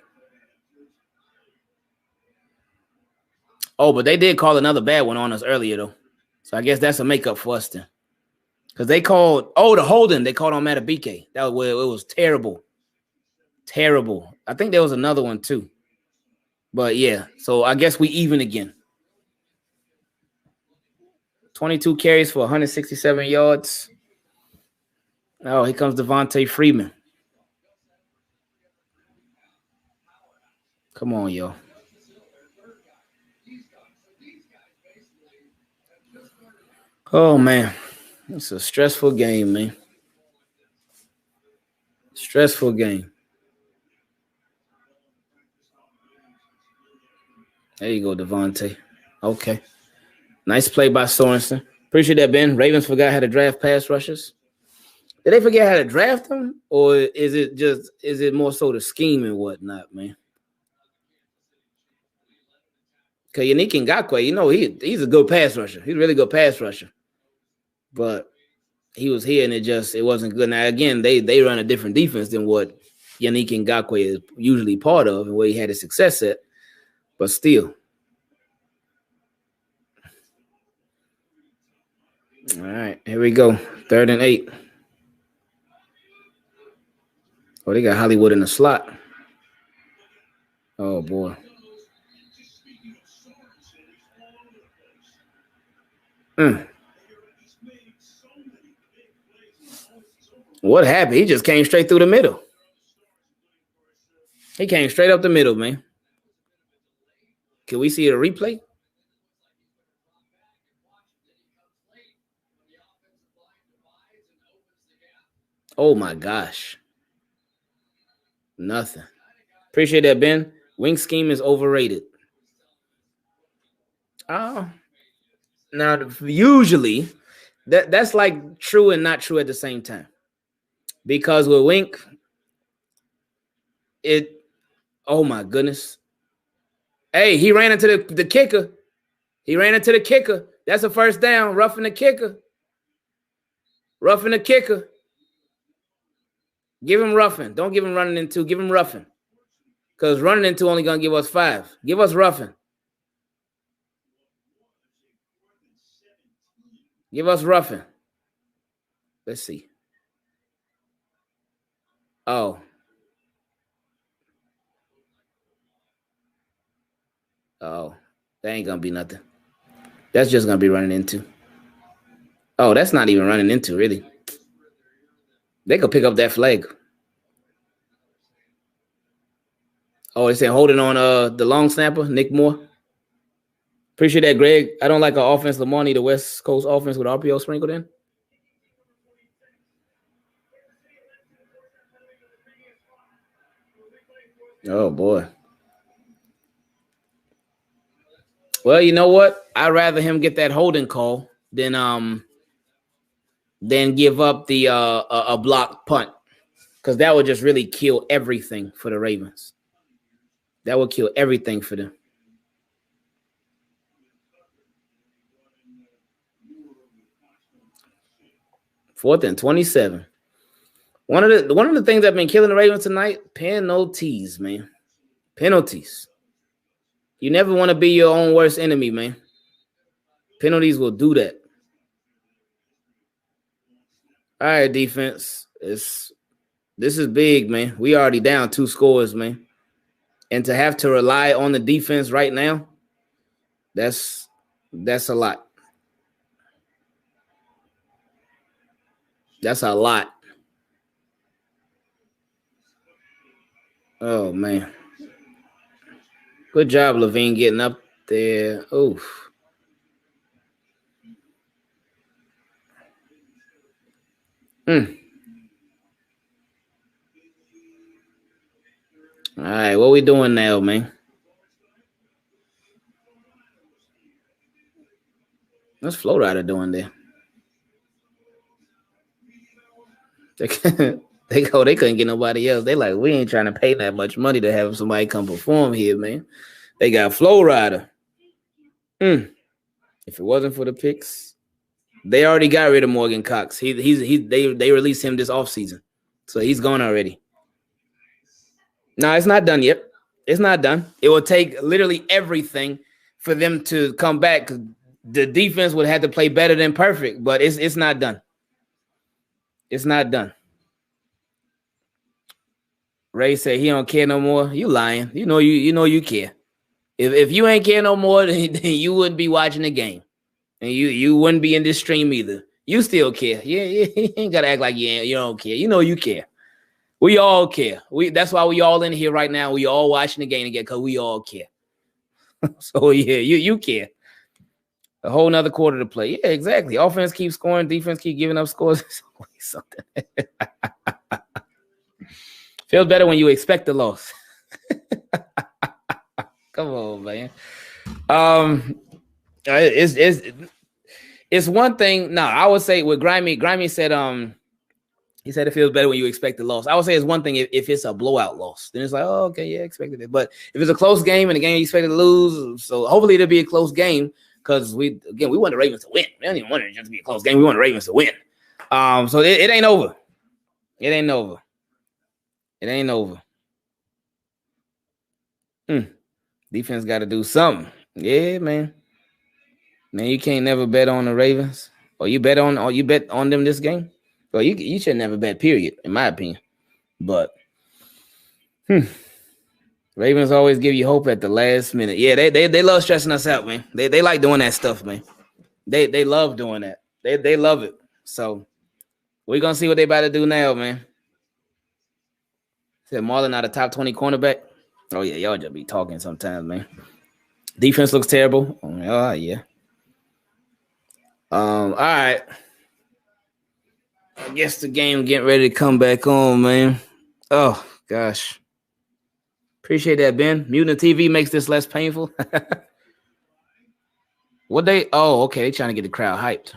Oh, but they did call another bad one on us earlier, though. So I guess that's a makeup for us then. Because they called, the holding, they called on Matabike. That was where it was terrible. Terrible. I think there was another one, too. But, yeah, so I guess we even again. 22 carries for 167 yards. Oh, here comes Devontae Freeman. Come on, yo. Oh, man. It's a stressful game, man. Stressful game. There you go, Devontae. Okay. Nice play by Sorensen. Appreciate that, Ben. Ravens forgot how to draft pass rushers. Did they forget how to draft them? Or is it more so the scheme and whatnot, man? Because Yannick Ngakoue, he's a good pass rusher. He's a really good pass rusher. But he was here and it wasn't good. Now, again, they run a different defense than what Yannick Ngakoue is usually part of and where he had his success at. But still. All right, here we go. 3rd and 8. Oh, they got Hollywood in the slot. Oh, boy. What happened? He just came straight through the middle. He came straight up the middle, man. Can we see a replay? Oh, my gosh. Nothing. Appreciate that, Ben. Wing scheme is overrated. Now, usually, that's like true and not true at the same time. Because with Wink, oh, my goodness. Hey, he ran into the kicker. He ran into the kicker. That's a first down. Roughing the kicker. Roughing the kicker. Give him roughing. Don't give him running into. Give him roughing. Because running into only going to give us 5. Give us roughing. Give us roughing. Let's see. Oh. Oh. That ain't going to be nothing. That's just going to be running into. Oh, that's not even running into, really. They could pick up that flag. Oh, they say holding on the long snapper, Nick Moore. Appreciate that, Greg. I don't like our offense. Lamar need the West Coast offense with RPO sprinkled in. Oh, boy. Well, you know what? I'd rather him get that holding call than give up the a block punt, because that would just really kill everything for the Ravens. That would kill everything for them. Fourth and 27. One of the things that have been killing the Ravens tonight, penalties, man. Penalties. You never want to be your own worst enemy, man. Penalties will do that. All right, defense. This is big, man. We already down 2 scores, man. And to have to rely on the defense right now, that's a lot. That's a lot. Oh man. Good job, Levine, getting up there. Oof. All right, what we doing now, man? What's Florida doing there? They couldn't get nobody else. They like, we ain't trying to pay that much money to have somebody come perform here, man. They got Florida. If it wasn't for the picks, they already got rid of Morgan Cox. They released him this offseason. So he's gone already. No, it's not done yet. It's not done. It will take literally everything for them to come back. The defense would have to play better than perfect, but it's not done. It's not done. Ray said he don't care no more. You lying. You know you care. If you ain't care no more, then you wouldn't be watching the game. And you wouldn't be in this stream either. You still care. Yeah, you ain't gotta act like you don't care. You know you care. We all care. That's why we all in here right now. We all watching the game again because we all care. So yeah, you care. A whole nother quarter to play. Yeah, exactly. Offense keeps scoring, defense keep giving up scores. It's always something. Feels better when you expect the loss. Come on, man. It's one thing. No, I would say with Grimy said he said it feels better when you expect the loss. I would say it's one thing if it's a blowout loss. Then it's like, oh, okay, yeah, expected it. But if it's a close game and the game you expected to lose, so hopefully it'll be a close game because we want the Ravens to win. We don't even want it just to be a close game. We want the Ravens to win. So it ain't over. It ain't over. It ain't over. Defense got to do something. Yeah, man. Man, you can't never bet on the Ravens. Or you bet on them this game. Well, you should never bet, period, in my opinion. But Ravens always give you hope at the last minute. Yeah, they love stressing us out, man. They like doing that stuff, man. They love doing that. They love it. So we're gonna see what they about to do now, man. Said Marlon not a top 20 cornerback. Oh yeah, y'all just be talking sometimes, man. Defense looks terrible. Oh yeah. All right. I guess the game getting ready to come back on, man. Oh gosh. Appreciate that, Ben. Muting the TV makes this less painful. Okay, they trying to get the crowd hyped.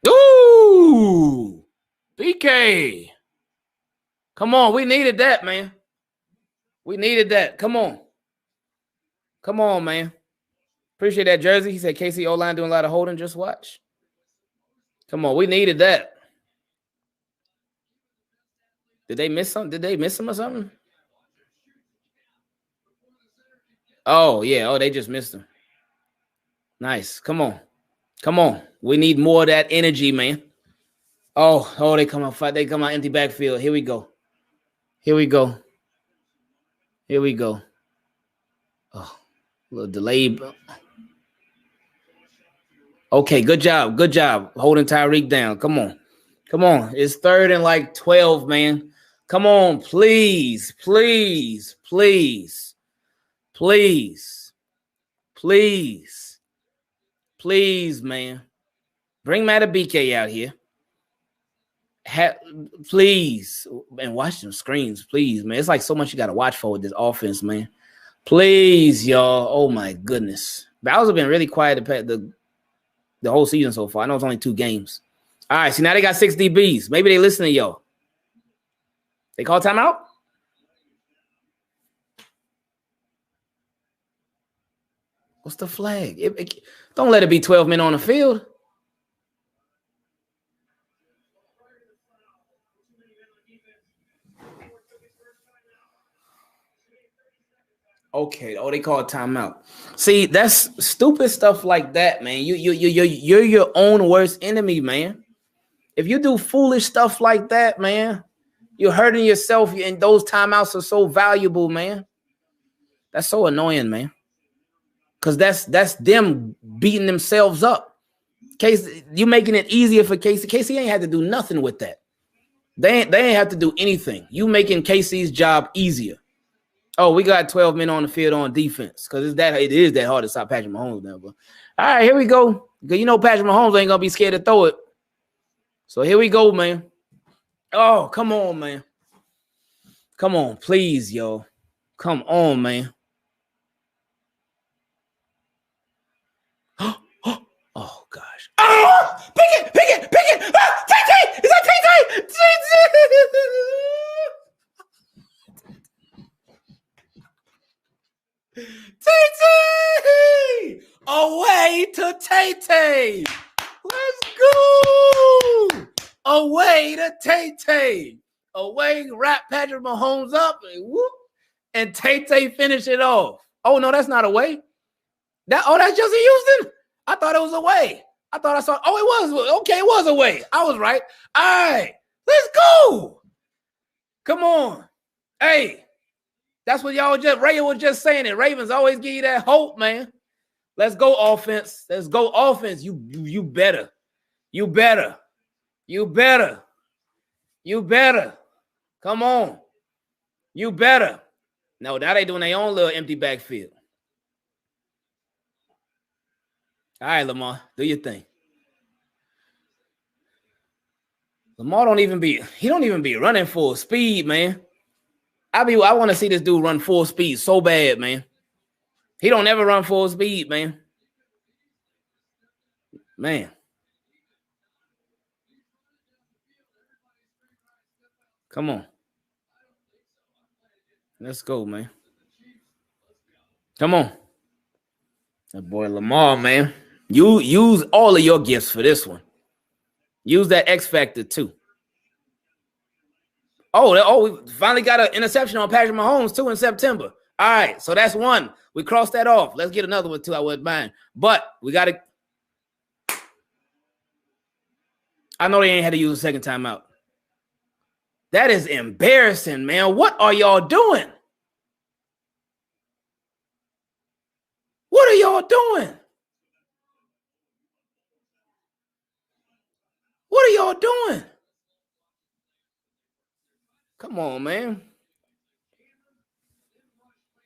Ooh, BK. Come on, we needed that, man. We needed that. Come on. Come on, man. Appreciate that jersey. He said KC O-line doing a lot of holding. Just watch. Come on, we needed that. Did they miss something? Did they miss him or something? Oh, yeah. Oh, they just missed him. Nice. Come on. Come on. We need more of that energy, man. Oh, they come out fight. They come out empty backfield. Here we go. Here we go. Here we go. Oh, a little delayed. Okay, good job. Good job holding Tyreek down. Come on. Come on. It's 3rd and like 12, man. Come on, please. Please. Please. Please. Please. Please, man. Bring Matabike out here. Please. And watch them screens, please, man. It's like so much you got to watch for with this offense, man. Please, y'all. Oh, my goodness. Bowers have been really quiet the whole season so far. I know it's only 2 games. All right, see, now they got 6 DBs. Maybe they listen to y'all. They call timeout? What's the flag? Don't let it be 12 men on the field. Okay. Oh, they call it timeout. See, that's stupid stuff like that, man. You're your own worst enemy, man. If you do foolish stuff like that, man, you're hurting yourself, and those timeouts are so valuable, man. That's so annoying, man. Cause that's them beating themselves up. Casey, you making it easier for Casey. Casey ain't had to do nothing with that. They ain't have to do anything. You making Casey's job easier. Oh, we got 12 men on the field on defense because it is that hard to stop Patrick Mahomes now. But all right, here we go. Because you know Patrick Mahomes ain't gonna be scared to throw it. So here we go, man. Oh, come on, man. Come on, please, yo. Come on, man. Oh gosh. Oh, pick it. Ah, TT! Is that TT? TT! Away to Tay. Let's go. Away to Tay. Away, wrap Patrick Mahomes up and whoop. And Tay finish it off. Oh no, that's not away. That's Justin Houston. I thought it was away. I thought I saw. Oh, it was. Okay, it was away. I was right. All right, let's go. Come on. Hey, that's what y'all Ray was just saying. It Ravens always give you that hope, man. Let's go offense. Let's go offense. You better. You better. You better. You better. Come on. You better. No, that ain't doing their own little empty backfield. All right, Lamar, do your thing. Lamar don't even be running full speed, man. I want to see this dude run full speed so bad, man. He don't ever run full speed, man. Man. Come on. Let's go, man. Come on. That boy Lamar, man. You use all of your gifts for this one. Use that X factor too. We finally got an interception on Patrick Mahomes too in September. All right, so that's one. We crossed that off. Let's get another one too. I wouldn't mind. But we got to. I know they ain't had to use a second timeout. That is embarrassing, man. What are y'all doing? What are y'all doing? What are y'all doing? Come on, man.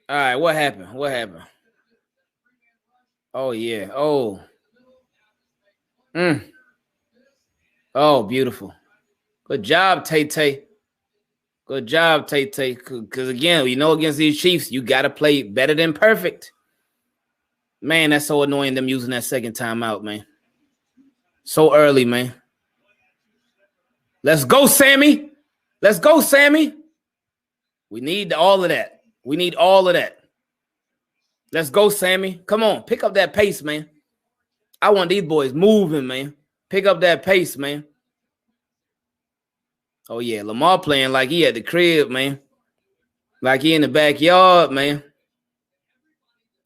All right, what happened? What happened? Oh, yeah. Oh. Oh, beautiful. Good job, Tay. Good job, Tay. Because, again, against these Chiefs, you got to play better than perfect. Man, that's so annoying them using that second timeout, man. So early, man. Let's go, Sammy. Let's go, Sammy. We need all of that. We need all of that. Let's go, Sammy. Come on, pick up that pace, man. I want these boys moving, man. Pick up that pace, man. Oh, yeah, Lamar playing like he at the crib, man. Like he in the backyard, man.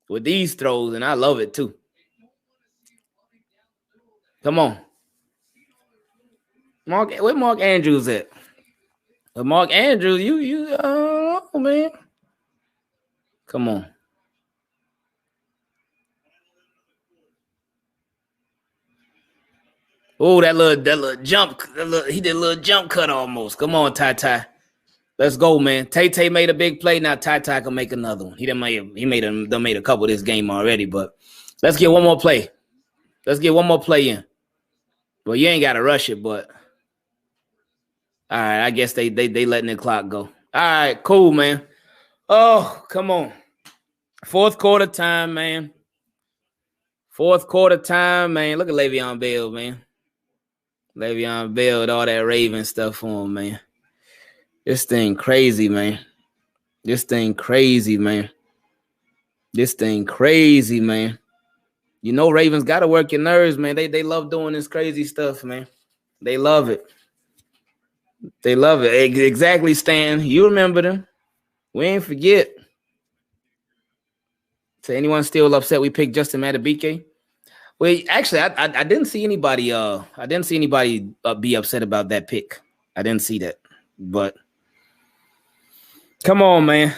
With these throws, and I love it, too. Come on. Where Mark Andrews at? Mark Andrews, man. Come on. Oh, that little jump. He did a little jump cut almost. Come on, Ty. Let's go, man. Tay made a big play. Now Ty can make another one. He made a couple this game already, but let's get one more play. Let's get one more play in. Well, you ain't got to rush it, but all right. I guess they letting the clock go. All right, cool, man. Oh, come on. Fourth quarter time, man. Look at Le'Veon Bell, man. Le'Veon Bell with all that Raven stuff for him, man. This thing crazy, man. This thing crazy, man. Ravens got to work your nerves, man. They love doing this crazy stuff, man. They love it. Exactly, Stan. You remember them. We ain't forget. So anyone still upset we picked Justin Madubuike? Well, actually, I didn't see anybody. Be upset about that pick. I didn't see that. But come on, man.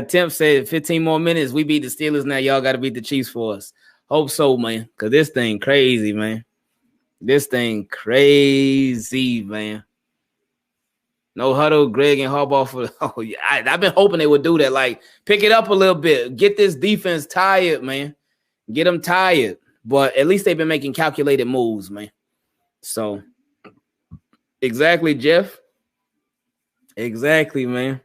Tim said 15 more minutes. We beat the Steelers now. Y'all got to beat the Chiefs for us. Hope so, man. Because this thing crazy, man. This thing crazy, man. No huddle, Greg and Harbaugh for. Oh yeah, I've been hoping they would do that. Like pick it up a little bit, get this defense tired, man. Get them tired. But at least they've been making calculated moves, man. So exactly, Jeff. Exactly, man.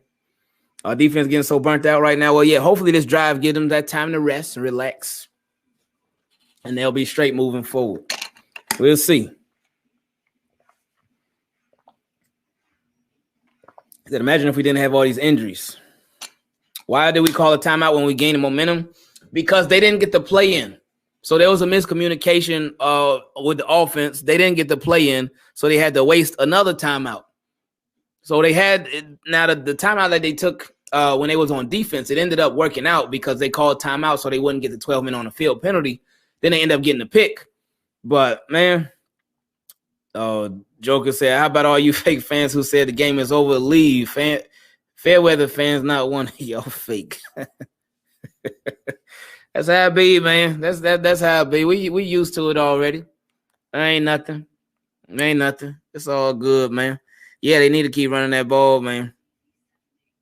Our defense getting so burnt out right now. Well, yeah. Hopefully this drive get them that time to rest and relax, and they'll be straight moving forward. We'll see. Imagine if we didn't have all these injuries. Why did we call a timeout when we gained the momentum? Because they didn't get the play in. So there was a miscommunication with the offense. They didn't get the play in, so they had to waste another timeout. So they had now the timeout that they took when they was on defense, it ended up working out because they called timeout so they wouldn't get the 12 men on the field penalty. Then they end up getting the pick. But man, Joker said, how about all you fake fans who said the game is over? Leave. Fairweather fans, not one of y'all fake. That's how it be, man. That's how it be. We used to it already. Ain't nothing. Ain't nothing. It's all good, man. Yeah, they need to keep running that ball, man.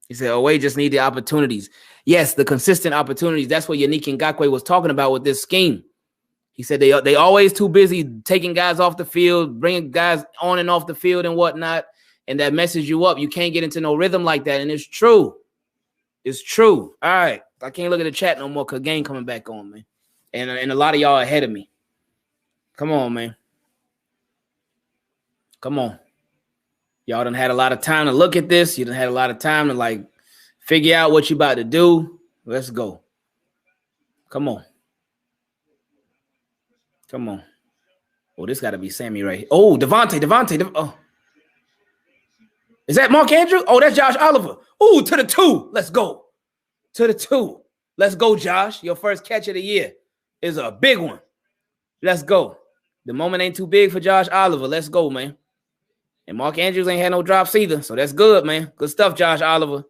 He said, oh, wait, just need the opportunities. Yes, the consistent opportunities. That's what Yannick Ngakoue was talking about with this scheme. He said they always too busy taking guys off the field, bringing guys on and off the field and whatnot, and that messes you up. You can't get into no rhythm like that, and it's true. It's true. All right. I can't look at the chat no more because game coming back on, man. And a lot of y'all ahead of me. Come on, man. Come on. Y'all done had a lot of time to look at this. You done had a lot of time to, like, figure out what you about to do. Let's go. Come on. Come on. Oh, this got to be Sammy right here. Oh, Devontae. Oh. Is that Mark Andrews? Oh, that's Josh Oliver. Oh, to the 2. Let's go. To the 2. Let's go, Josh. Your first catch of the year is a big one. Let's go. The moment ain't too big for Josh Oliver. Let's go, man. And Mark Andrews ain't had no drops either, so that's good, man. Good stuff, Josh Oliver.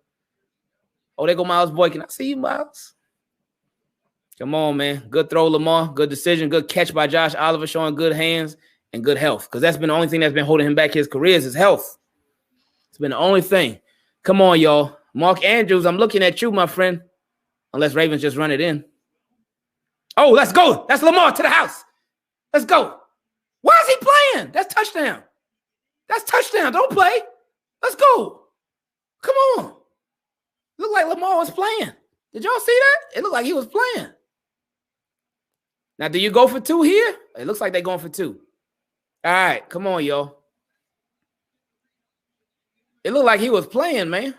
Oh, there go Miles Boykin. I see you, Miles. Come on, man. Good throw, Lamar. Good decision. Good catch by Josh Oliver, showing good hands and good health. Because that's been the only thing that's been holding him back his career is his health. It's been the only thing. Come on, y'all. Mark Andrews, I'm looking at you, my friend. Unless Ravens just run it in. Oh, let's go. That's Lamar to the house. Let's go. Why is he playing? That's touchdown. That's touchdown. Don't play. Let's go. Come on. Looked like Lamar was playing. Did y'all see that? It looked like he was playing. Now, do you go for 2 here? It looks like they're going for 2. All right. Come on, y'all. It looked like he was playing, man.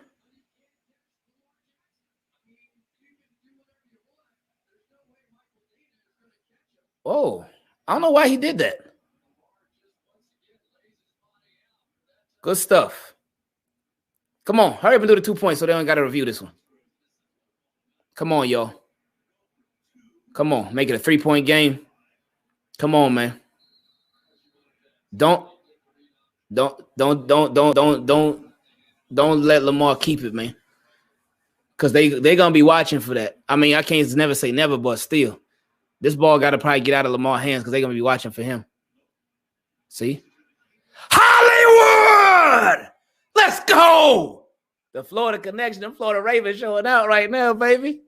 Oh, I don't know why he did that. Good stuff. Come on. Hurry up and do the 2 points so they don't got to review this one. Come on, y'all. Come on. Make it a 3-point game. Come on, man. Don't let Lamar keep it, man. Because they're going to be watching for that. I mean, I can't never say never, but still. This ball got to probably get out of Lamar's hands because they're going to be watching for him. See? Hollywood! Let's go! The Florida connection, the Florida Ravens showing out right now, baby.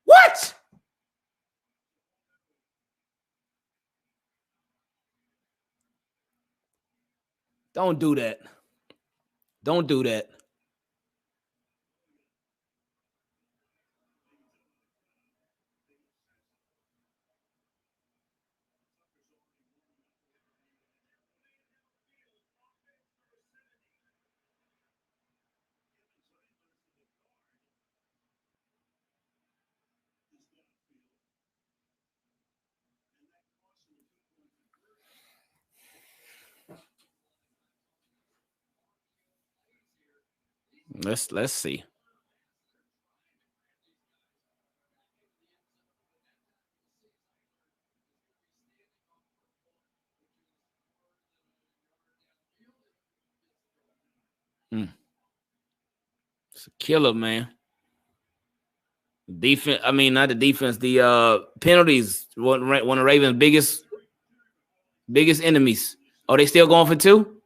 What? Don't do that. Don't do that. Let's see. It's a killer, man. Defense. I mean, not the defense. The penalties. One of Ravens' biggest enemies. Are they still going for 2?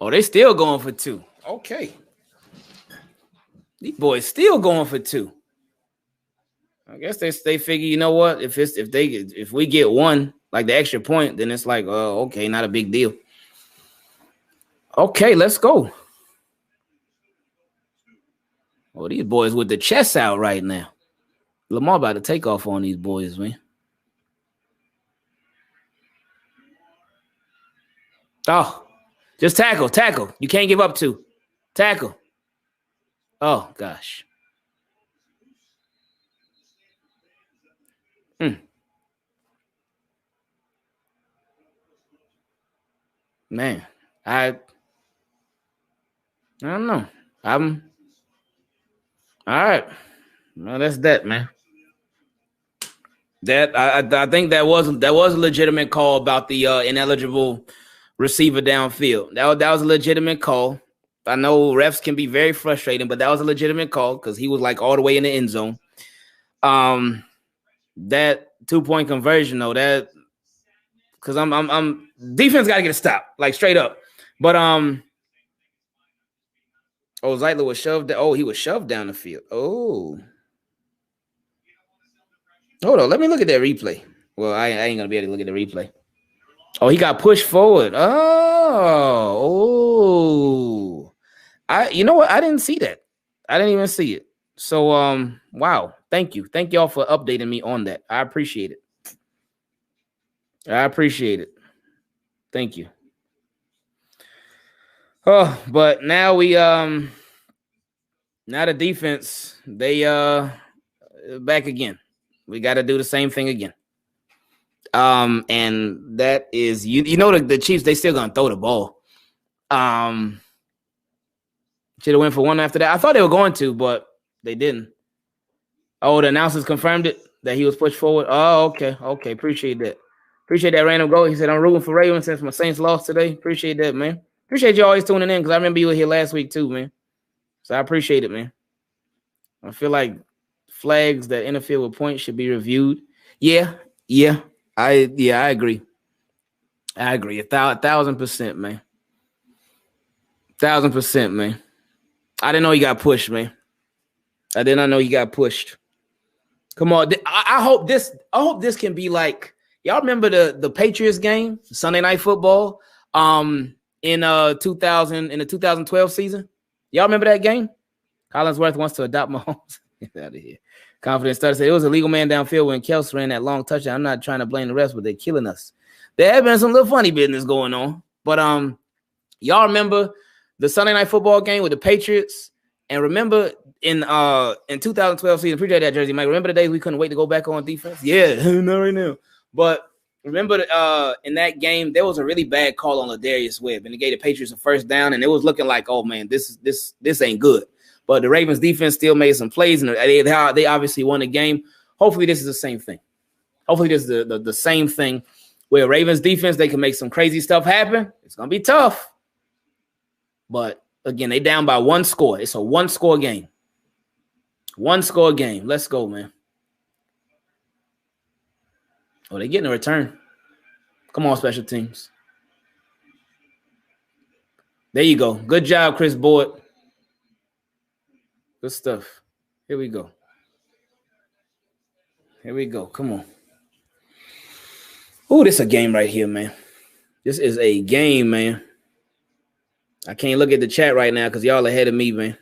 Oh, they still going for 2. Okay. These boys still going for 2. I guess they figure, you know what? If we get 1, like the extra point, then it's like, oh, okay, not a big deal. Okay, let's go. Oh, these boys with the chest out right now. Lamar about to take off on these boys, man. Oh, just tackle. You can't give up 2. Tackle. Oh, gosh. Man, I don't know. I'm all right. Well, that's that, man. That I think that was a legitimate call about the ineligible receiver downfield. That was a legitimate call. I know refs can be very frustrating, but that was a legitimate call because he was like all the way in the end zone. That 2-point conversion though, that because I'm defense got to get a stop, like straight up. But Zeitler was shoved. He was shoved down the field. Oh, hold on, let me look at that replay. Well, I ain't gonna be able to look at the replay. Oh, he got pushed forward. Oh, you know what? I didn't see that. I didn't even see it. So, wow. Thank you. Thank y'all for updating me on that. I appreciate it. Thank you. Oh, but now now the defense, they back again. We got to do the same thing again. And that is you know the Chiefs, they still gonna throw the ball. Should have went for 1 after that. I thought they were going to, but they didn't. Oh, the announcers confirmed it that he was pushed forward. Oh, okay. Appreciate that. Appreciate that random goal. He said, I'm rooting for Ravens since my Saints lost today. Appreciate that, man. Appreciate you always tuning in because I remember you were here last week too, man. So I appreciate it, man. I feel like flags that interfere with points should be reviewed. Yeah. I agree. 1,000%, man. 1,000%, man. I didn't know he got pushed, man. I did not know he got pushed. Come on. I hope this can be like, y'all remember the Patriots game, Sunday Night Football, in the 2012 season? Y'all remember that game? Collinsworth wants to adopt Mahomes. Get out of here. Confidence started said it was a legal man downfield when Kels ran that long touchdown. I'm not trying to blame the rest, but they're killing us. There have been some little funny business going on. But y'all remember the Sunday Night Football game with the Patriots? And remember in 2012 season, appreciate that, Jersey Mike. Remember the days we couldn't wait to go back on defense? Yeah, not right now. But remember in that game, there was a really bad call on Ladarius Webb, and it gave the Patriots a first down, and it was looking like, oh man, this ain't good. But the Ravens defense still made some plays, and they obviously won the game. Hopefully, this is the same thing. Hopefully, this is the same thing where Ravens defense, they can make some crazy stuff happen. It's gonna be tough, but again, they down by 1 score. It's a 1-score game. 1-score game. Let's go, man. Oh, they're getting a return. Come on, special teams. There you go. Good job, Chris Boyd. Good stuff. Here we go. Come on. Oh, this is a game right here, man. This is a game, man. I can't look at the chat right now because y'all ahead of me, man.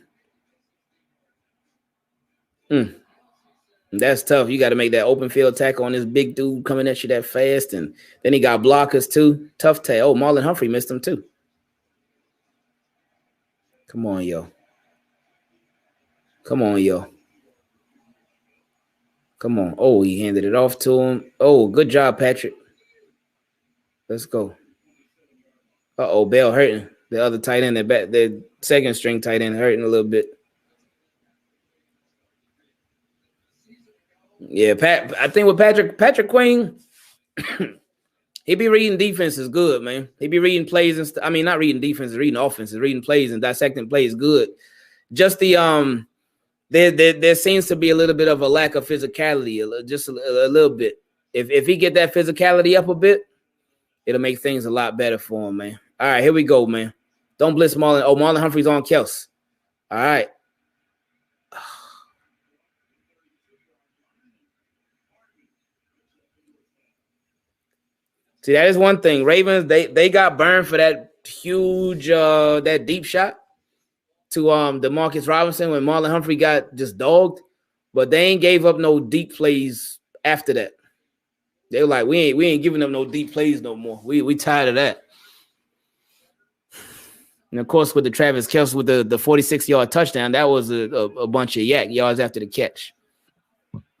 That's tough. You got to make that open field tackle on this big dude coming at you that fast. And then he got blockers too. Tough tackle. Oh, Marlon Humphrey missed him too. Come on, yo. Come on. Oh, he handed it off to him. Oh, good job, Patrick. Let's go. Uh-oh, Bell hurting. The other tight end, the second string tight end hurting a little bit. Yeah, I think with Patrick Queen, He be reading defenses good, man. He be reading plays and I mean, not reading defenses, reading offenses, reading plays and dissecting plays good. Just the there seems to be a little bit of a lack of physicality, just a little bit. If he get that physicality up a bit, it'll make things a lot better for him, man. All right, here we go, man. Don't blitz Marlon. Oh, Marlon Humphrey's on Kels. All right. See, that is one thing. Ravens, they got burned for that huge that deep shot to DeMarcus Robinson when Marlon Humphrey got just dogged, but they ain't gave up no deep plays after that. They were like, we ain't giving them no deep plays no more. We tired of that. And of course, with the Travis Kelce with the 46-yard touchdown, that was a bunch of yak yards after the catch.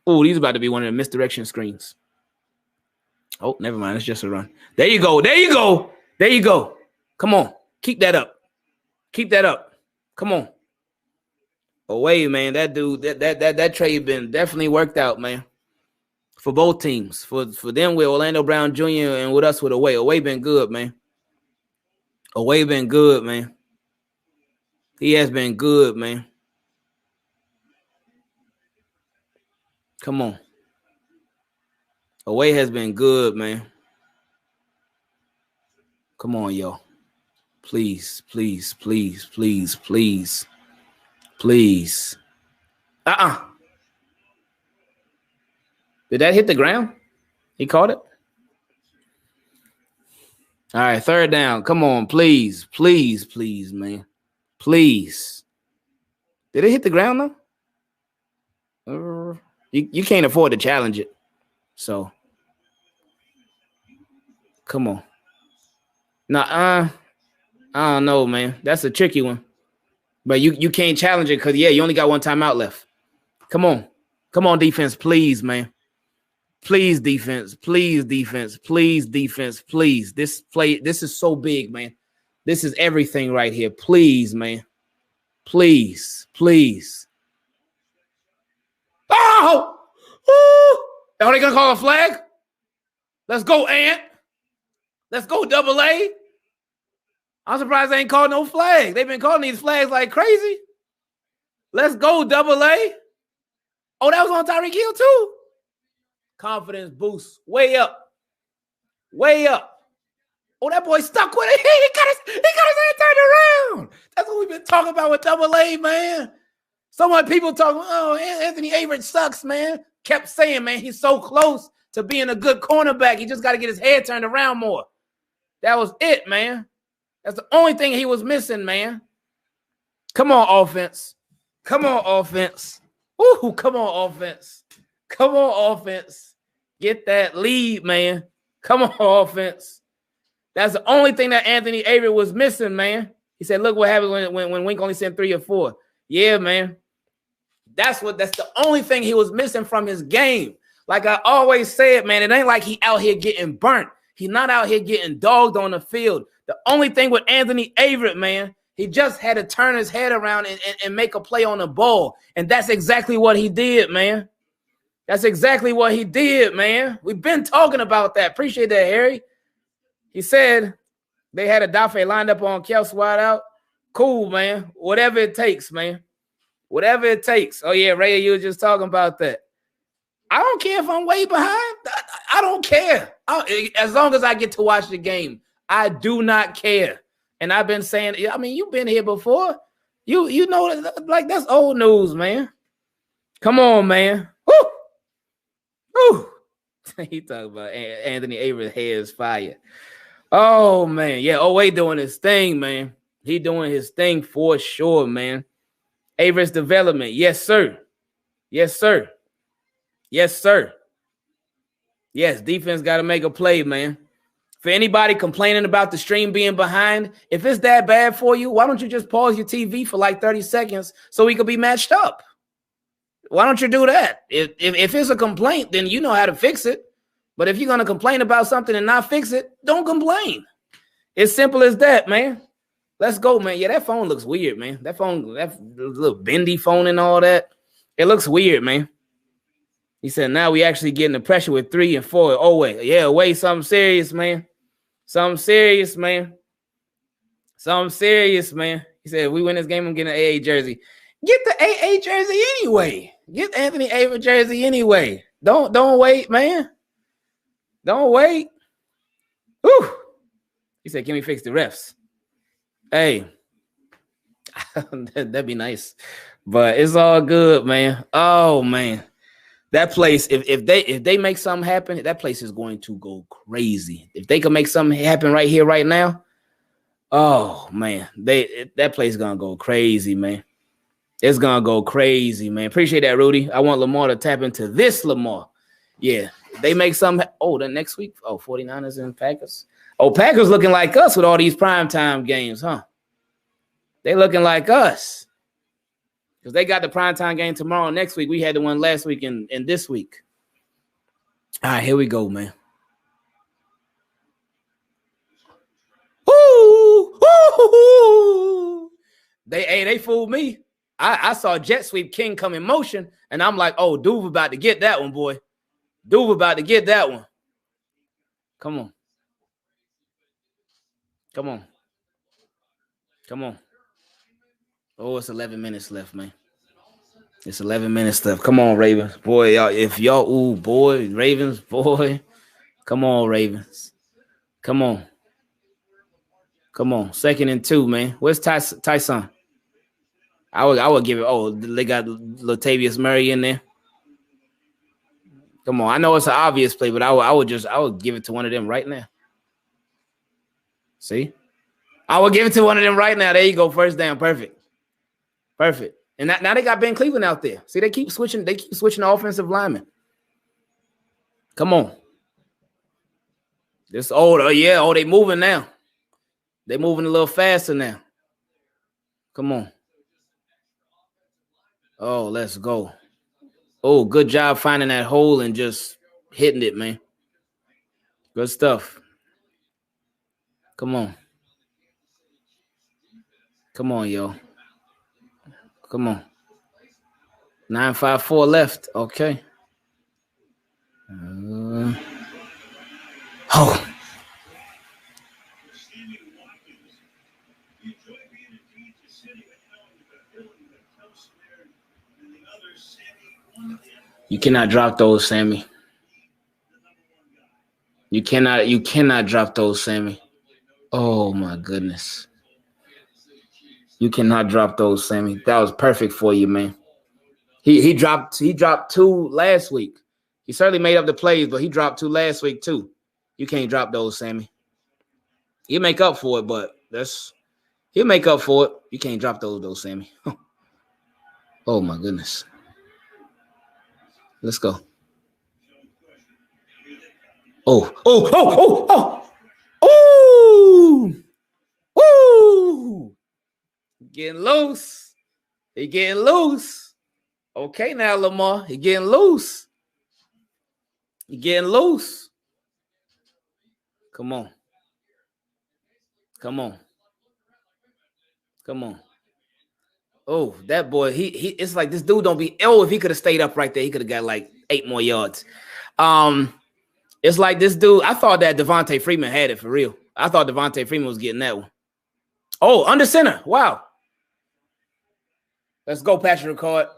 Oh, he's about to be one of the misdirection screens. Oh, never mind. It's just a run. There you go. There you go. There you go. Come on. Keep that up. Keep that up. Come on. Away, man. That dude, that trade been definitely worked out, man. For both teams. For them with Orlando Brown Jr. and with us with Away. Away been good, man. Away been good, man. He has been good, man. Come on. Away has been good, man. Come on, yo. Please, please, please, please, please, please. Did that hit the ground? He caught it? All right, third down. Come on, please, please, please, man. Please. Did it hit the ground, though? You can't afford to challenge it. So, come on. I don't know, man. That's a tricky one. But you can't challenge it because, you only got one timeout left. Come on. Come on, defense, please, man. Please, defense. Please, defense. Please, defense. Please. This is so big, man. This is everything right here. Please, man. Please. Please. Oh! Are they gonna call a flag? Let's go, Ant. Let's go, Double A. I'm surprised they ain't called no flag. They've been calling these flags like crazy. Let's go, Double A. Oh, that was on Tyreek Hill too. Confidence boost. Way up. Way up. Oh, that boy stuck with it. He got his head turned around. That's what we've been talking about with Double A, man. So many people talking, oh, Anthony Averett sucks, man. Kept saying, man, he's so close to being a good cornerback. He just got to get his head turned around more. That was it, man. That's the only thing he was missing, man. Come on, offense. Come on, offense. Ooh, come on, offense. Come on, offense. Get that lead, man. Come on, offense. That's the only thing that Anthony Averett was missing, man. He said, look what happens when Wink only sent 3 or 4. Yeah, man. That's the only thing he was missing from his game. Like I always said, man, it ain't like he out here getting burnt. He's not out here getting dogged on the field. The only thing with Anthony Averett, man, he just had to turn his head around and make a play on the ball. And that's exactly what he did, man. That's exactly what he did, man. We've been talking about that. Appreciate that, Harry. He said they had a Dafe lined up on Kels wide out. Cool, man. Whatever it takes, man. Whatever it takes. Oh, yeah, Ray, you were just talking about that. I don't care if I'm way behind. I don't care. As long as I get to watch the game, I do not care. And I've been saying, I mean, you've been here before. You know, like that's old news, man. Come on, man. Woo! Woo! He talking about Anthony Averett's hair is fire. Oh, man. Yeah, Oway doing his thing, man. He doing his thing for sure, man. Averett's development. Yes, sir. Yes, sir. Yes, sir. Yes, defense got to make a play, man. For anybody complaining about the stream being behind, if it's that bad for you, why don't you just pause your TV for like 30 seconds so we could be matched up? Why don't you do that? If it's a complaint, then you know how to fix it. But if you're going to complain about something and not fix it, don't complain. It's simple as that, man. Let's go, man. Yeah, that phone looks weird, man. That phone, that little bendy phone and all that, it looks weird, man. He said, now we actually getting the pressure with 3 and 4. Oh, wait. Yeah, wait, something serious, man. Something serious, man. Something serious, man. He said, if we win this game, I'm getting an AA jersey. Get the AA jersey anyway. Get Anthony Ava jersey anyway. Don't wait, man. Don't wait. Whew. He said, can we fix the refs? Hey, that'd be nice. But it's all good, man. Oh, man. That place, if they make something happen, that place is going to go crazy. If they can make something happen right here, right now, oh man, that place is gonna go crazy, man. It's gonna go crazy, man. Appreciate that, Rudy. I want Lamar to tap into this Lamar. Yeah, they make something. Oh, the next week. Oh, 49ers and Packers. Oh, Packers looking like us with all these primetime games, huh? They looking like us. Because they got the primetime game tomorrow and next week. We had the one last week and this week. All right, here we go, man. Ooh, ooh, ooh. They fooled me. I saw jet sweep King come in motion, and I'm like, oh, Duve about to get that one, boy. Duve about to get that one. Come on. Come on. Come on. Oh, it's 11 minutes left, man. It's 11 minutes left. Come on, Ravens. Boy, y'all, if y'all, ooh, boy, Ravens, boy. Come on, Ravens. Come on. Come on. 2nd and 2, man. Where's Tyson? I would give it. Oh, they got Latavius Murray in there. Come on. I know it's an obvious play, but I would give it to one of them right now. See? I would give it to one of them right now. There you go. First down. Perfect. Perfect. And now they got Ben Cleveland out there. See, they keep switching the offensive linemen. Come on. This old, they moving now. They moving a little faster now. Come on. Oh, let's go. Oh, good job finding that hole and just hitting it, man. Good stuff. Come on. Come on, yo. Come on. 9:54 left. Okay. Oh. You cannot drop those, Sammy. You cannot drop those, Sammy. Oh my goodness. You cannot drop those, Sammy. That was perfect for you, man. He dropped 2 last week. He certainly made up the plays, but he dropped 2 last week too. You can't drop those, Sammy. He'll make up for it, but he'll make up for it. You can't drop those, Sammy. Oh my goodness. Let's go. Oh. Ooh. Getting loose. He getting loose. Okay, now, Lamar. He getting loose. He getting loose. Come on. Come on. Come on. Oh, that boy, he it's like this dude don't be, if he could have stayed up right there, he could have got like 8 more yards. It's like this dude, I thought that Devontae Freeman had it for real. I thought Devontae Freeman was getting that one. Oh, under center. Wow. Let's go, Patrick Ricard.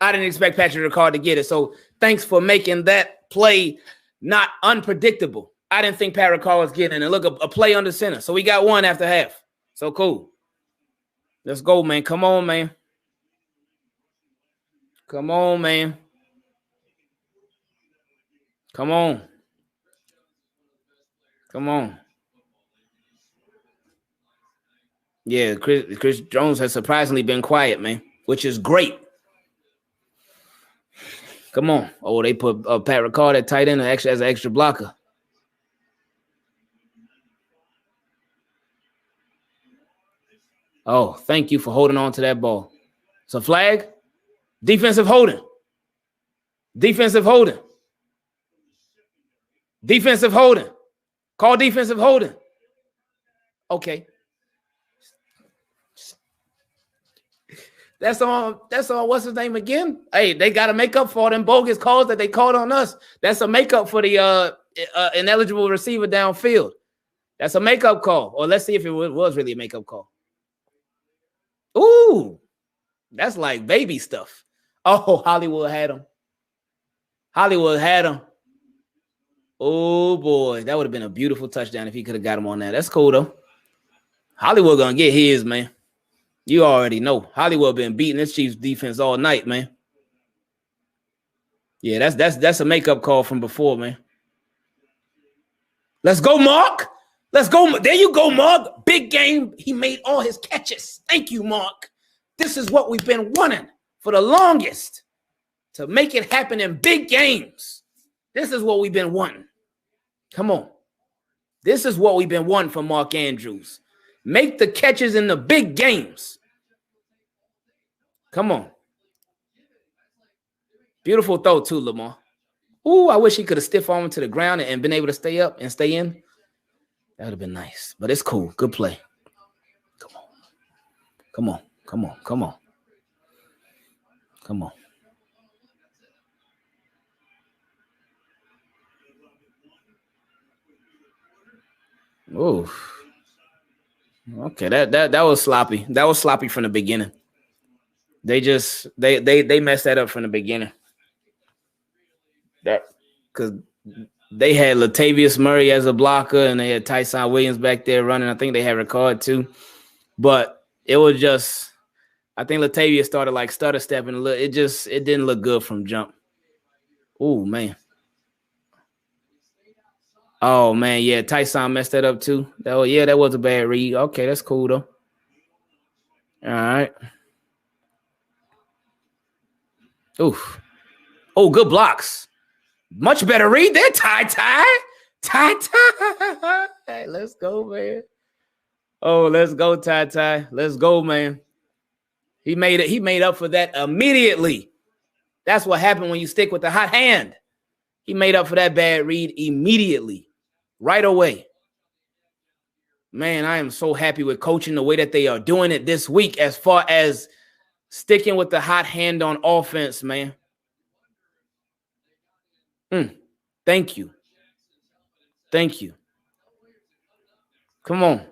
I didn't expect Patrick Ricard to get it. So thanks for making that play not unpredictable. I didn't think Patrick Ricard was getting it. And look, a play under center. So we got 1 after half. So cool. Let's go, man. Come on, man. Come on, man. Come on. Come on. Yeah, Chris Jones has surprisingly been quiet, man, which is great. Come on. Oh, they put Pat Ricard at tight end as an extra blocker. Oh, thank you for holding on to that ball. It's a flag. Defensive holding. Defensive holding. Defensive holding. Call defensive holding. Okay. That's on what's his name again? Hey, they got to make up for them bogus calls that they called on us. That's a makeup for the ineligible receiver downfield. That's a makeup call. Or let's see if it was really a makeup call. Ooh, that's like baby stuff. Oh, Hollywood had him. Hollywood had him. Oh, boy. That would have been a beautiful touchdown if he could have got him on that. That's cool, though. Hollywood going to get his, man. You already know. Hollywood been beating this Chiefs defense all night, man. Yeah, that's a makeup call from before, man. Let's go, Mark. Let's go. There you go, Mark. Big game. He made all his catches. Thank you, Mark. This is what we've been wanting for the longest, to make it happen in big games. This is what we've been wanting. Come on. This is what we've been wanting from Mark Andrews. Make the catches in the big games. Come on. Beautiful throw too, Lamar. Ooh, I wish he could have stiff armed to the ground and been able to stay up and stay in. That would have been nice. But it's cool. Good play. Come on. Come on. Come on. Come on. Come on. Ooh. Okay, that was sloppy. That was sloppy from the beginning. They messed that up from the beginning. That because they had Latavius Murray as a blocker and they had Tyson Williams back there running. I think they had Ricard too, but it was just, I think Latavius started like stutter stepping a little. It didn't look good from jump. Oh man. Oh man, yeah, Tyson messed that up too. That was a bad read. Okay, that's cool though. All right. Oof. Oh, good blocks. Much better read there, Ty. Hey, let's go, man. Oh, let's go, Ty. Let's go, man. He made up for that immediately. That's what happened when you stick with the hot hand. He made up for that bad read immediately, right away. Man, I am so happy with coaching the way that they are doing it this week as far as sticking with the hot hand on offense, man. Thank you. Thank you. Come on.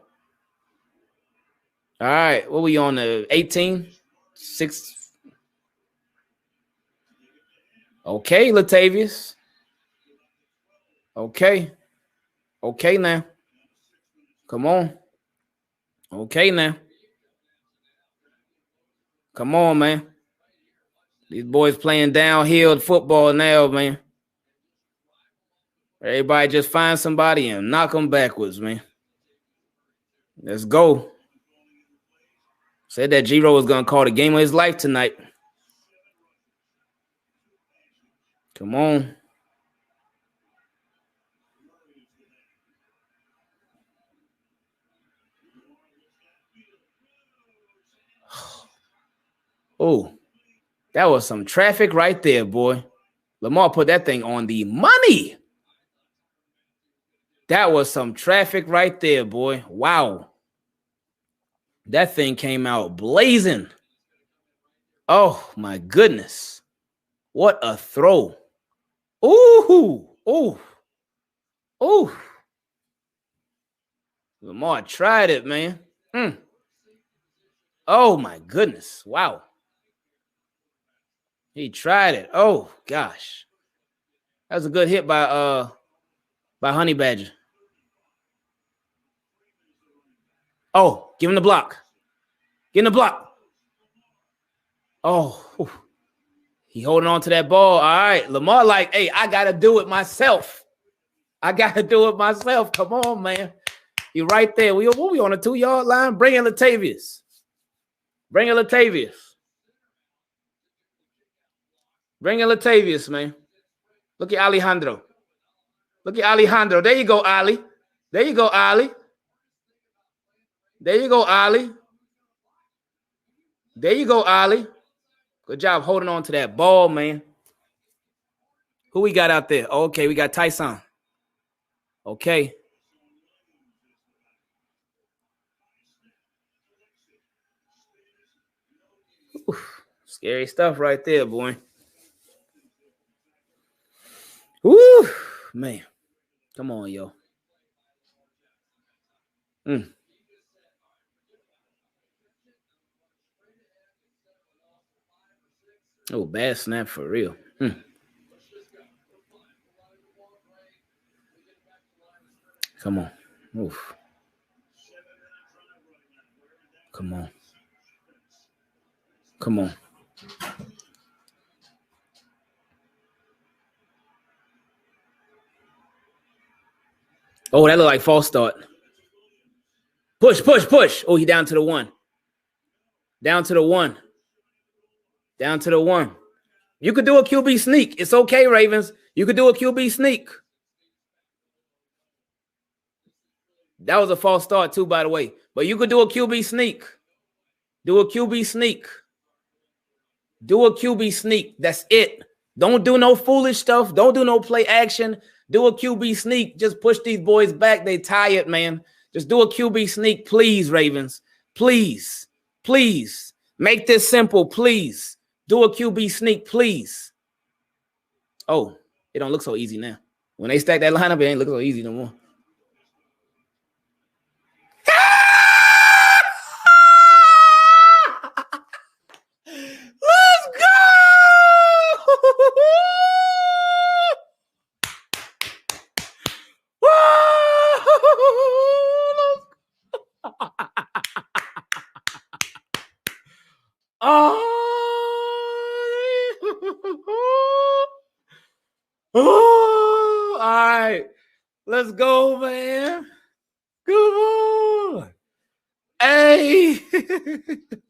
All right. What were you on, the 18? 6. Okay, Latavius. Okay now. Come on. Okay now. Come on, man. These boys playing downhill football now, man. Everybody just find somebody and knock them backwards, man. Let's go. Said that G-Ro was going to call the game of his life tonight. Come on. Oh, that was some traffic right there, boy. Lamar put that thing on the money. That was some traffic right there, boy. Wow. That thing came out blazing. Oh, my goodness. What a throw. Ooh. Lamar tried it, man. Oh, my goodness. Wow. He tried it. Oh, gosh. That was a good hit by Honey Badger. Oh, give him the block. Give him the block. Oh, he holding on to that ball. All right. Lamar like, hey, I got to do it myself. Come on, man. You right there. We on the 2-yard line. Bring in Latavius. Bring in Latavius, man. Look at Alejandro. There you go, Ali. Good job holding on to that ball, man. Who we got out there? Okay, we got Tyson. Okay. Oof. Scary stuff right there, boy. Woo, man. Come on, yo. Oh, bad snap for real. Come on. Oof. Come on. Come on. Oh, that looked like false start. Push, push, push. Oh, he down to the one. Down to the one. Down to the one. You could do a QB sneak. It's okay, Ravens. You could do a QB sneak. That was a false start too, by the way. But you could do a QB sneak. Do a QB sneak. Do a QB sneak. That's it. Don't do no foolish stuff. Don't do no play action. Do a QB sneak. Just push these boys back. They tired, man. Just do a QB sneak, please, Ravens. Please. Please. Make this simple, please. Do a QB sneak, please. Oh, it don't look so easy now. When they stack that lineup, it ain't look so easy no more. Let's go! Oh, all right. Let's go, man. Come on. Hey.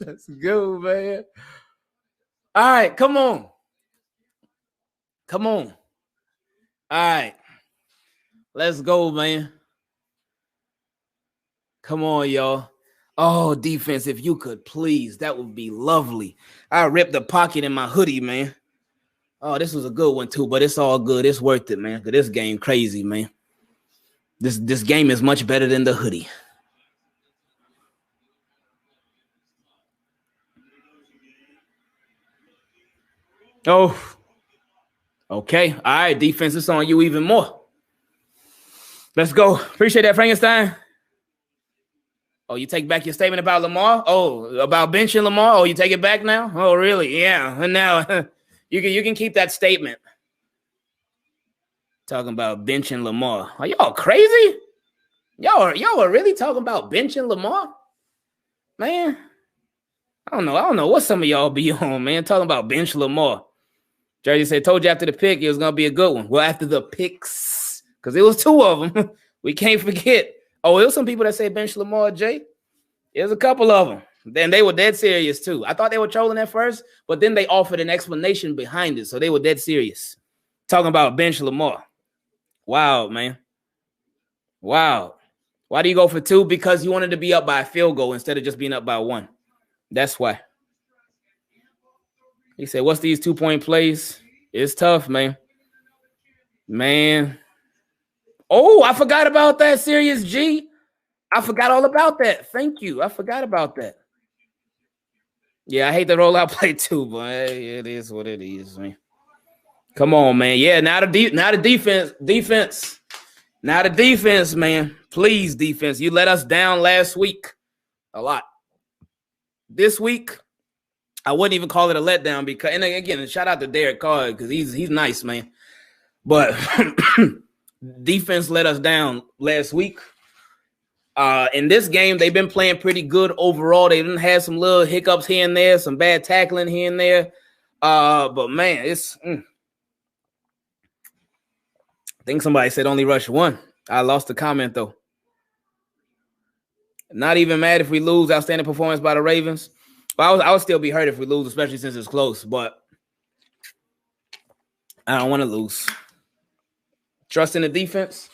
Let's go, man. All right, come on. Come on. All right. Let's go, man. Come on, y'all. Oh, defense, if you could, please. That would be lovely. I ripped the pocket in my hoodie, man. Oh, this was a good one, too, but it's all good. It's worth it, man, because this game crazy, man. This game is much better than the hoodie. Oh, okay. All right, defense, it's on you even more. Let's go. Appreciate that, Frankenstein. Oh, you take back your statement about Lamar? Oh, about benching Lamar? Oh, you take it back now? Oh, really? Yeah. And now you can keep that statement. Talking about benching Lamar. Are y'all crazy? Y'all are really talking about benching Lamar? Man, I don't know what some of y'all be on, man. Talking about bench Lamar. Jersey said, told you after the pick it was going to be a good one. Well, after the picks, because it was two of them. We can't forget. Oh, there was some people that say bench Lamar, Jay. There's a couple of them. Then they were dead serious, too. I thought they were trolling at first, but then they offered an explanation behind it, so they were dead serious. Talking about bench Lamar. Wow, man. Wow. Why do you go for two? Because you wanted to be up by a field goal instead of just being up by one. That's why. He said, what's these 2-point plays? It's tough, man. Man. Oh, I forgot about that, Serious G. I forgot all about that. Thank you. I forgot about that. Yeah, I hate the rollout play too, but it is what it is, man. Come on, man. Yeah, now the defense. Now the defense, man. Please, defense. You let us down last week a lot. This week, I wouldn't even call it a letdown because, and again, shout out to Derek Carr because he's nice, man. But defense let us down last week. In this game, they've been playing pretty good overall. They didn't have some little hiccups here and there, some bad tackling here and there. But man, it's. I think somebody said only rush one. I lost the comment though. Not even mad if we lose. Outstanding performance by the Ravens. But I would still be hurt if we lose, especially since it's close. But I don't want to lose. Trust in the defense.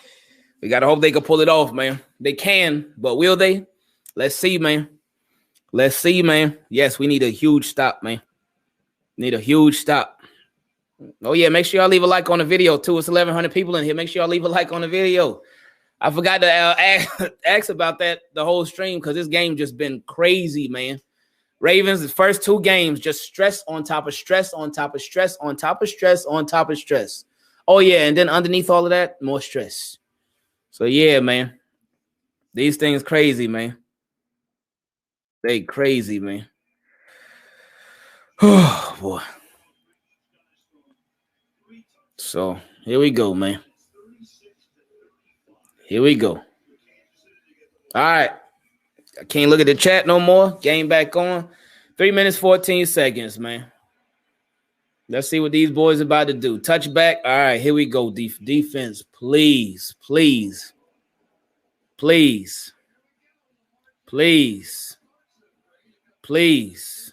We got to hope they can pull it off, man. They can, but will they? Let's see, man. Let's see, man. Yes, we need a huge stop, man. Need a huge stop. Oh, yeah, make sure y'all leave a like on the video, too. It's 1,100 people in here. Make sure y'all leave a like on the video. I forgot to ask about that the whole stream because this game just been crazy, man. Ravens, the first 2 games, just stress on top of stress on top of stress on top of stress on top of stress. Oh, yeah, and then underneath all of that, more stress. So, yeah, man. These things crazy, man. They crazy, man. Oh, boy. So, here we go, man. Here we go. All right. I can't look at the chat no more. Game back on. 3 minutes, 14 seconds, man. Let's see what these boys about to do. Touchback. All right, here we go. Defense, please, please, please, please, please,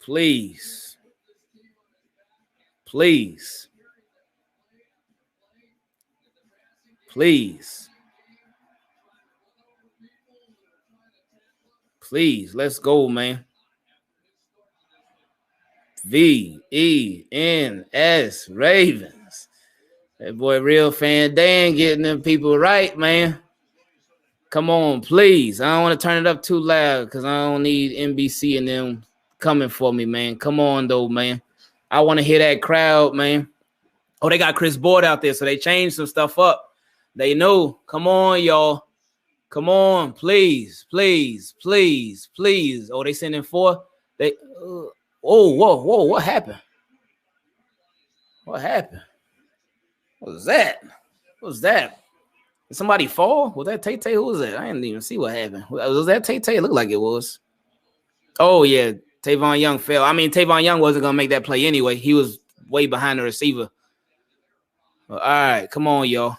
please, please, please, please. Let's go, man. VENS Ravens. That boy, real fan Dan, getting them people right, man. Come on, please. I don't want to turn it up too loud because I don't need NBC and them coming for me, man. Come on, though, man. I want to hear that crowd, man. Oh, they got Chris Board out there, so they changed some stuff up. They know. Come on, y'all. Come on, please, please, please, please. Oh, they sending 4. They. Whoa! What happened? What happened? What was that? What was that? Did somebody fall? Was that Tay-Tay? Who was that? I didn't even see what happened. Was that Tay-Tay? It looked like it was. Oh, yeah. Tavon Young fell. I mean, Tavon Young wasn't going to make that play anyway. He was way behind the receiver. All right. Come on, y'all.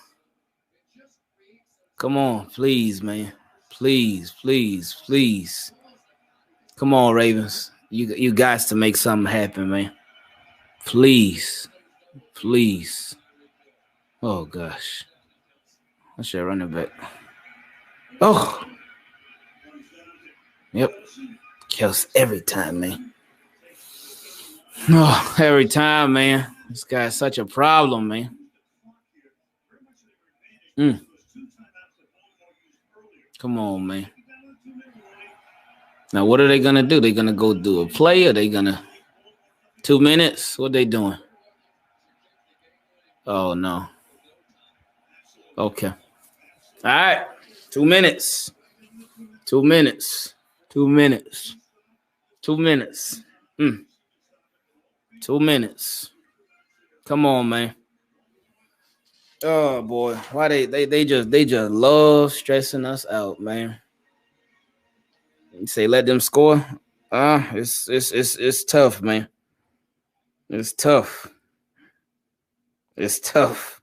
Come on. Please, man. Please, please, please. Come on, Ravens. You guys to make something happen, man. Please. Please. Oh, gosh. I should run it back. Oh. Yep. Kills every time, man. Oh, every time, man. This guy's such a problem, man. Come on, man. Now, what are they going to do? They're going to go do a play? Or they going to 2 minutes? What they doing? Oh, no. Okay. All right. 2 minutes. 2 minutes. 2 minutes. 2 minutes. 2 minutes. Come on, man. Oh boy, why they just love stressing us out, man. You say let them score. It's tough, man. It's tough. It's tough.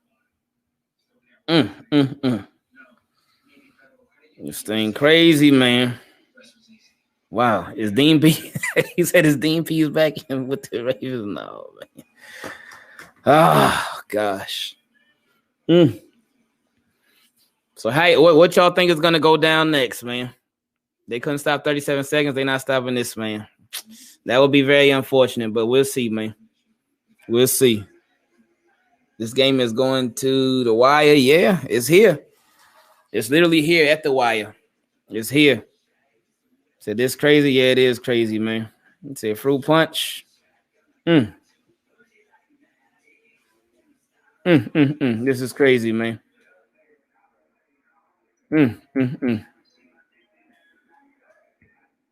This thing crazy, man. Wow, is Dean P? He said his Dean P is back in with the Ravens. No, man. Oh gosh. So hey, what y'all think is gonna go down next, man? They couldn't stop 37 seconds. They're not stopping this, man. That would be very unfortunate, but we'll see, man. We'll see. This game is going to the wire. Yeah, it's here. It's literally here at the wire. It's here. Said this crazy? Yeah, it is crazy, man. It's a fruit punch. This is crazy, man.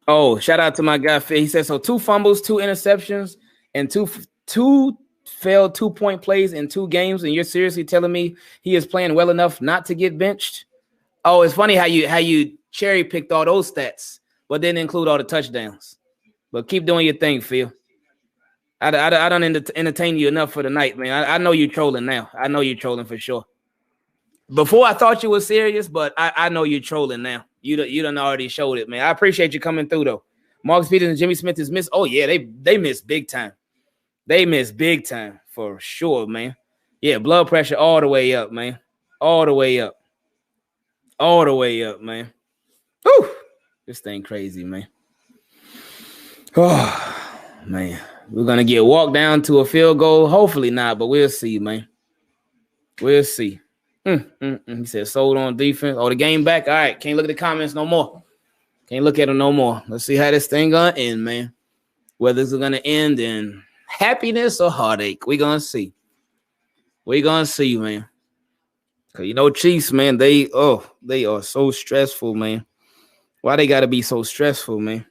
Oh, shout out to my guy Phil. He said so 2 fumbles, 2 interceptions, and two failed 2-point plays in 2 games. And you're seriously telling me he is playing well enough not to get benched? Oh, it's funny how you cherry picked all those stats, but didn't include all the touchdowns. But keep doing your thing, Phil. I don't entertain you enough for the night, man. I know you're trolling now. I know you're trolling for sure. Before I thought you were serious, but I know you're trolling now. You done already showed it, man. I appreciate you coming through though. Marcus Peters and Jimmy Smith is missed. Oh yeah, they missed big time. They missed big time for sure, man. Yeah, blood pressure all the way up, man. All the way up. All the way up, man. Whew. This thing crazy, man. Oh man. We're gonna get walked down to a field goal. Hopefully not, but we'll see, man. We'll see. He said sold on defense. Oh, the game back. All right. Can't look at the comments no more. Can't look at him no more. Let's see how this thing gonna end, man. Whether it's gonna end in happiness or heartache, we gonna see. We gonna see, man. Cause you know, Chiefs, man, they are so stressful, man. Why they gotta be so stressful, man?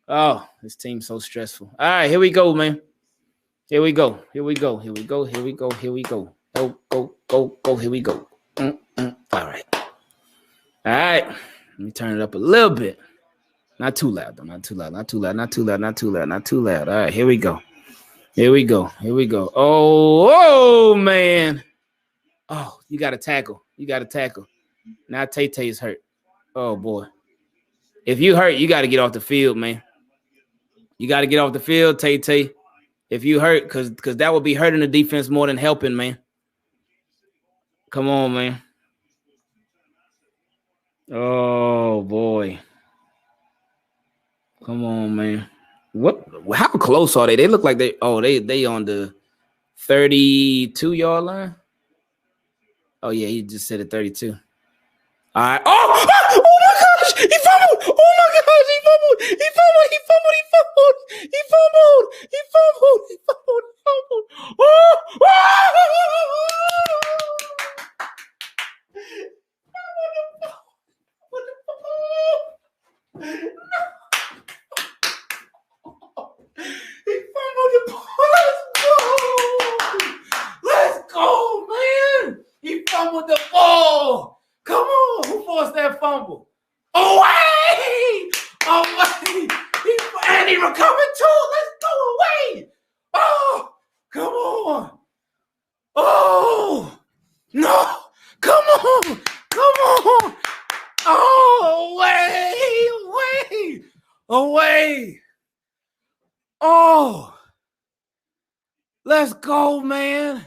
Oh, this team's so stressful. All right, here we go, man. Here we go. Here we go. Here we go. Here we go. Here we go. Go, go, go, go. Here we go. All right. All right. Let me turn it up a little bit. Not too loud, though. Not too loud. Not too loud. Not too loud. Not too loud. Not too loud. All right. Here we go. Here we go. Here we go. Oh, man. Oh, you got to tackle. You got to tackle. Now Tay-Tay's hurt. Oh, boy. If you hurt, you got to get off the field, man. You got to get off the field, Tay-Tay. If you hurt, because that would be hurting the defense more than helping, man. Come on, man. Oh, boy. Come on, man. What? How close are they? They look like they on the 32-yard line. Oh, yeah, he just said it 32. All right. Oh my gosh. He fumbled. Oh, my gosh. He fumbled. He fumbled. He fumbled. He fumbled. He fumbled. He fumbled. He fumbled. He fumbled. Oh! He fumbled the ball. Let's go, man. He fumbled the ball. Come on. Who forced that fumble? Away! Away! And he recovered too. Let's go away. Oh, come on. Oh, no. Come on. Come on. Oh, away. Away. Oh, let's go, man.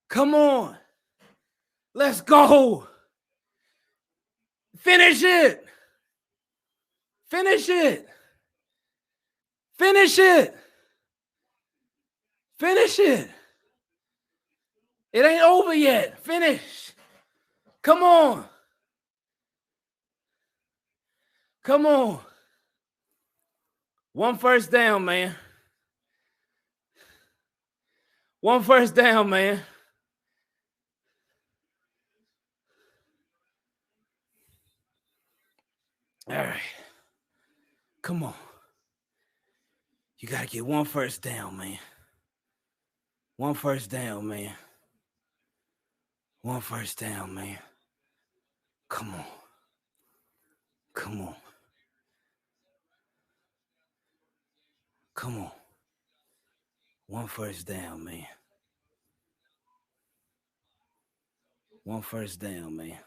Come on. Let's go. Finish it. Finish it. Finish it. Finish it. It ain't over yet. Finish. Come on. Come on. One first down, man. One first down, man. All right. Come on. You got to get one first down, man. One first down, man. One first down, man. Come on. Come on. Come on. One first down, man. One first down, man.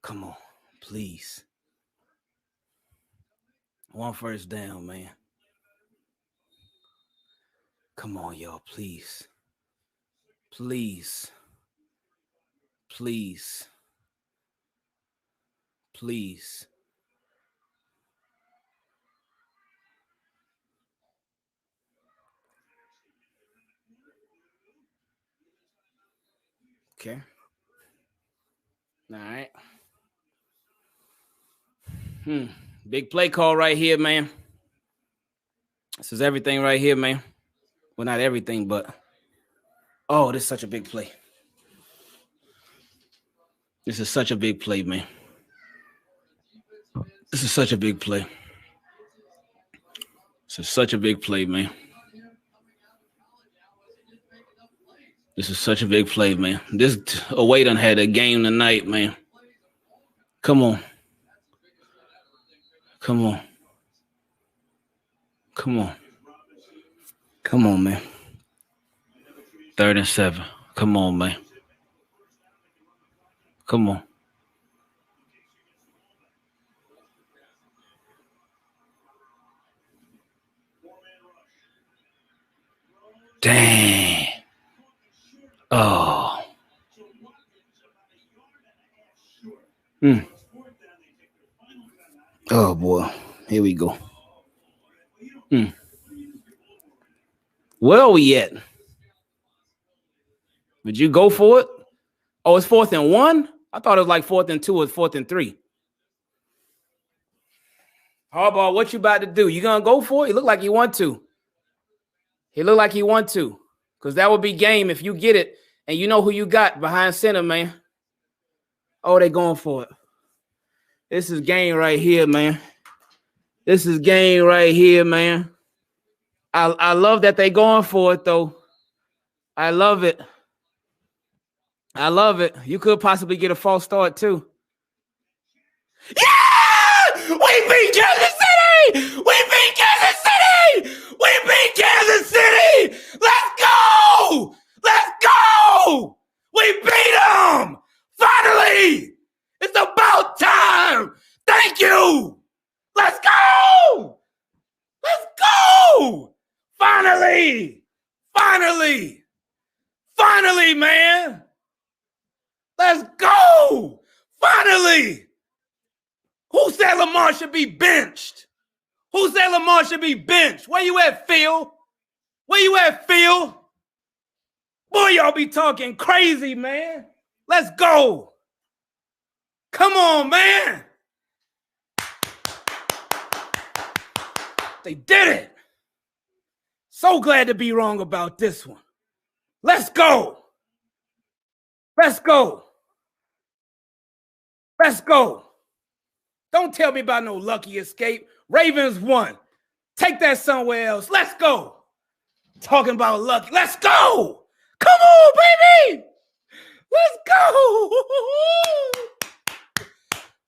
Come on, please. One first down, man. Come on, y'all, please. Please. Please. Please. Okay. All right. Big play call right here, man. This is everything right here, man. Well, not everything, but oh, this is such a big play. This is such a big play, man. This is such a big play. This is such a big play, man. This is such a big play, man. This away done had a game tonight, man. Come on. Come on. Come on. Come on, man. 3rd and 7. Come on, man. Come on. Dang. Oh. Oh, boy. Here we go. Where are we at? Would you go for it? Oh, it's 4th and 1? I thought it was like 4th and 2 or 4th and 3. Harbaugh, what you about to do? You gonna go for it? He look like he want to. He look like he want to. Because that would be game if you get it and you know who you got behind center, man. Oh, they going for it. This is game right here, man. This is game right here, man. I love that they going for it, though. I love it. I love it. You could possibly get a false start, too. Yeah! We beat Kansas City! We beat Kansas City! We beat Kansas City! Let's go! Let's go! We beat them! Finally! It's about time! Thank you! Let's go! Let's go! Finally! Finally! Finally, man! Let's go! Finally! Who said Lamar should be benched? Who said Lamar should be benched? Where you at, Phil? Where you at, Phil? Boy, y'all be talking crazy, man. Let's go. Come on, man. They did it. So glad to be wrong about this one. Let's go. Let's go. Let's go. Don't tell me about no lucky escape. Ravens won. Take that somewhere else. Let's go. Talking about lucky. Let's go. Come on, baby. Let's go.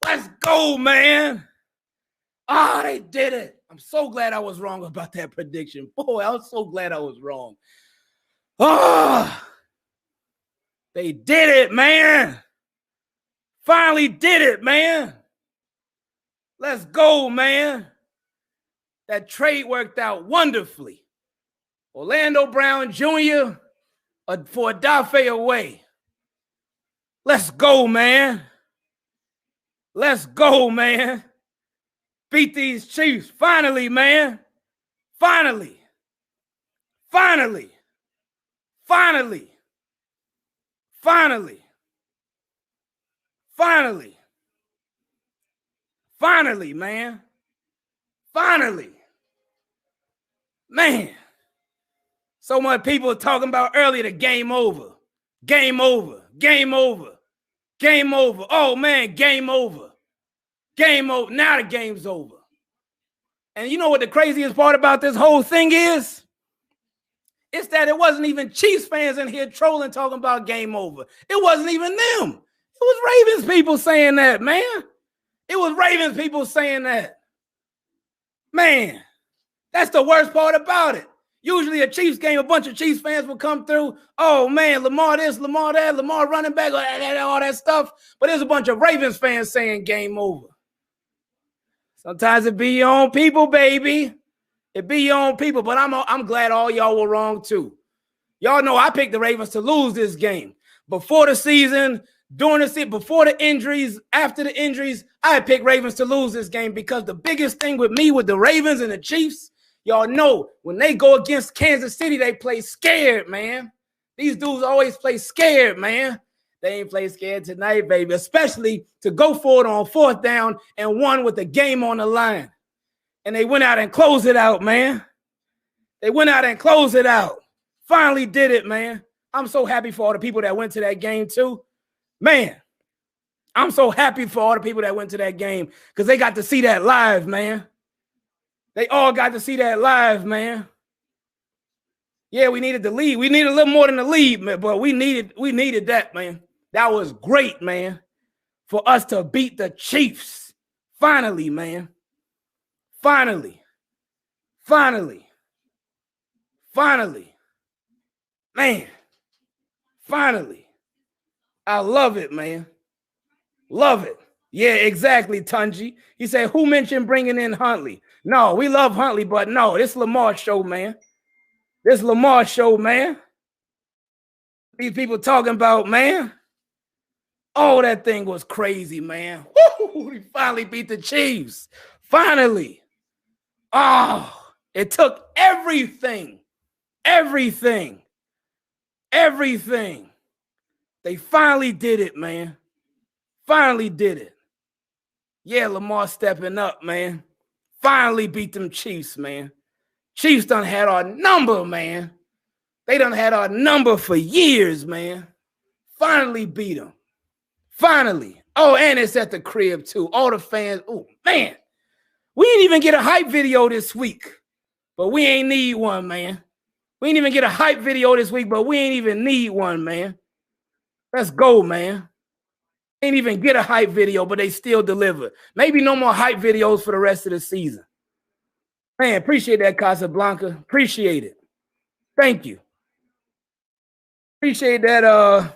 Let's go, man. Ah, they did it. I'm so glad I was wrong about that prediction. Boy, I was so glad I was wrong. Ah, they did it, man. Finally did it, man. Let's go, man. That trade worked out wonderfully. Orlando Brown Jr. For Odafe away. Let's go, man. Let's go, man. Beat these Chiefs. Finally, man. Finally. Finally. Finally. Finally. Finally. Finally, man. Finally. Man. So much people talking about earlier the game over. Game over. Game over. Game over. Oh, man, game over. Game over. Now the game's over. And you know what the craziest part about this whole thing is? It's that it wasn't even Chiefs fans in here trolling talking about game over. It wasn't even them. It was Ravens people saying that, man. It was Ravens people saying that. Man, that's the worst part about it. Usually a Chiefs game, a bunch of Chiefs fans will come through. Oh, man, Lamar this, Lamar that, Lamar running back, all that stuff. But there's a bunch of Ravens fans saying game over. Sometimes it be your own people, baby. It be your own people. But I'm glad all y'all were wrong, too. Y'all know I picked the Ravens to lose this game. Before the season, during the season, before the injuries, after the injuries, I picked Ravens to lose this game because the biggest thing with me with the Ravens and the Chiefs, y'all know when they go against Kansas City, they play scared, man. These dudes always play scared, man. They ain't play scared tonight, baby, especially to go for it on 4th down and 1 with the game on the line. And they went out and closed it out, man. They went out and closed it out. Finally did it, man. I'm so happy for all the people that went to that game, too. Man, I'm so happy for all the people that went to that game because they got to see that live, man. They all got to see that live, man. Yeah, we needed the lead. We needed a little more than the lead, man, but we needed that, man. That was great, man, for us to beat the Chiefs. Finally, man. Finally. Finally. Finally. Man. Finally. I love it, man. Love it. Yeah, exactly, Tunji. He said, who mentioned bringing in Huntley? No, we love Huntley, but no, this Lamar show, man. This Lamar show, man. These people talking about, man. Oh, that thing was crazy, man. Woo, we finally beat the Chiefs. Finally. Oh, it took everything. Everything. Everything. They finally did it, man. Finally did it. Yeah, Lamar stepping up, man. finally beat them Chiefs, man. Chiefs done had our number, man. They done had our number for years, man. Finally beat them. Finally. Oh, and it's at the crib, too. All the fans. Oh, man. We didn't even get a hype video this week, but we ain't need one, man. We didn't even get a hype video this week, but we ain't even need one, man. Let's go, man. Ain't even get a hype video, but they still deliver. Maybe no more hype videos for the rest of the season. Man, appreciate that, Casablanca. Appreciate it. Thank you. Appreciate that,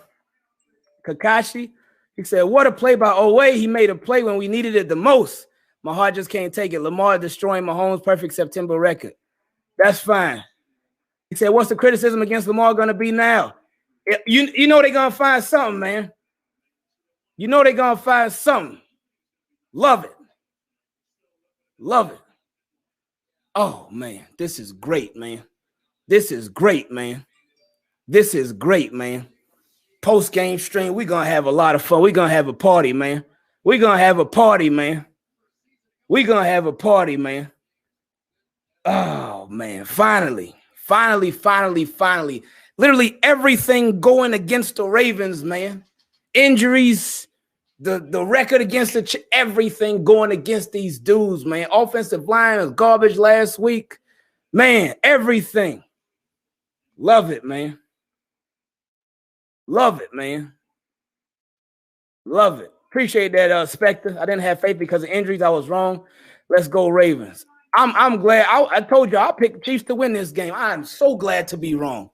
Kakashi. He said, what a play by Owe. He made a play when we needed it the most. My heart just can't take it. Lamar destroying Mahomes' perfect September record. That's fine. He said, what's the criticism against Lamar going to be now? You know they're going to find something, man. You know they're going to find something. Love it. Love it. Oh, man. This is great, man. This is great, man. This is great, man. Post-game stream, we're going to have a lot of fun. We're going to have a party, man. We're going to have a party, man. We're going to have a party, man. Oh, man. Finally. Literally everything going against the Ravens, man. Injuries, the record against everything going against these dudes, man. Offensive line was garbage last week. Man, everything. Love it, man. Love it, man. Love it. Appreciate that, Spectre. I didn't have faith because of injuries. I was wrong. Let's go, Ravens. I'm glad. I told you I'll pick the Chiefs to win this game. I'm so glad to be wrong.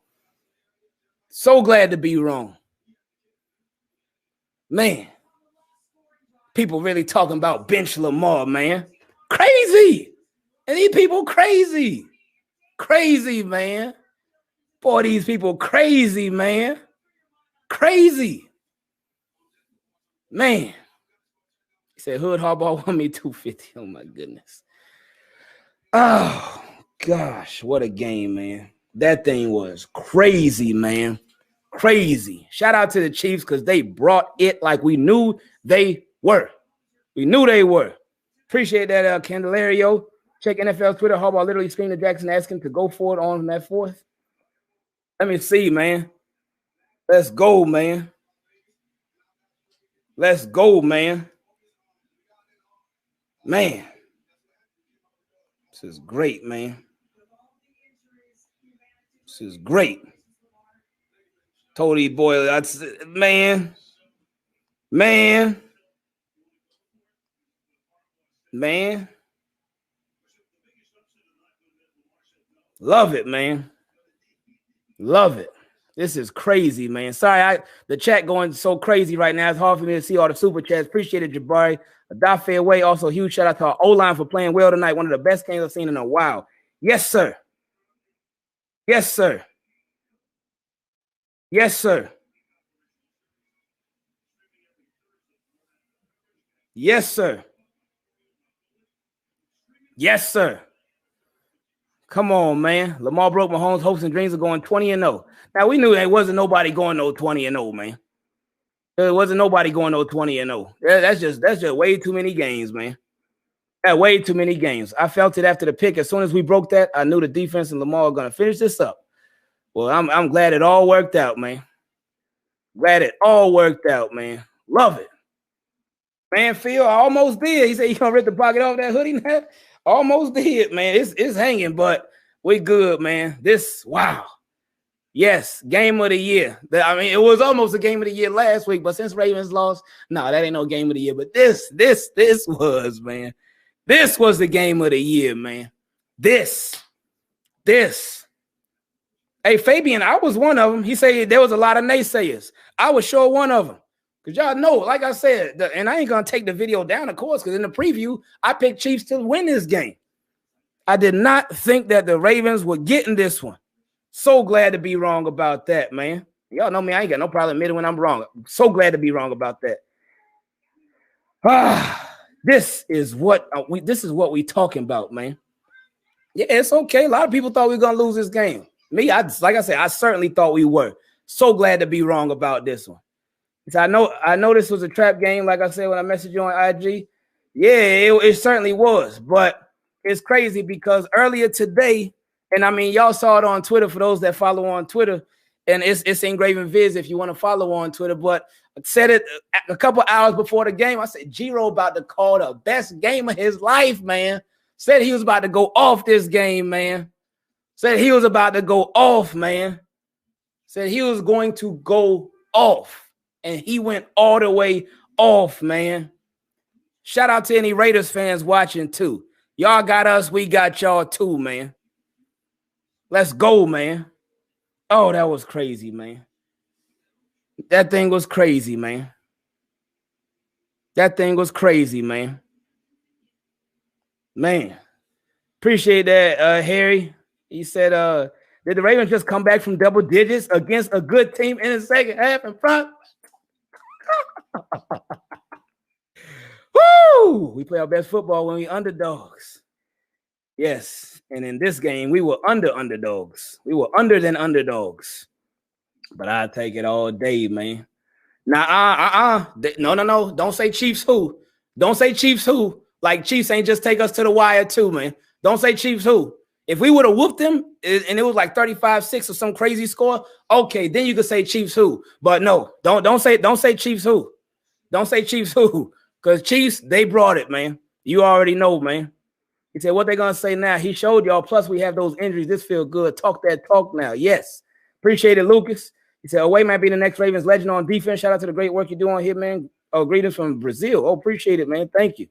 So glad to be wrong. Man. People really talking about bench Lamar, man. Crazy. And these people crazy. Crazy, man. Boy, these people crazy, man. Crazy. Man. He said, Hood Harbaugh won me 250. Oh, my goodness. Oh, gosh. What a game, man. That thing was crazy, man. Crazy. Shout out to the Chiefs because they brought it like we knew they were. We knew they were. Appreciate that, Candelario. Check NFL Twitter. Harbaugh literally screamed at Jackson, asking to go for it on that fourth. Let me see, man. Let's go, man. Let's go, man. Man. This is great, man. This is great. Told these boys, man. Love it, man. Love it. This is crazy, man. Sorry, the chat going so crazy right now. It's hard for me to see all the super chats. Appreciate it, Jabari. Dafe away. Also, huge shout out to our O-line for playing well tonight. One of the best games I've seen in a while. Yes, sir. Yes, sir. Yes, sir. Yes, sir. Yes, sir. Come on, man. Lamar broke Mahomes' hopes and dreams of going 20-0. Now, we knew there wasn't nobody going no 20-0, man. There wasn't nobody going no 20-0. That's just way too many games, man. Way too many games. I felt it after the pick. As soon as we broke that, I knew the defense and Lamar were going to finish this up. Well, I'm glad it all worked out, man. Glad it all worked out, man. Love it. Man, Phil, I almost did. He said, you going to rip the pocket off that hoodie now? Almost did, man. It's hanging, but we good, man. Wow. Yes, game of the year. I mean, it was almost a game of the year last week, but since Ravens lost, no, that ain't no game of the year. But this was, man. This was the game of the year, man. This. Hey, Fabian, I was one of them. He said there was a lot of naysayers. I was sure one of them. Because y'all know, like I said, and I ain't going to take the video down, of course, because in the preview, I picked Chiefs to win this game. I did not think that the Ravens were getting this one. So glad to be wrong about that, man. Y'all know me. I ain't got no problem admitting when I'm wrong. So glad to be wrong about that. This is what we talking about, man. Yeah, it's okay. A lot of people thought we were going to lose this game. Me, like I said, I certainly thought we were. So glad to be wrong about this one. So I know this was a trap game, like I said when I messaged you on IG. Yeah, it certainly was, but it's crazy because earlier today, and I mean, y'all saw it on Twitter for those that follow on Twitter, and it's Engraving Viz if you want to follow on Twitter. But I said it a couple hours before the game. I said, Giro about to call the best game of his life, man. Said he was about to go off this game, man. Said he was about to go off, man. Said he was going to go off. And he went all the way off, man. Shout out to any Raiders fans watching, too. Y'all got us. We got y'all, too, man. Let's go, man. Oh, that was crazy, man. That thing was crazy, man. That thing was crazy, man. Man. Appreciate that, Harry. He said, did the Ravens just come back from double digits against a good team in the second half in front? Woo! We play our best football when we underdogs. Yes. And in this game, we were underdogs. We were under than underdogs. But I take it all day, man. Now, no. Don't say Chiefs who. Don't say Chiefs who. Like Chiefs ain't just take us to the wire too, man. Don't say Chiefs who. If we would have whooped them and it was like 35-6 or some crazy score, okay, then you could say Chiefs who. But no, don't say Chiefs who. Don't say Chiefs who. Because Chiefs, they brought it, man. You already know, man. He said, what they going to say now? He showed y'all, plus we have those injuries. This feel good. Talk that talk now. Yes. Appreciate it, Lucas. He said, Away might be the next Ravens legend on defense. Shout out to the great work you're doing here, man. Oh, greetings from Brazil. Oh, appreciate it, man. Thank you.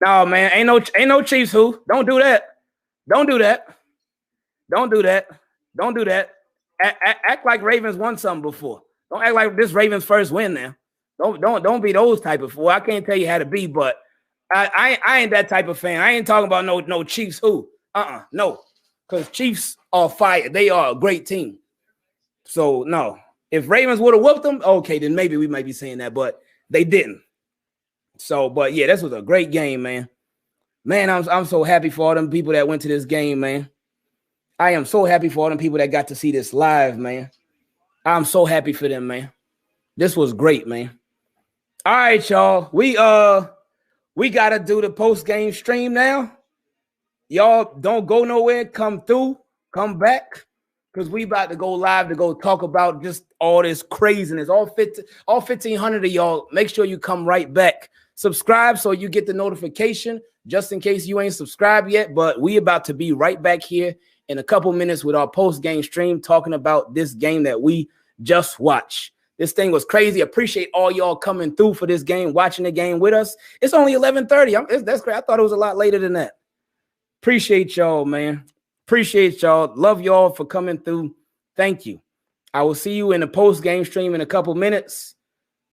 No, man, ain't no Chiefs who. Don't do that. Don't do that. Don't do that. Don't do that. Act like Ravens won something before. Don't act like this Ravens first win now. Don't be those type of. Well, I can't tell you how to be, but I ain't that type of fan. I ain't talking about no Chiefs who. No, because Chiefs are fire. They are a great team. So no, if Ravens would have whooped them, okay, then maybe we might be saying that, but they didn't. So, but yeah, this was a great game, man. Man, I'm so happy for all them people that went to this game, man. I am so happy for all them people that got to see this live, man. I'm so happy for them, man. This was great, man. All right, y'all. We gotta do the post-game stream now. Y'all don't go nowhere. Come through. Come back. Because we about to go live to go talk about just all this craziness. All 1,500 of y'all, make sure you come right back. Subscribe so you get the notification just in case you ain't subscribed yet. But we about to be right back here in a couple minutes with our post-game stream talking about this game that we just watched. This thing was crazy. Appreciate all y'all coming through for this game, watching the game with us. It's only 11:30. That's great. I thought it was a lot later than that. Appreciate y'all, man. Appreciate y'all. Love y'all for coming through. Thank you. I will see you in the post-game stream in a couple minutes.